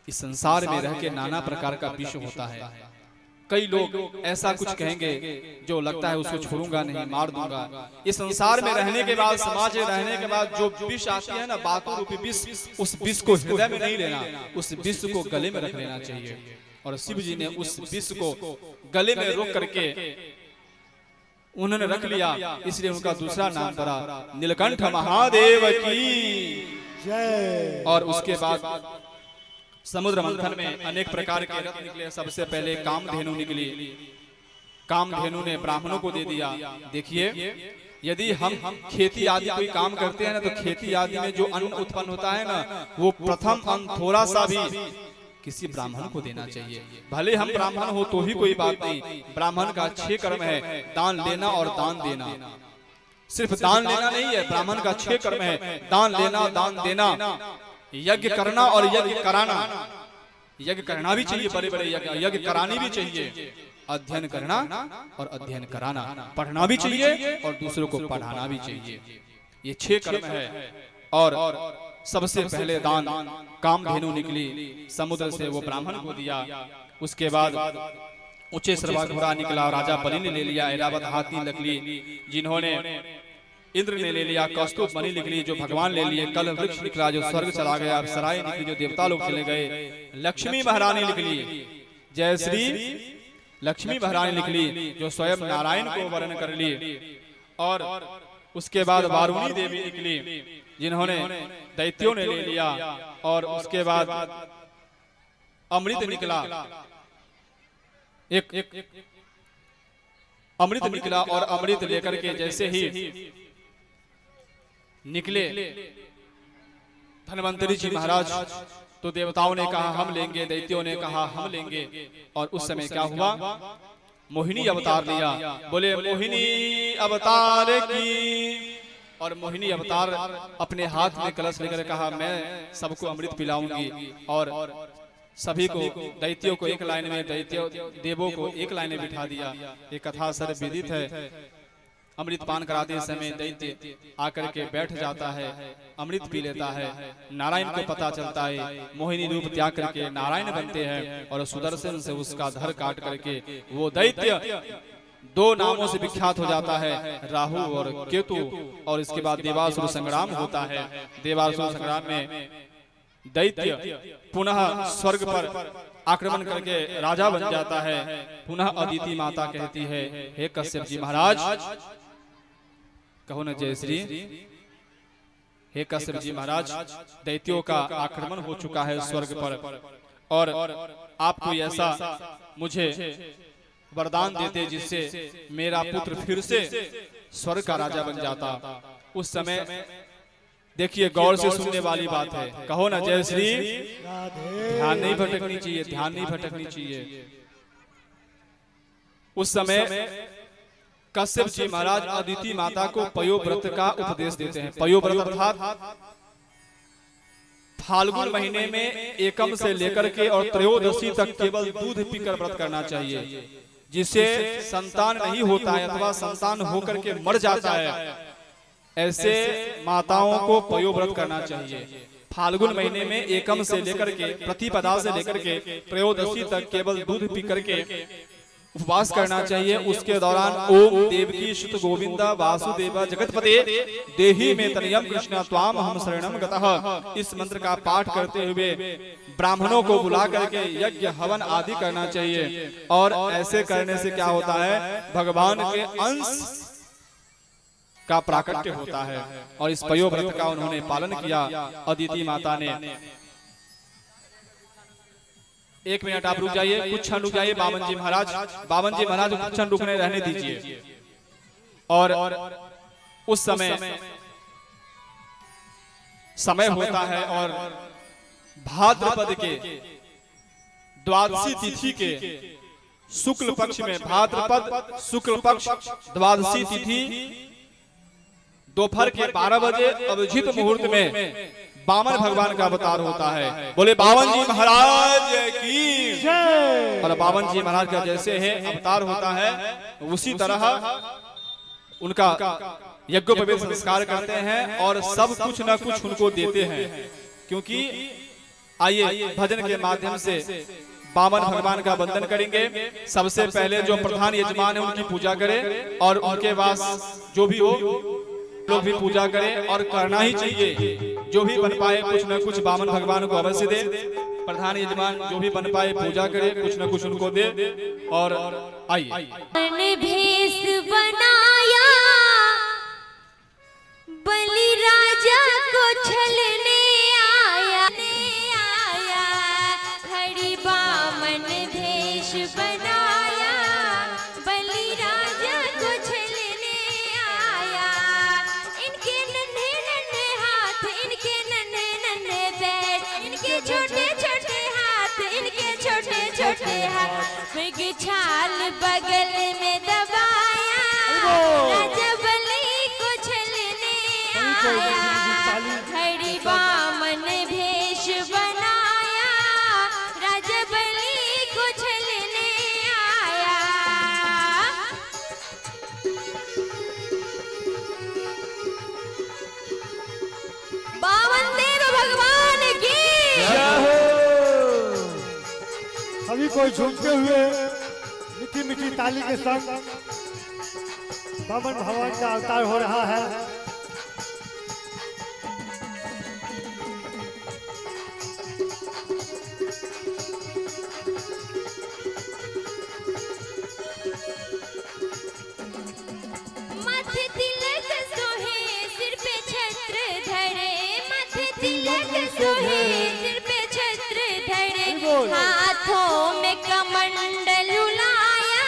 इस संसार में रह के नाना प्रकार का विष होता है। कई लोग ऐसा कुछ कहेंगे जो लगता है उसको छोड़ूंगा नहीं, मार दूंगा। इस संसार में रहने के बाद, समाज में रहने के बाद जो विष आती है ना, बातों रूपी विष, उस विष को हृदय में नहीं लेना, उस विष को गले में रख लेना चाहिए। और शिव जी ने उस विष को गले में रोक करके उन्होंने रख लिया, इसलिए उनका दूसरा नाम पड़ा नीलकंठ महादेव की जय। और उसके बाद समुद्र मंथन में अनेक प्रकार के रत्न निकले। सबसे पहले कामधेनु निकली। कामधेनु ने ब्राह्मणों को दे दिया। देखिए, यदि हम खेती आदि कोई काम करते हैं ना, तो खेती आदि में जो अन्न उत्पन्न होता है ना, वो प्रथम अन्न थोड़ा सा भी किसी ब्राह्मण को देना चाहिए। भले हम ब्राह्मण हो तो ही कोई बात नहीं। ब्राह्मण का 6 कर्म है, दान लेना और दान देना। सिर्फ दान लेना नहीं है, ब्राह्मण का 6 कर्म है, दान लेना, दान देना, यज्ञ करना और यज्ञ कराना। यज्ञ करना भी चाहिए, बड़े बड़े यज्ञ करानी भी चाहिए। अध्ययन करना और अध्ययन कराना, पढ़ना भी चाहिए और दूसरों को पढ़ाना भी चाहिए। ये 6 कर्म है। और सबसे पहले दान, कामधेनु निकली समुद्र से, वो ब्राह्मण को दिया। उसके बाद ऊंचे सरवा घोड़ा निकला, राजा बलि ने ले लिया। ऐरावत हाथी निकली, जिन्होंने इंद्र ने ले लिया। कौस्तुभ मणि निकली, जो भगवान ले लिए। कल वृक्ष निकला, जो स्वर्ग चला गया। सराय निकली, जो देवता लोग चले गए। लक्ष्मी महारानी निकली, जय श्री लक्ष्मी महारानी निकली, जो स्वयं नारायण को वर्ण कर ली। और उसके बाद वारुणी देवी निकली, जिन्होंने दैत्यों ने ले लिया। और उसके बाद अमृत निकला, एक अमृत निकला। और अमृत लेकर के जैसे ही निकले धन्वंतरी जी महाराज, तो देवताओं ने कहा हम लेंगे, दैत्यों ने कहा हम लेंगे। और उस समय क्या हुआ? मोहिनी अवतार लिया। बोले मोहिनी अवतार की। और मोहिनी अवतार अपने हाथ में कलश लेकर कहा मैं सबको अमृत पिलाऊंगी। और सभी को, दैत्यों को एक लाइन में, दैत्यों देवों को एक लाइन में बिठा दिया। ये कथा सर्वविदित है। अमृत पान कराते समय दैत्य आकर के बैठ जाता है, अमृत पी लेता है। नारायण को पता चलता है, मोहिनी रूप त्याग करके नारायण बनते हैं। और सुदर्शन से उसका धड़ काट करके वो दैत्य 2 नामों से विख्यात हो जाता है, राहु और केतु। और इसके बाद देवासुर संग्राम होता है। देवासुर संग्राम में दैत्य पुनः स्वर्ग पर आक्रमण करके राजा बन जाता है। पुनः अदिति माता कहती है, हे कश्यप जी महाराज, कहो न जय श्री। हे कश्यप जी महाराज, दैत्यों का आक्रमण हो चुका है स्वर्ग पर, और आप कोई ऐसा मुझे वरदान देते जिससे मेरा पुत्र फिर से स्वर्ग का राजा बन जाता। उस समय देखिए, गौर से सुनने वाली बात है, कहो ना जय श्री। ध्यान नहीं भटकनी चाहिए, ध्यान नहीं भटकनी चाहिए। उस समय कश्यप जी महाराज अदिति माता को पयोव्रत का उपदेश देते हैं। पयोव्रत अर्थात फाल्गुन महीने में एकम से लेकर के और त्रयोदशी तक केवल दूध पीकर व्रत करना चाहिए। जिसे संतान नहीं होता है अथवा संतान होकर के मर जाता है, ऐसे माताओं को पयोव्रत करना चाहिए। फाल्गुन महीने में एकम से लेकर के, प्रतिपदा से लेकर के त्रयोदशी तक केवल दूध पी करके उपवास करना चाहिए। उसके दौरान ओम देवकी सुत गोविंदा वासुदेव जगतपते देहि में तनयम कृष्ण त्वाम हम शरणम गतः, इस मंत्र का पाठ करते हुए ब्राह्मणों को बुला करके यज्ञ हवन आदि करना चाहिए। और ऐसे करने से क्या होता है, भगवान के अंश का प्राकट्य होता है। और इस पयोव्रत का उन्होंने पालन किया अदिति माता ने। एक मिनट आप रुक जाइए, कुछ क्षण रुक जाइए। बावन जी महाराज कुछ क्षण रुकने रहने दीजिए। और उस समय होता है और भाद्रपद के द्वादशी तिथि के शुक्ल पक्ष में, भाद्रपद शुक्ल पक्ष द्वादशी तिथि दोपहर के 12 बजे अभिजित मुहूर्त में बामन भगवान का अवतार होता है। बोले बावन जी महाराज की जय। और बावन जी महाराज का जैसे है अवतार होता है, उसी तरह उनका यज्ञोपवीत संस्कार करते हैं और सब कुछ न कुछ उनको देते हैं। क्योंकि आइए भजन के माध्यम से बामन भगवान का वंदन करेंगे। सबसे पहले जो प्रधान यजमान है उनकी पूजा करें और उनके पास जो भी हो लोग भी पूजा करें। और करना ही चाहिए, जो भी बन पाए कुछ न कुछ बामन भगवान को अवश्य दे। प्रधान यजमान जो भी बन पाए पूजा करे, कुछ न कुछ उनको दे। और आइए भेष बनाया बलि राजा को छलने आया, हरि बामन भेष बनाया बलि राजा को छलने आया। इनके नन्हे नन्हे हाथ, इनके नन्हे नन्हे पैर, इनके छोटे छोटे हाथ, इनके छोटे छोटे हाथ, मृग छाल बगल में दबाया, राजा बलि को छलने आया। हरि बामन भेष बनाया, राजा बलि को छलने आया। बावन देव भगवान की सभी कोई झूमते हुए मीठी मीठी ताली के संग बामन भगवान का अवतार हो रहा है। माथे तिलक सोहे सिर पे छत्र धरे, माथे तिलक सोहे सिर पे छत्र धरे, हाथों में कमंडल लाया,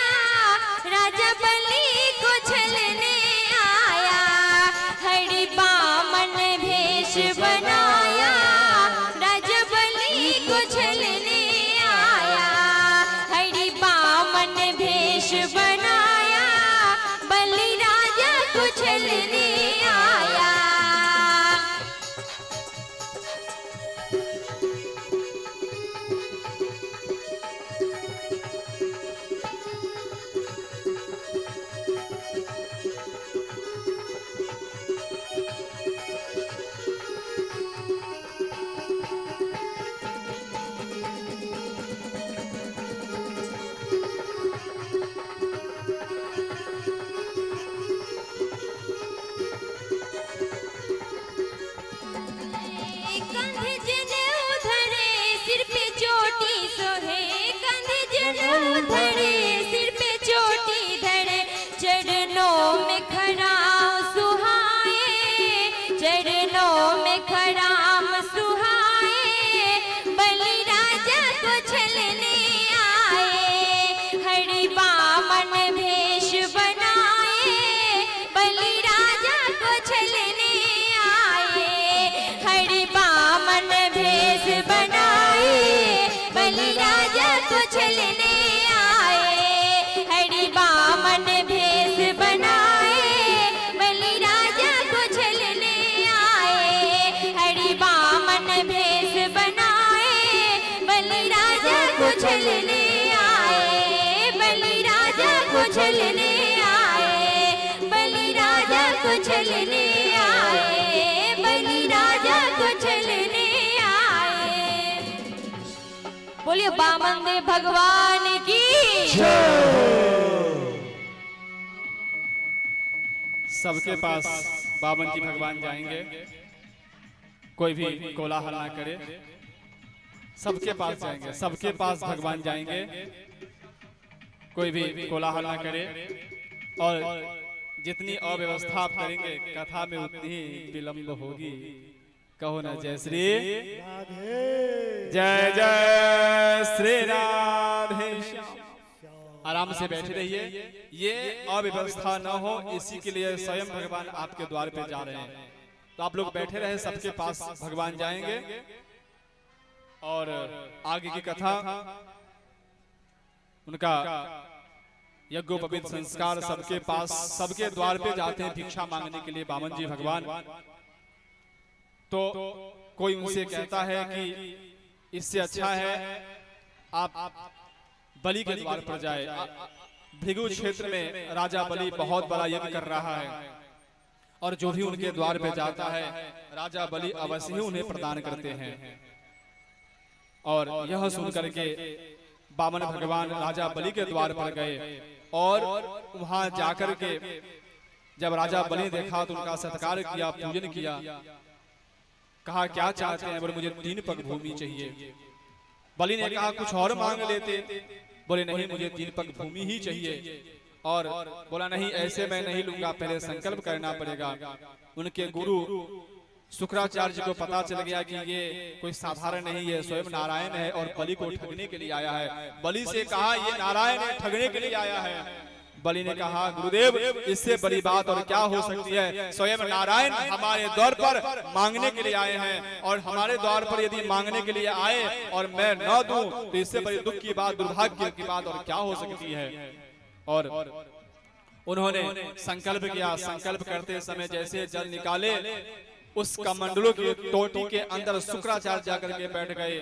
राजा बलि को छलने आया। हरि बामन भेष बनाया, राजा बलि को छलने आया। हरि बामन भेष बनाया, बलि राजा को छलने आया। कंधे जनेऊ धरे सिर पे चोटी सोहे, कंधे जनेऊ धरे सिर पे चोटी धरे, चरणों में खराम सुहाए, चरणों में खराम सुहाए, बलि राजा को छलने आए। हरि बामन भेष बनाए, बलि राजा को छलने आए। हरि बामन भेष बनाए, बलि राजा को छलने आए। बोलिए बामन देव भगवान की। सबके पास बामन जी भगवान जाएंगे, कोई भी कोलाहल ना करे। सबके पास जाएंगे, सबके पास भगवान जाएंगे, कोई भी कोलाहल ना करे। और जितनी अव्यवस्था आप करेंगे कथा में उतनी ही विलंब होगी। कहो ना जय श्री जय जय श्री राधे श्याम। आराम से बैठे रहिए, ये अव्यवस्था न हो इसी के लिए स्वयं भगवान आपके द्वार पे जा रहे हैं। तो आप लोग बैठे रहे, सबके पास भगवान जाएंगे। और आगे की कथा उनका यज्ञोपवीत संस्कार, सबके पास सबके द्वार पे जाते हैं भिक्षा मांगने के लिए बामन जी भगवान। तो कोई उनसे कहता है कि इससे अच्छा है आप बलि के द्वार पर जाए। भृगु क्षेत्र में राजा बलि बहुत बड़ा यज्ञ कर रहा है और जो भी उनके द्वार पे जाता है राजा बलि अवश्य ही उन्हें प्रदान करते हैं। और यह सुनकर के बामन भगवान राजा बलि के द्वार पर गए और वहां जाकर के जब राजा बलि देखा तो उनका सत्कार किया, पूजन किया। कहा क्या चाहते हैं? बोले मुझे 3 पग भूमि चाहिए। बलि ने कहा कुछ और मांग लेते। बोले नहीं, मुझे 3 पग भूमि ही चाहिए। और बोला नहीं, ऐसे मैं नहीं लूंगा, पहले संकल्प करना पड़ेगा। उनके गुरु शुक्राचार्य को पता चल गया कि ये कोई साधारण नहीं है, स्वयं नारायण है और बलि को ठगने के लिए आया है। बलि से कहा ये नारायण है, ठगने के लिए आया है। बलि ने कहा गुरुदेव इससे बड़ी बात और क्या हो सकती है? स्वयं नारायण हमारे द्वार पर मांगने के लिए आए हैं और हमारे द्वार पर यदि मांगने के लिए आए और मैं न दूं तो इससे बड़ी दुख की बात, दुर्भाग्य की बात और क्या हो सकती है? और उन्होंने संकल्प किया। संकल्प करते समय जैसे जल निकाले, उस कमंडलों की टोटी के अंदर शुक्राचार्य जाकर के बैठ गए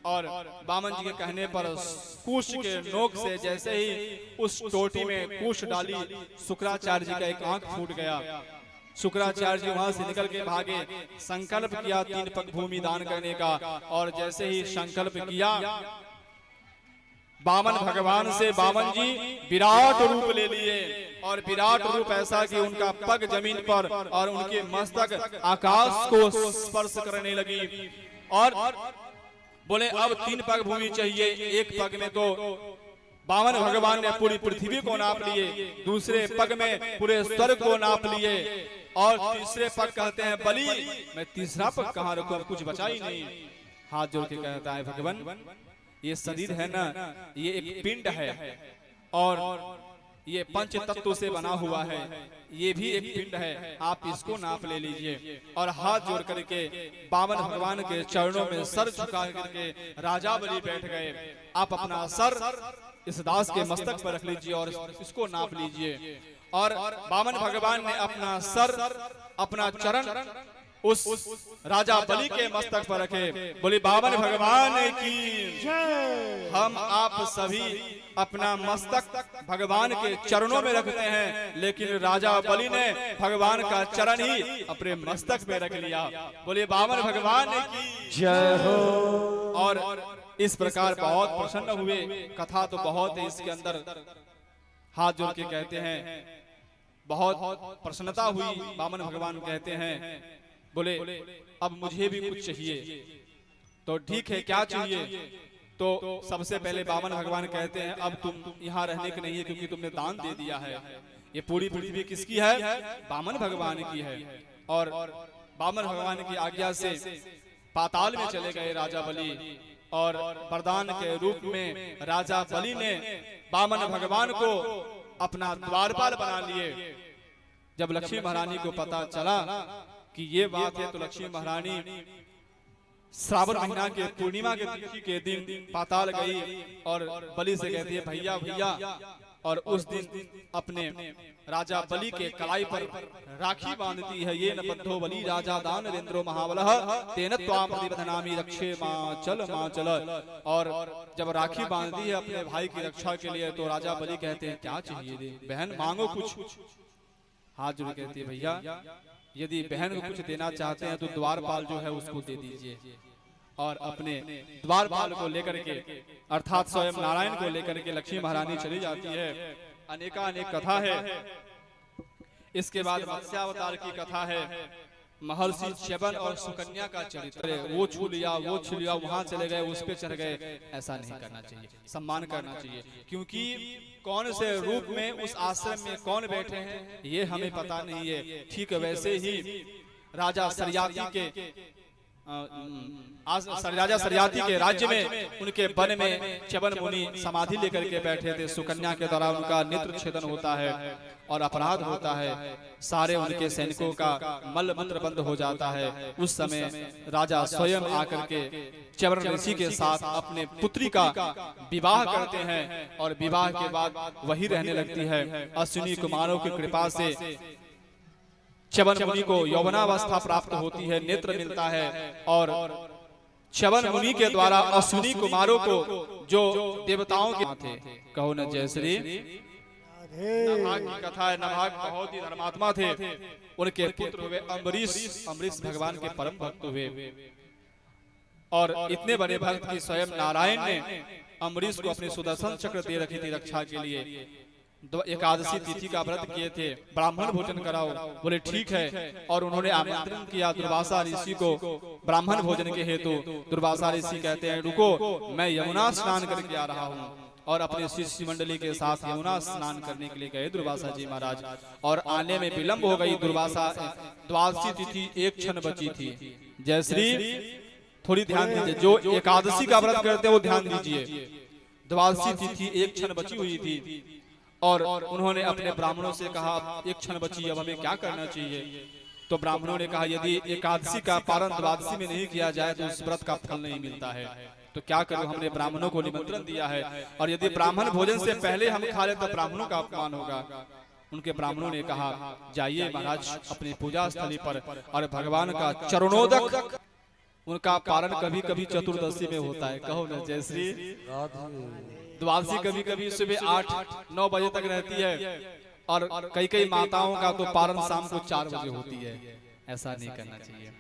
और बामन जी के कहने पर कुश के नोक से जैसे ही उस टोटी में कुश डाली, शुक्राचार्य जी का एक आंख फूट गया। शुक्राचार्य जी वहां से निकल के भागे। संकल्प किया 3 पग भूमि दान करने का और जैसे ही संकल्प किया बामन भगवान से बामन जी विराट रूप ले लिए। और विराट रूप ऐसा कि उनका पग जमीन पर और उनके मस्तक आकाश को स्पर्श करने लगी। और बोले अब 3 पग भूमि चाहिए। एक पग में तो बामन भगवान ने पूरी पृथ्वी को नाप लिए, दूसरे पग में पूरे स्वर्ग को नाप लिए और तीसरे पग कहते हैं बलि, मैं तीसरा पग कहाँ रखूं? कुछ बचा ही नहीं। हाथ जोड़ के कहता है भगवान ये शरीर है ना, ये एक पिंड है और ये पंच तत्व से बना हुआ है, ये भी एक पिंड है, आप इसको नाप ले लीजिए। और हाथ जोड़ करके बामन भगवान के चरणों में सर झुका करके राजा बलि बैठ गए। आप अपना सर इस दास के मस्तक पर रख लीजिए और इसको नाप लीजिए। और बामन भगवान ने अपना सर, अपना चरण उस राजा बलि के मस्तक पर रखे। बोले बामन भगवान की हम आप सभी अपना मस्तक भगवान के चरणों में रखते हैं, लेकिन राजा बलि ने भगवान का चरण ही अपने मस्तक में रख लिया। बोले बामन भगवान की जय हो। और इस प्रकार बहुत प्रसन्न हुए। कथा तो बहुत है इसके अंदर। हाथ जोड़ के कहते हैं बहुत प्रसन्नता हुई। बामन भगवान कहते हैं बोले अब मुझे भी कुछ चाहिए। तो ठीक है, क्या चाहिए? तो सबसे पहले बामन भगवान कहते हैं अब तुम यहाँ रहने के नहीं है, क्योंकि तुमने दान दे दिया है। ये पूरी पृथ्वी किसकी है? बामन भगवान की है। और बामन भगवान की आज्ञा से पाताल में चले गए राजा बलि और वरदान के रूप में राजा बलि ने बामन भगवान को अपना द्वारपाल बना लिए। जब लक्ष्मी महारानी को पता चला कि ये बात है तो लक्ष्मी महारानी श्रावण महीना के पूर्णिमा के तिथि के दिन पाताल गई और बलि से कहती है भैया भैया। और उस दिन अपने राजा बलि के कलाई पर राखी बांधती है। ये न बद्धो बलि राजा दान नरेंद्रो महाबलः तेन त्वाम प्रतिबध्नामि रक्षे मां चल। और जब राखी बांधती है अपने भाई की रक्षा के लिए तो राजा बलि कहते हैं क्या चाहिए दे बहन, मांगो कुछ। हाथ जोड़ कहती है भैया यदि बहन को कुछ देना चाहते हैं तो द्वारपाल जो है उसको दे दीजिए। और अपने द्वारपाल को लेकर के अर्थात स्वयं नारायण को लेकर के लक्ष्मी महारानी चली जाती है। अनेकानेक कथा है। इसके बाद मत्स्यावतार की कथा है। महर्षि च्यवन और सुकन्या का चरित्र, वो छू लिया, वो छू लिया, वहां चले गए, उस पे चढ़ गए, ऐसा नहीं करना चाहिए, सम्मान करना चाहिए। क्योंकि कौन से रूप में उस आश्रम में कौन बैठे हैं ये हमें पता नहीं है। ठीक वैसे ही राजा सरियाती के राजा सरियाती के राज्य में उनके वन में च्यवन मुनि समाधि लेकर के बैठे थे। सुकन्या के द्वारा उनका नेत्र छेदन होता है और अपराध होता है। सारे उनके सैनिकों का मल मंत्र बंद हो जाता है। उस समय राजा स्वयं आकर के च्यवन ऋषि के साथ अपने पुत्री का विवाह करते हैं और विवाह के बाद वही रहने लगती है। अश्विनी कुमारों की कृपा से च्यवन मुनि को यौवनावस्था प्राप्त होती है, नेत्र मिलता है और च्यवन मुनि के द्वारा अश्विनी कुमारों को जो देवताओं के थे, कहो न जय श्री। नभाग की कथा है। नभाग बहुत ही धर्मात्मा थे। उनके पुत्र हुए अम्बरीश। अम्बरीश भगवान के परम भक्त हुए और इतने बड़े भक्त की स्वयं नारायण ने अम्बरीश को अपने सुदर्शन चक्र दे रखी थी रक्षा के लिए। एकादशी तिथि का व्रत किए थे, ब्राह्मण भोजन कराओ, बोले ठीक है। और उन्होंने आमंत्रण किया दुर्वासा ऋषि को ब्राह्मण भोजन के हेतु। दुर्वासा ऋषि कहते हैं रुको, मैं यमुना स्नान करके आ रहा हूँ। और अपने शिष्य मंडली के साथ यमुना स्नान करने के लिए गए दुर्वासा जी महाराज। और आने में विलंब हो गई। दुर्वासा द्वादशी तिथि एक क्षण बची थी। जय श्री। थोड़ी ध्यान दीजिए, जो एकादशी का व्रत करते हैं वो ध्यान दीजिए। द्वादशी तिथि एक क्षण बची हुई थी और उन्होंने अपने ब्राह्मणों से कहा एक क्षण बची, अब हमें क्या करना चाहिए। तो ब्राह्मणों ने कहा यदि एकादशी का पारण द्वादशी में नहीं किया जाए तो उस व्रत का फल नहीं मिलता है, तो क्या करूं। हमने ब्राह्मणों को निमंत्रण दिया है और यदि ब्राह्मण भोजन से पहले हम खा ले तो ब्राह्मणों का अपमान होगा। उनके ब्राह्मणों ने कहा जाइए महाराज अपने पूजा स्थली पर और भगवान का चरणोदक, उनका पारण कभी कभी चतुर्दशी में होता है, कहो न जय श्री। द्वादशी कभी कभी सुबह 8-9 बजे तक रहती है और कई कई माताओं का तो पारण शाम को 4 बजे होती है। ऐसा नहीं करना चाहिए।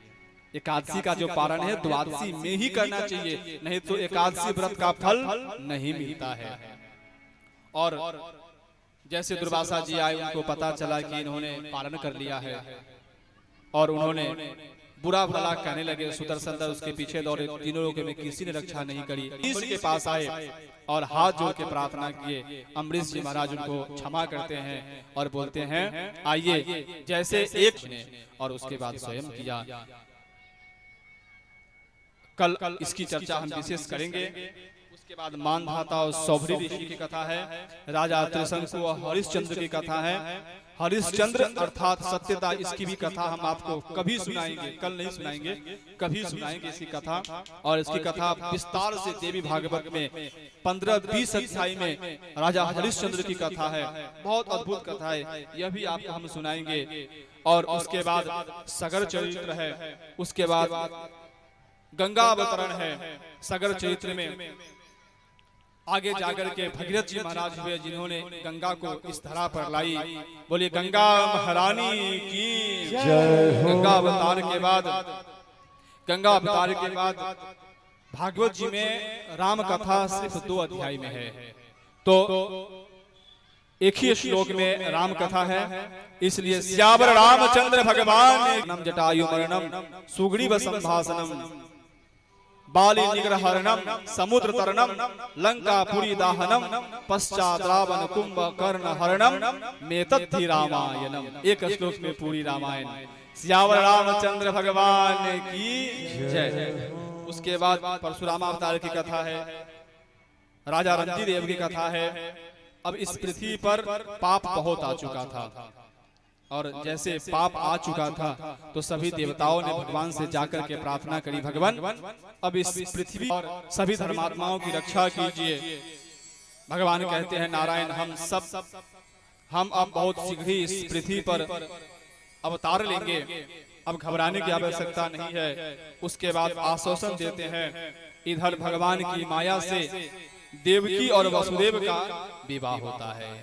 एकादशी का जो पारण है द्वादशी में ही करना चाहिए, नहीं तो एकादशी व्रत का फल नहीं मिलता है। और जैसे दुर्वासा जी आए, उनको पता चला कि इन्होंने पालन कर लिया है और उन्होंने बुरा भला कहने लगे। सुदर्शन दत्त उसके पीछे दौड़े, तीनों लोगों में किसी ने रक्षा नहीं करी। इसके पास आए और हाथ जोड़ के प्रार्थना किए। अम्बरीश जी महाराज उनको क्षमा करते हैं और बोलते हैं आइए। जैसे एक ने और उसके बाद स्वयं किया। कल इसकी चर्चा हम विशेष करेंगे। उसके बाद मानधाता और सौभरी ऋषि की कथा है। राजा त्रिशंकु और हरिश्चंद्र की कथा है। हरिश्चंद्र अर्थात सत्यता, इसकी भी कथा हम आपको कभी सुनाएंगे, कल नहीं सुनाएंगे, कभी सुनाएंगे इसकी कथा। और इसकी कथा विस्तार से देवी भागवत में 15-20 अध्याय में राजा हरिश्चंद्र की कथा है। बहुत अद्भुत कथा है, यह भी आपको हम सुनाएंगे। और उसके बाद सगर चरित्र है। उसके बाद गंगा अवतरण है। सगर चरित्र में आगे जाकर के भगीरथ जी महाराज हुए, जिन्होंने गंगा को इस धरा पर लाई। बोलिए गंगा महारानी की जय। गंगा अवतार के बाद भागवत जी में राम कथा सिर्फ 2 अध्याय में है, तो एक ही श्लोक में राम कथा है। इसलिए श्यावर रामचंद्र भगवान जटायु मरणम सुग्रीव संभाषणम बाली निग्रहरणम समुद्र तरनम लंका पुरी दाहनम पश्चात रावण कुंभ कर्ण हरणम मेतद्धि रामायणम। एक श्लोक में पूरी रामायण। सियावर रामचंद्र भगवान की जय। उसके बाद परशुराम अवतार की कथा है। राजा रंती देव की कथा है। अब इस पृथ्वी पर पाप बहुत आ चुका था और जैसे पाप आ चुका था तो सभी देवताओं ने भगवान से जाकर के प्रार्थना करी, भगवान अब इस पृथ्वी और सभी धर्मात्माओं की रक्षा कीजिए। भगवान कहते हैं नारायण हम अब बहुत शीघ्र ही इस पृथ्वी पर अवतार लेंगे, अब घबराने की आवश्यकता नहीं है। उसके बाद आश्वासन देते हैं। इधर भगवान की माया से देवकी और वसुदेव का विवाह होता है।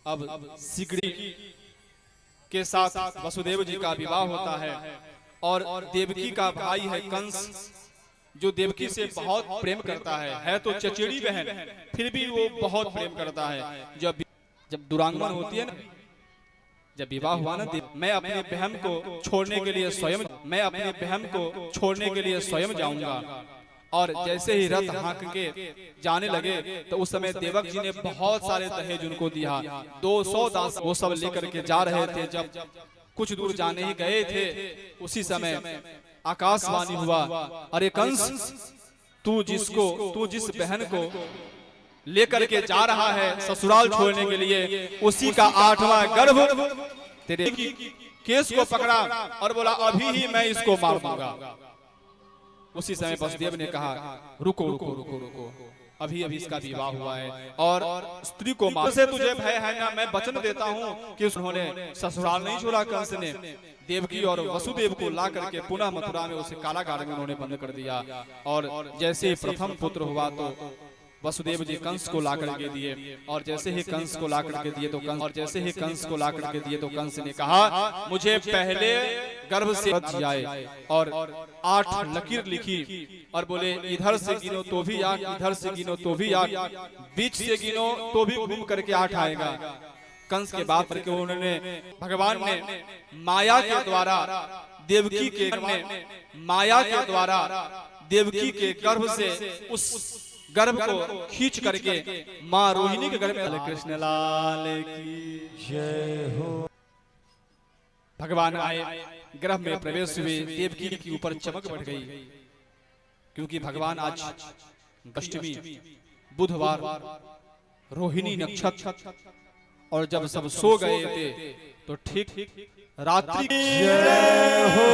अब शीघ्र के साथ वसुदेव जी का विवाह होता है और देवकी का भाई है कंस, जो देवकी से बहुत प्रेम करता है तो चचेरी बहन, फिर भी वो बहुत प्रेम करता है। जब दुरांगमन होती है ना, जब विवाह हुआ ना, मैं अपनी बहन को छोड़ने के लिए स्वयं जाऊंगा। और जैसे ही रथ हाँक के जाने लगे तो उस समय देवक जी ने बहुत सारे दहेज उनको दिया। 200 दास वो सब लेकर के जा रहे थे। जब कुछ दूर जाने ही गए थे, उसी समय आकाशवाणी हुआ, अरे कंस, तू जिस बहन को लेकर के जा रहा है ससुराल छोड़ने के लिए, उसी का 8वां गर्भ तेरे केस को पकड़ा और बोला अभी ही मैं इसको मार दूंगा। उसी समय वसुदेव ने कहा रुको रुको रुको रुको, अभी अभी इसका विवाह हुआ है और स्त्री को मार से तुझे भय है ना? मैं वचन देता हूँ कि उन्होंने ससुराल नहीं छोड़ा। कंस ने देवकी और वसुदेव को ला करके पुनः मथुरा में उसे कारागार में उन्होंने बंद कर दिया। और जैसे ही प्रथम पुत्र हुआ तो वसुदेव जी कंस को ला करके दिए। और जैसे ही कंस को ला करके दिए तो कंस ने कहा मुझे पहले गर्भ से बच जाए। और 8 लकीर लिखी और बोले इधर से गिनो तो भी 8, इधर से गिनो तो भी 8, बीच से गिनो तो भी घूम करके 8 आएगा। कंस के बाप के उन्होंने भगवान ने माया के द्वारा देवकी के गर्भ से उस गर्भ को खींच करके माँ रोहिणी के गर्भ में कृष्ण लाल की जय हो। भगवान आए, गर्भ में प्रवेश हुए, देवकी के ऊपर चमक बढ़ गई, क्योंकि भगवान आज अष्टमी बुधवार रोहिणी नक्षत्र, और जब सब सो गए थे तो ठीक रात्रि जय हो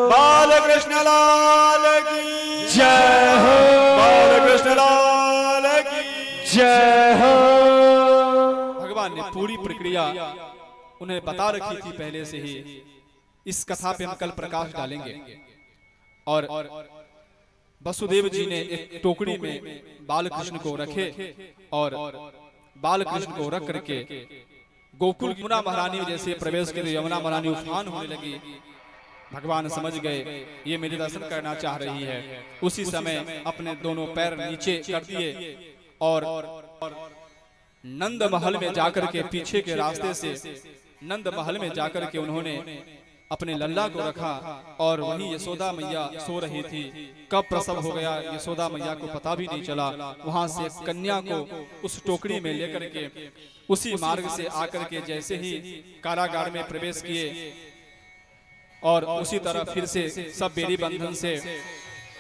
बाल कृष्ण लाल की जय हो, बाल कृष्ण लाल की जय हो। भगवान ने पूरी प्रक्रिया उन्हें बता रखी थी पहले से ही। इस कथा पे हम कल प्रकाश डालेंगे। और वसुदेव जी ने एक टोकरी में बाल कृष्ण को रखे और बाल कृष्ण को रख करके गोकुल यमुना महारानी जैसे प्रवेश के यमुना महारानी उफान होने लगी। भगवान समझ गए ये मेरे दर्शन करना चाह रही है। उसी समय अपने दोनों पैर नीचे कर दिए और नंद महल में जाकर के पीछे के रास्ते से नंद महल में जाकर के उन्होंने अपने लल्ला को रखा। और वहीं यशोदा मैया सो रही थी। कब प्रसव हो गया यशोदा मैया को पता भी नहीं चला। वहां से कन्या को उस टोकरी में लेकर के उसी मार्ग से आकर के जैसे ही कारागार में प्रवेश किए और उसी तरह फिर से सब बेड़ी बंधन से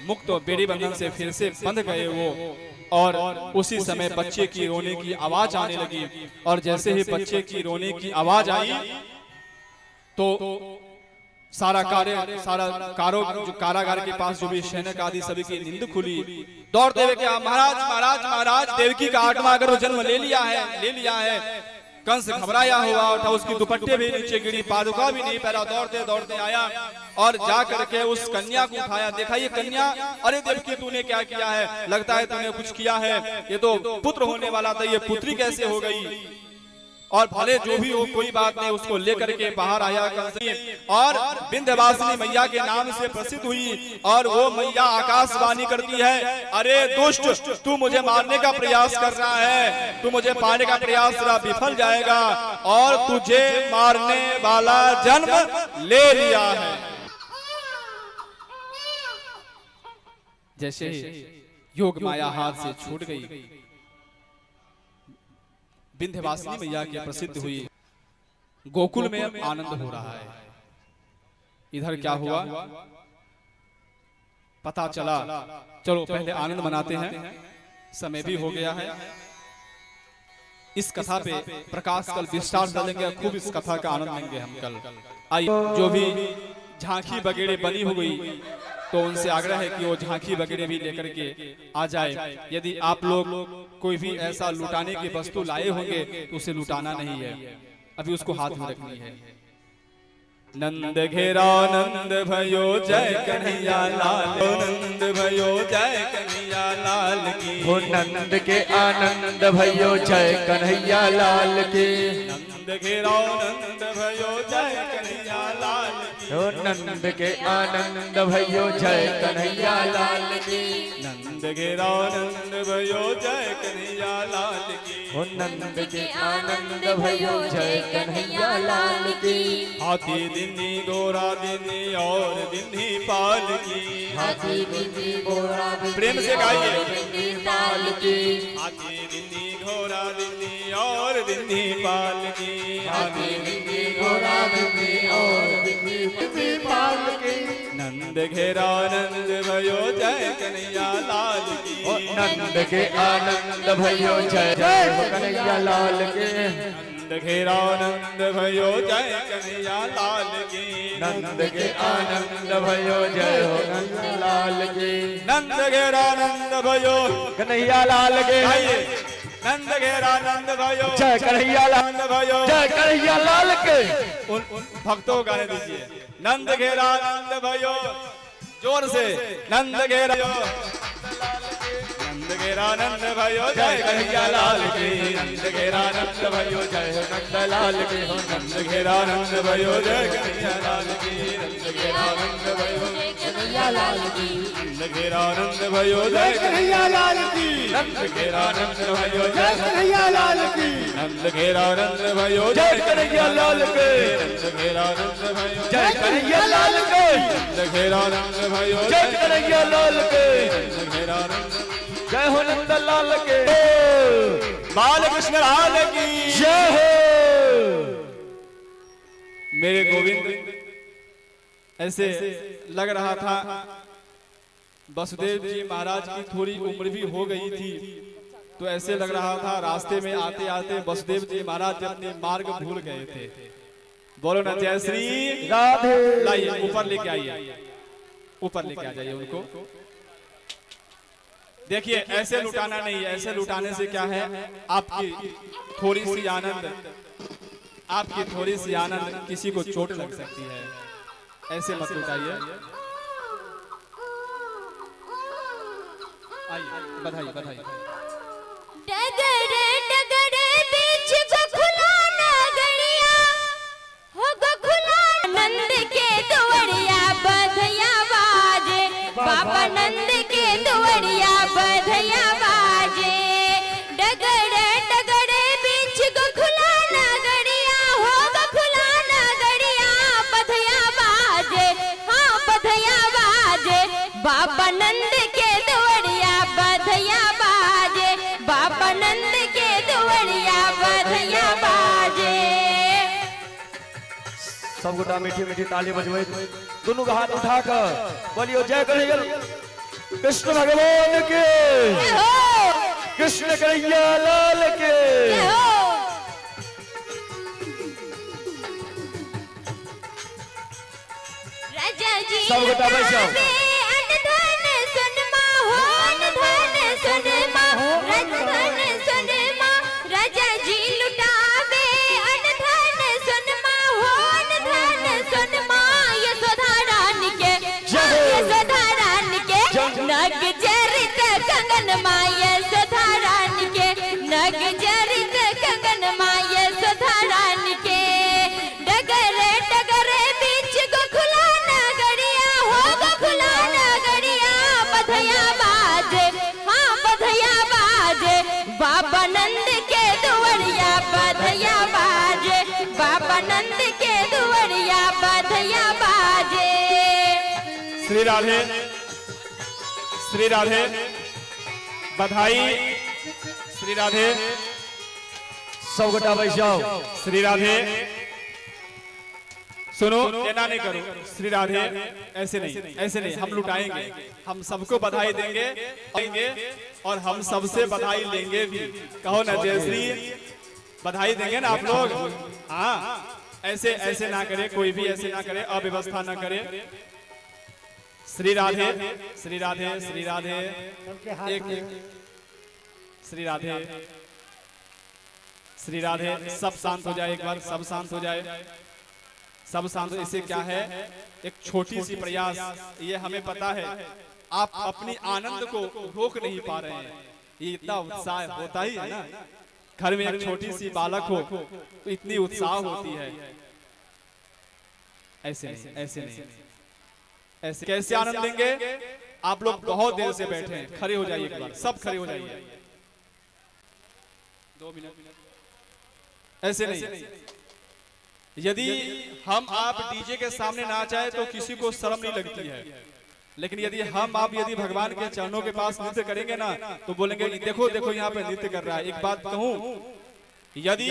मुक्त, बेड़ी बंधन से फिर से बंध गए वो। और उसी समय बच्चे की रोने की आवाज आने लगी। और जैसे ही बच्चे की रोने की आवाज आई तो सारा कारागार के पास जो भी सैनिक आदि सभी की नींद खुली। दौड़ते हुए क्या महाराज महाराज महाराज देवकी का 8वां गर्भ जन्म ले लिया है। कंस घबराया हुआ उठा, उसकी दुपट्टे भी नीचे गिरी, पादुका भी नहीं पहना, दौड़ते दौड़ते आया और जा करके उस कन्या को उठाया। देखा ये कन्या, अरे देवकी तूने क्या किया है? लगता है तूने कुछ किया है, ये तो पुत्र होने वाला था, ये पुत्री कैसे हो गई? और भले जो भी हो कोई बात नहीं, उसको लेकर के बाहर आया कंस और विंध्यवासिनी मैया के नाम से प्रसिद्ध हुई। और वो मैया आकाशवाणी करती है, अरे दुष्ट, तू मुझे मारने का प्रयास कर रहा है, तू मुझे पाने का प्रयास तेरा विफल जाएगा और तुझे मारने वाला जन्म ले लिया है। जैसे योग माया हाथ से छूट गई, विंध्यवासिनी मैया की प्रसिद्ध हुई। गोकुल में अब आनंद हो रहा है। इधर क्या हुआ पता चला, चलो पहले आनंद मनाते हैं, समय भी हो गया है। इस कथा पे प्रकाश कल विस्तार डालेंगे, खूब इस कथा का आनंद लेंगे हम कल। आइए, जो भी झांकी वगैरह बनी हुई तो उनसे आग्रह है कि वो झांकी वगैरह भी लेकर के आ जाए। यदि आप लोग कोई भी ऐसा लुटाने की वस्तु लाए होंगे तो उसे लुटाना नहीं है, अभी उसको हाथ में रखनी है। नंद घेरा नंद भयो जय कन्हैया लाल, नंद भयो जय कन्हैया लाल की, हो नंद के आनंद भयो जय कन्हैया लाल के, नंद घेरा नंद भयो जय कन्हैया लाल की। हो नंद के आनंद भयो जय कन्हैया लाल की। नंद घेरा नंद भयो जय कन्हैया लाल की। हो नंद के आनंद भयो जय कन्हैया लाल की। हाथी दिन्नी घोड़ा दिन्नी और दिन्नी पाल की। हाथी दिन्नी घोड़ा प्रेम से गाइए। दिन्नी पाल की। हाथी दिन्नी घोड़ा दिन्नी और दिन्नी पाल की। हाथी दिन्नी घोड़ा दिन्नी और दिन्नी पाल की। नंद घेरा नंद भयो जय कन्हैया लाल की। हो नंद के आनंद भयो जय जय हो कन्हैया लाल के। नंद घेरा नंद भयो जय कन्हैया लाल की। नंद के आनंद भयो जय हो कन्हैया लाल की। नंद घेरा नंद भयो कन्हैया लाल के। गाइए। नंद घेरा नंद भयो जय कन्हैया लाल नंद भयो जय कन्हैया लाल के। उन भक्तों को गाने दीजिए। नंद घेरा नंद भयो जोर से। नंद घेरा नंद घेरा नंद भयो जय कन्हैया लाल की। नंद घेरा नंद भयो जय हो नंद लाल की। हो नंद घेरा नंद भयो जय कन्हैया लाल की। नंद घेरा नंद भयो कन्हैया लाल की। नंद घेरा नंद भयो जय कन्हैया लाल की। नंद घेरा नंद भयो जय कन्हैया लाल की। नंद घेरा नंद भयो जय कन्हैया लाल के। नंद घेरा नंद भयो जय कन्हैया लाल के। नंद घेरा नंद भयो जय कन्हैया लाल के। नंद घेरा नंद जय हो नंद लाल के। बाल कृष्ण लाल की जय हो। मेरे गोविंद ऐसे लग रहा था वसुदेव जी महाराज की थोड़ी उम्र भी हो गई थी, तो ऐसे लग रहा था रास्ते में आते आते वसुदेव जी महाराज अपने मार्ग भूल गए थे। बोलो ना जय श्री राधे। लाइए ऊपर लेके आइए, ऊपर लेके आ जाइए उनको। देखिए ऐसे लुटाना नहीं, ऐसे लुटाने से क्या है आपकी थोड़ी सी आनंद, आपकी थोड़ी सी आनंद किसी को चोट लग सकती है। ऐसे मत लुटाइए। आइए बधाई बधाई। डगरे डगरे बीच खुला नगरिया हो खुला नंद के दुवड़िया बधया बाजे। बाबा नंद के दुवड़िया बधया बाजे। डगरे डगरे बीच खुला नगरिया हो खुला नगरिया बधया बाजे। हाँ बधया बाजे। बाबा नंद के दुवड़िया बधया बाजे। बाबा नंद के दुवड़िया बधया बाजे। सब गोटा मीठी मीठी ताली बजबै, दोनों का हाथ उठाकर बोलियो जय कन्हैया कृष्ण भगवान के। जय हो। कृष्ण कन्हैया लाल के। जय हो। राजा जी सब गोटा बैठ जाओ। अनधन सुनमा हो अनधन सुनमा अनधन सुनमा। राजा जी लुटावे अनधन सुनमा हो अनधन सुनमा। यशोदा रानी के यशोदा रानी के नग जरित कंगन माँ। यशोदा रानी के नग जरित कंगन माँ। यशोदा रानी के डगरे डगरे बीच खुला नगरिया हो खुला नगरिया बधया बाजे। हाँ बधया बाजे। बाबा नंद के दुवड़िया बधया बाजे। बाबा नंद के दुवड़िया बधया बाजे। श्री राधे श्री राधे बधाई। श्री राधे सब गोटा बैठ जाओ। श्री राधे सुनो, ऐना नहीं करो। श्री राधे ऐसे नहीं, ऐसे नहीं। हम लुटाएंगे, हम सबको बधाई देंगे और हम सबसे बधाई लेंगे भी। कहो ना जय श्री। बधाई देंगे ना आप लोग। हाँ ऐसे ऐसे ना करे, कोई भी ऐसे ना करे, अव्यवस्था ना करे। श्री राधे श्री राधे श्री राधे। एक श्री राधे श्री राधे। सब शांत हो जाए एक बार, सब शांत हो जाए, सब शांत। इससे क्या है, एक छोटी सी प्रयास, ये हमें पता है आप अपनी आनंद को रोक नहीं पा रहे हैं। ये इतना उत्साह होता ही है ना, घर में एक छोटी सी बालक हो तो इतनी उत्साह होती है। ऐसे नहीं, ऐसे नहीं, ऐसे कैसे आनंद लेंगे? आप लोग बहुत देर से बैठे हैं, खड़े हो जाइए एक बार, सब खड़े हो जाइए। 2 मिनट। ऐसे नहीं, यदि हम आप डीजे के सामने नाच आए तो किसी को शर्म नहीं लगती है, लेकिन यदि हम आप यदि भगवान के चरणों के पास नृत्य करेंगे ना तो बोलेंगे देखो देखो यहाँ पे नृत्य कर रहा है। एक बात कहूं, यदि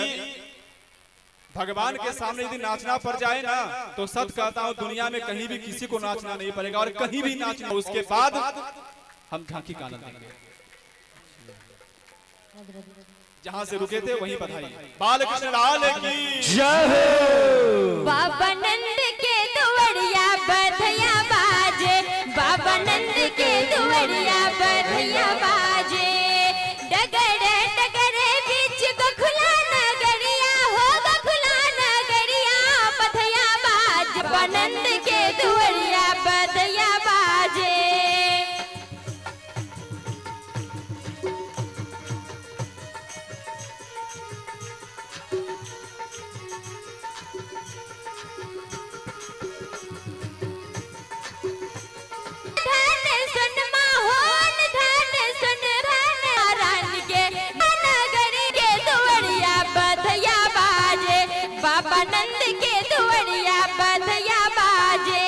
भगवान के सामने यदि नाचना पड़ जाए ना तो सच कहता हूं दुनिया में कहीं भी किसी को नाचना नहीं पड़ेगा, और कहीं भी नाचना उसके बाद हम झांकी का आनंद लेंगे। जहां से रुके थे वहीं बधाई। बालकृष्ण लाल की जय हो। बाबा नंद के दुवरिया बधैया बाजे, बाबा नंद के दुवरिया बधैया बाजे। डगर डगर बीच गोखुला नगरिया हो, गोखुला नगरिया बधैया बाजे। बाबा नंद के दुवरिया बधैया बाजे। बाबा नंद के दुवरिया बधैया बाजे।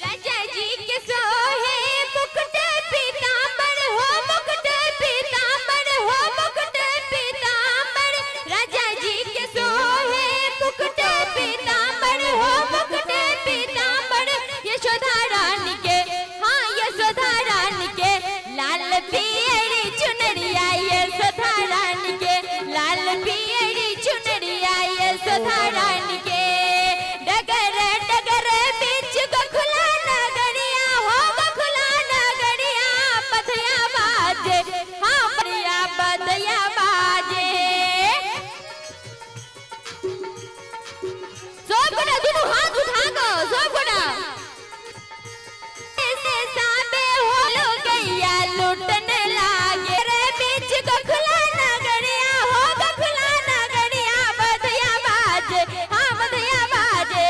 राजा जी के सोहे मुकुट पीतांबर हो, मुकुट पीतांबर हो, मुकुट पीतांबर। राजा जी के सोहे मुकुट पीतांबर हो, मुकुट पीतांबर। यशोदा रानी के, हाँ यशोदा रानी के लाल पियरी चुनरिया, यशोदा रानी के लाल पियरी चुनरिया, यशोदा रानी के। डगर डगर बीच गोखुला नगरिया हो, गोखुला नगरिया बधैया बाजे, हाँ बधैया बधैया बाजे। सब गोटा दोनों हाथ उठा दो, सब गोटा। ऐसे साबे हो लो गैया लुटने लागे रे बीच गोखुला नगरिया हो, गोखुला नगरिया बधैया बाजे, हाँ बधैया बाजे।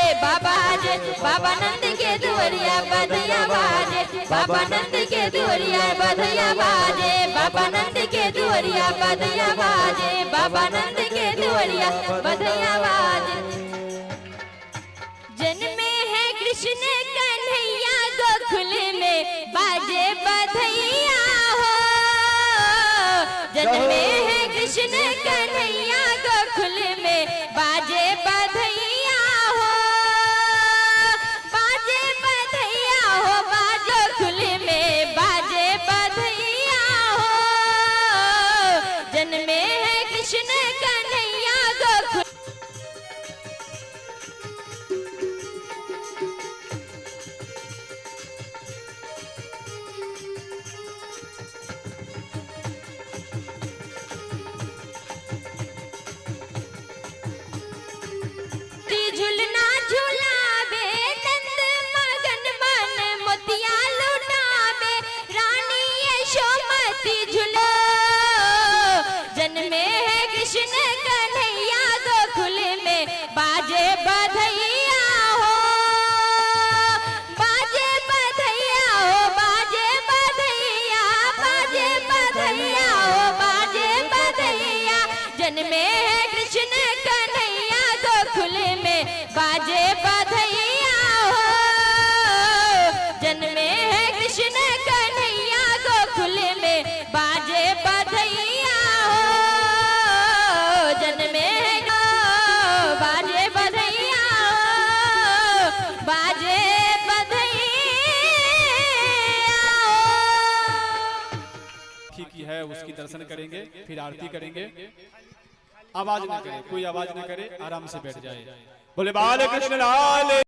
बाबा नंद के दुवरिया बधैया बाजे, बाबा नंद के दुवरिया बधैया बाजे, बाबा नंद के दुवरिया बधैया बाजे, बाबा नंद के दुवरिया बधैया बाजे। जन्मे है कृष्ण कन्हैया गोकुल में बाजे बधैया हो। जन्मे है कृष्ण कन्हैया गोकुल में बाजे बधैया हो, बाजे बधैया हो, बाजे गोकुल में बाजे बधैया हो। जन्मे है कृष्ण कन्हैया गोकुल। झुलना झुलावे नंद मगन मन मोतिया लुटावे, रानी यशोमती झुलो। जन्मे है कृष्ण कन्हैया गोकुल में बाजे बधैया हो, बाजे बधैया हो, बाजे बधैया, बाजे बधैया हो, बाजे बधैया। जन्मे है कृष्ण कन्हैया गोकुल में बाजे बधैया हो। जन्मे है कृष्ण कन्हैया गोकुल में बाजे बधैया हो। जन्मे है बाजे बधैया हो, बाजे बधैया हो। ठीक ही है, उसकी दर्शन करेंगे फिर आरती करेंगे। आवाज ना करे, कोई आवाज ना करे, आराम से बैठ जाए। बोले बालकृष्ण लाल।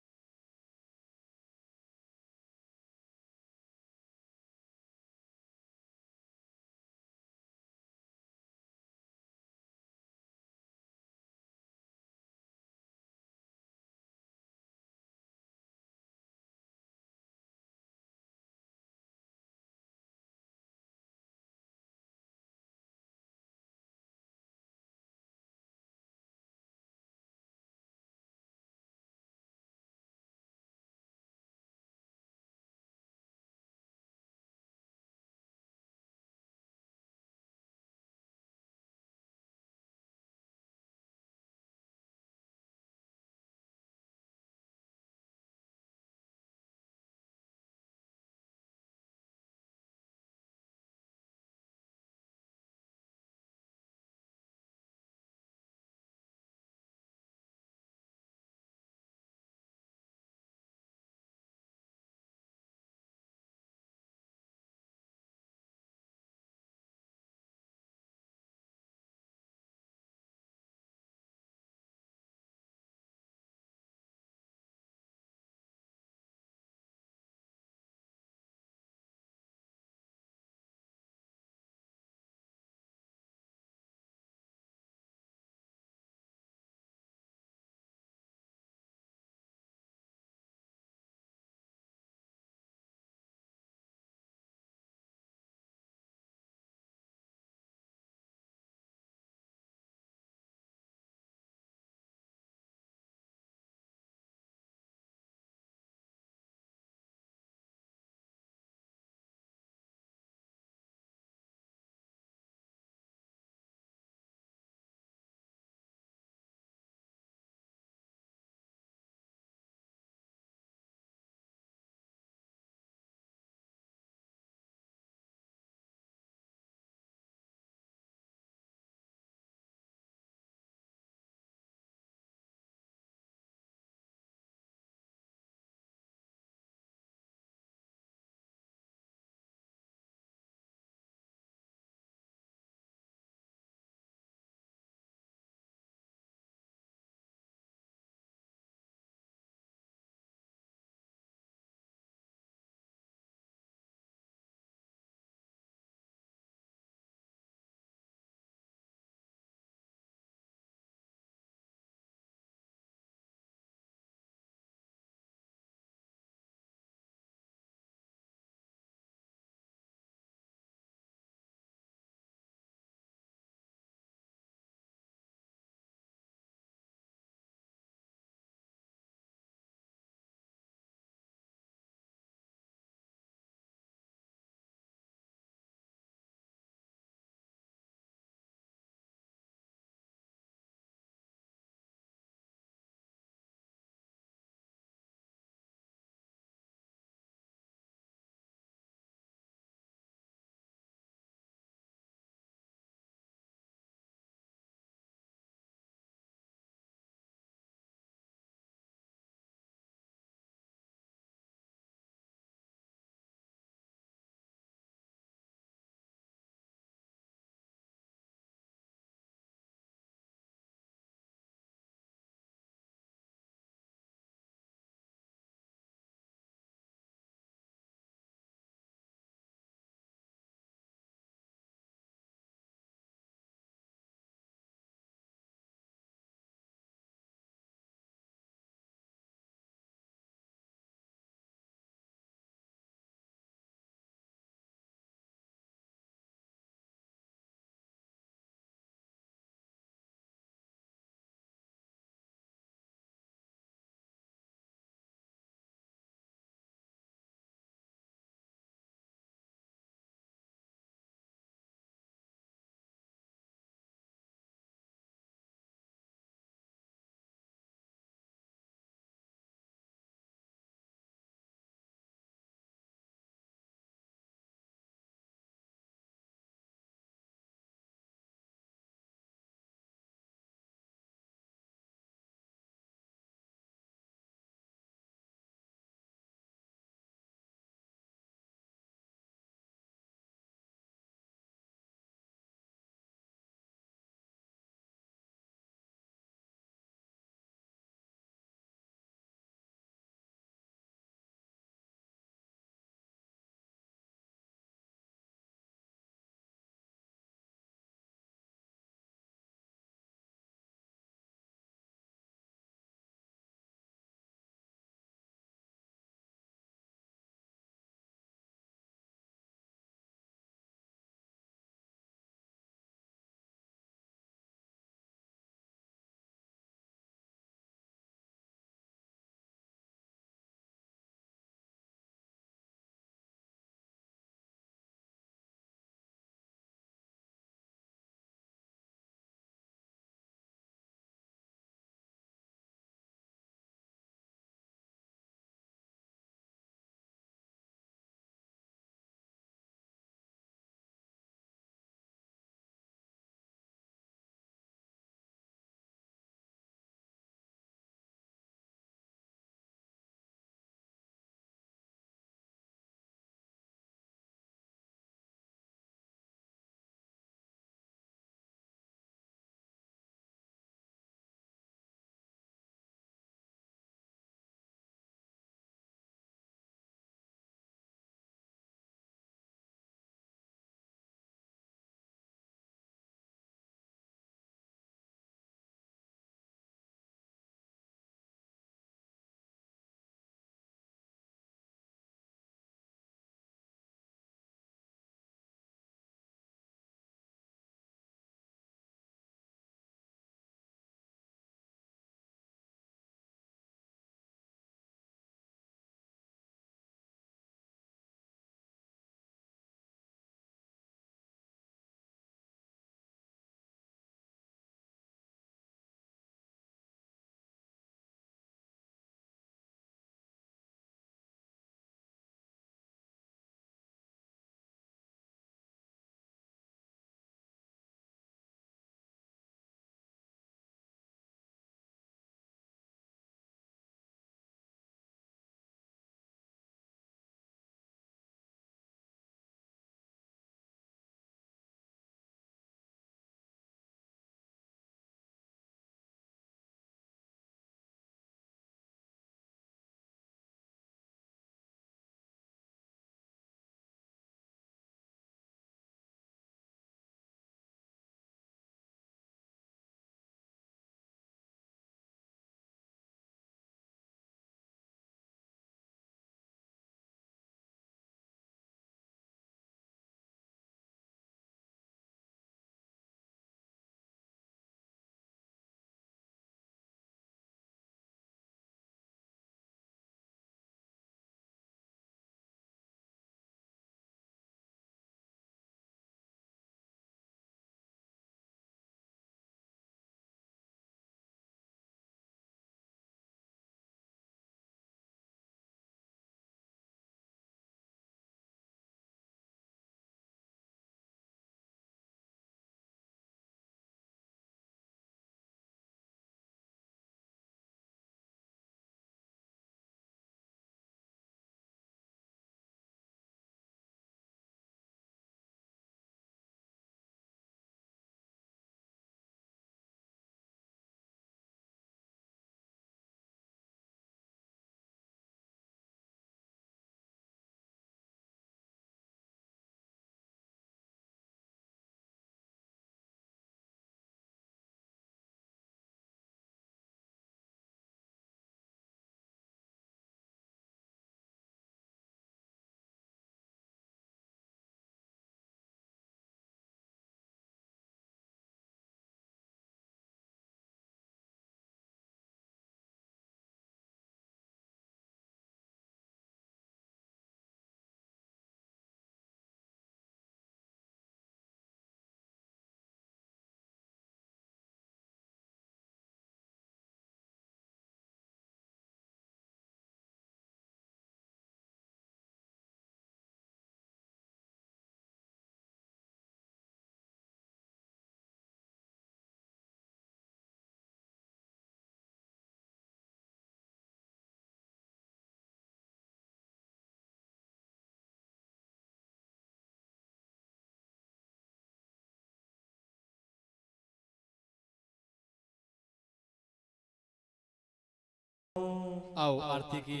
आओ आरती की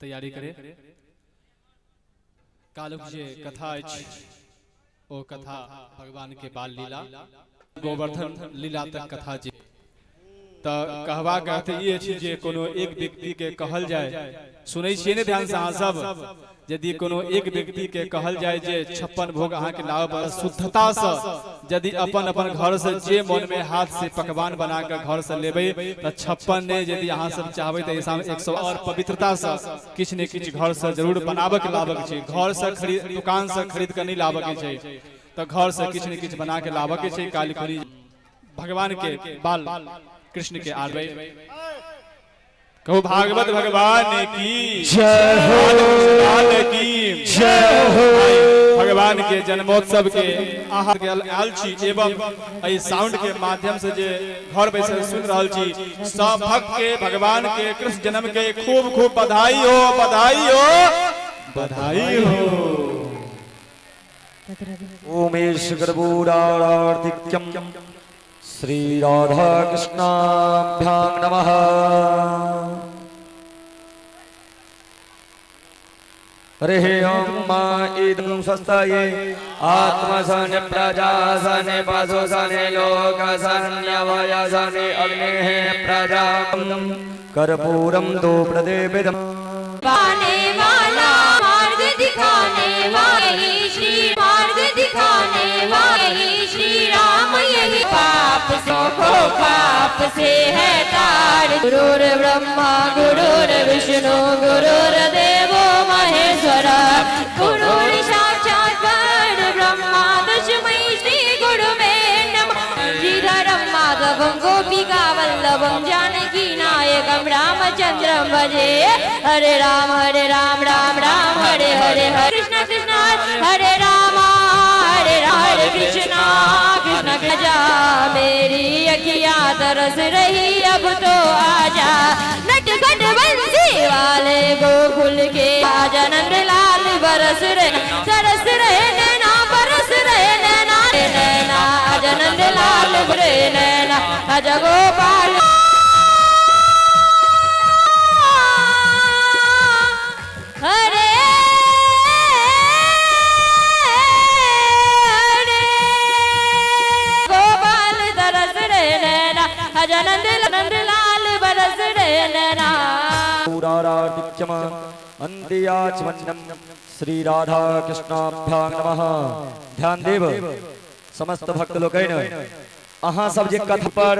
तैयारी करें। कालुक जे कथा अछि ओ कथा भगवान के बाल लीला गोवर्धन लीला तक कथा जी तो कहवा कहते ये अछि जे कोनो एक व्यक्ति के कहल जाय सुनै छियै ने ध्यान से अहाँ सब यदि कोनो एक व्यक्ति के कहल जाय जे 56 भोग अहाँ के लाभ पर शुद्धता से यदि अपन अपन घर से जे मन में हाथ से पकवान बना के घर से लेबै त 56 ने यदि अहाँ सब चाहबै त ऐसा 100 और पवित्रता से किछ ने किछ घर से जरूर बनाबे के लाभक छै। घर से खरीद दुकान से खरीद के नहीं लाभक छै तो घर से किछ ने किछ बना के लाभक छै। काली भगवान के बाल कृष्ण के आरबै कहो भागवत भगवान की जय हो, की जय हो। भगवान के जन्मोत्सव के आहार के आयल छी एवं एहि साउंड के माध्यम से जे घर बैसल सुन रहल छी सब भक्त के भगवान के कृष्ण जन्म के खूब खूब बधाई हो, बधाई हो, बधाई हो। ओमेश गर्भूरार्तिक्यम श्री राधा कृष्णाभ्यां नमः। हरे अम्मा इदं स्वस्ताये आत्मसने प्रजासने पशुसने लोकसने वयसने अग्नेः प्रजां कर्पूरं दो प्रदेविदम् पाने वाला मार्ग दिखाने वाले श्री मार्ग दिखाने वाले श्री राम यही पाप से है तार। गुरुर ब्रह्मा गुरुर विष्णु गुरुर देवो महेश्वर गुरुर साक्षात् परब्रह्म तस्मै श्री गुरुवे नमः। श्रीधरं माधवं गोपिका वल्लभं जानकी नायकं रामचन्द्रं भजे। हरे राम राम राम हरे हरे हरे कृष्ण कृष्ण हरे राम हरे कृष्ण कृष्ण कृष्ण। मेरी अखियाँ तरस रही अब तो आजा नटखट बंसी वाले गोकुल के आजा नंदलाल बरस रहे तरस रहे नैना बरस रहे नैना नैना आजा नंदलाल बरे नैना आजा गोपाल। हरे गोपाल तरस रे नैना आजा नंदलाल बरस रे नैना। पूराराधिक्यम अन्त्याचमन्नम श्री राधा कृष्णाभ्यां नमः। ध्यान देव समस्त भक्त लोकैन अहाँ सब जे कथा पर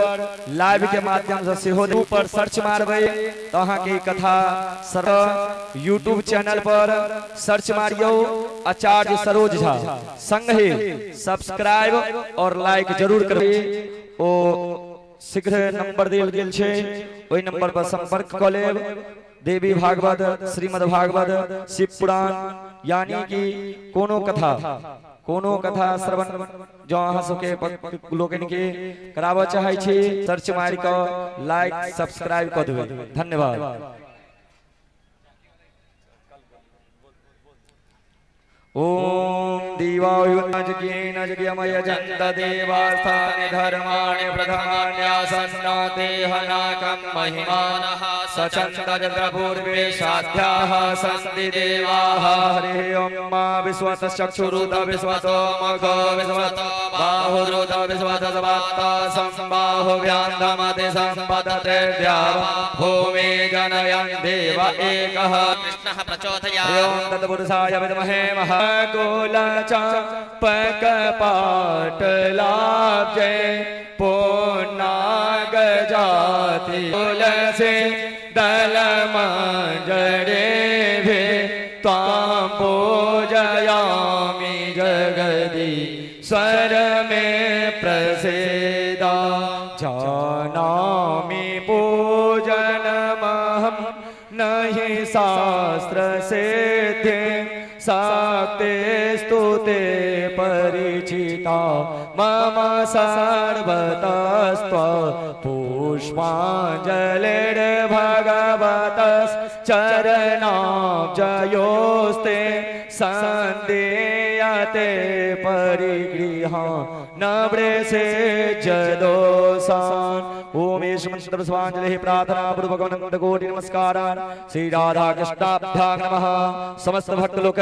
लाइव के माध्यम से सेहो ऊपर सर्च मारबै तो अहाँ के कथा सर यूट्यूब चैनल पर सर्च मारियो आचार्य सरोज झा संगे सब्सक्राइब और लाइक जरूर करबै। ओ शीघ्र नंबर देल गेल छै ओहि नंबर पर संपर्क क लेब। देवी भागवत श्रीमद् भागवत शिव पुराण यानी कि कोनो कथा श्रवण जो अहाँ सबके लोकनि के कराबऽ चाहै छी सर्च मारि कऽ लाइक सब्सक्राइब कऽ देबै। धन्यवाद। ओम दीवायुज्ञेन जगमय जन्त देवास्थानि धर्माणि प्रथमान्यासन्नो देहनाकं महिमानः सचन्द जत्र पूर्वे साध्याः सन्ति देवाः। हरे ओम विश्वतश्चक्षुरुत विश्वतो मुखो विश्वतो बाहुरुत विश्वतस्वात्ता संबाहुव्यान्दमति सम्पदते द्यावा भूमि जनयन् देव एकः कृष्णः प्रचोदयात्। ओम तत्पुरुषाय विद्महे गोलचापक पाटलाब्जे पूर्णाग जाति तुलसी दलमंजरे भी त्वां पूजयामि जगदीश्वर में प्रसीदा। जानामि पूजनमहं नहि शास्त्र सिद्धि साक्ते स्तुते परिचिता मम सर्वतस्त्व पुष्पाञ्जलिर्भगवतश्चरणाब्जयोस्ते सन्देयते परिगृहा न वृषे जदोषान् ओम एष मंत्र स्वांजलि प्रार्थना पूर्वक अनंत कोटि नमस्कार श्री राधा कृष्णाभ्यां नमः समस्त भक्त लोग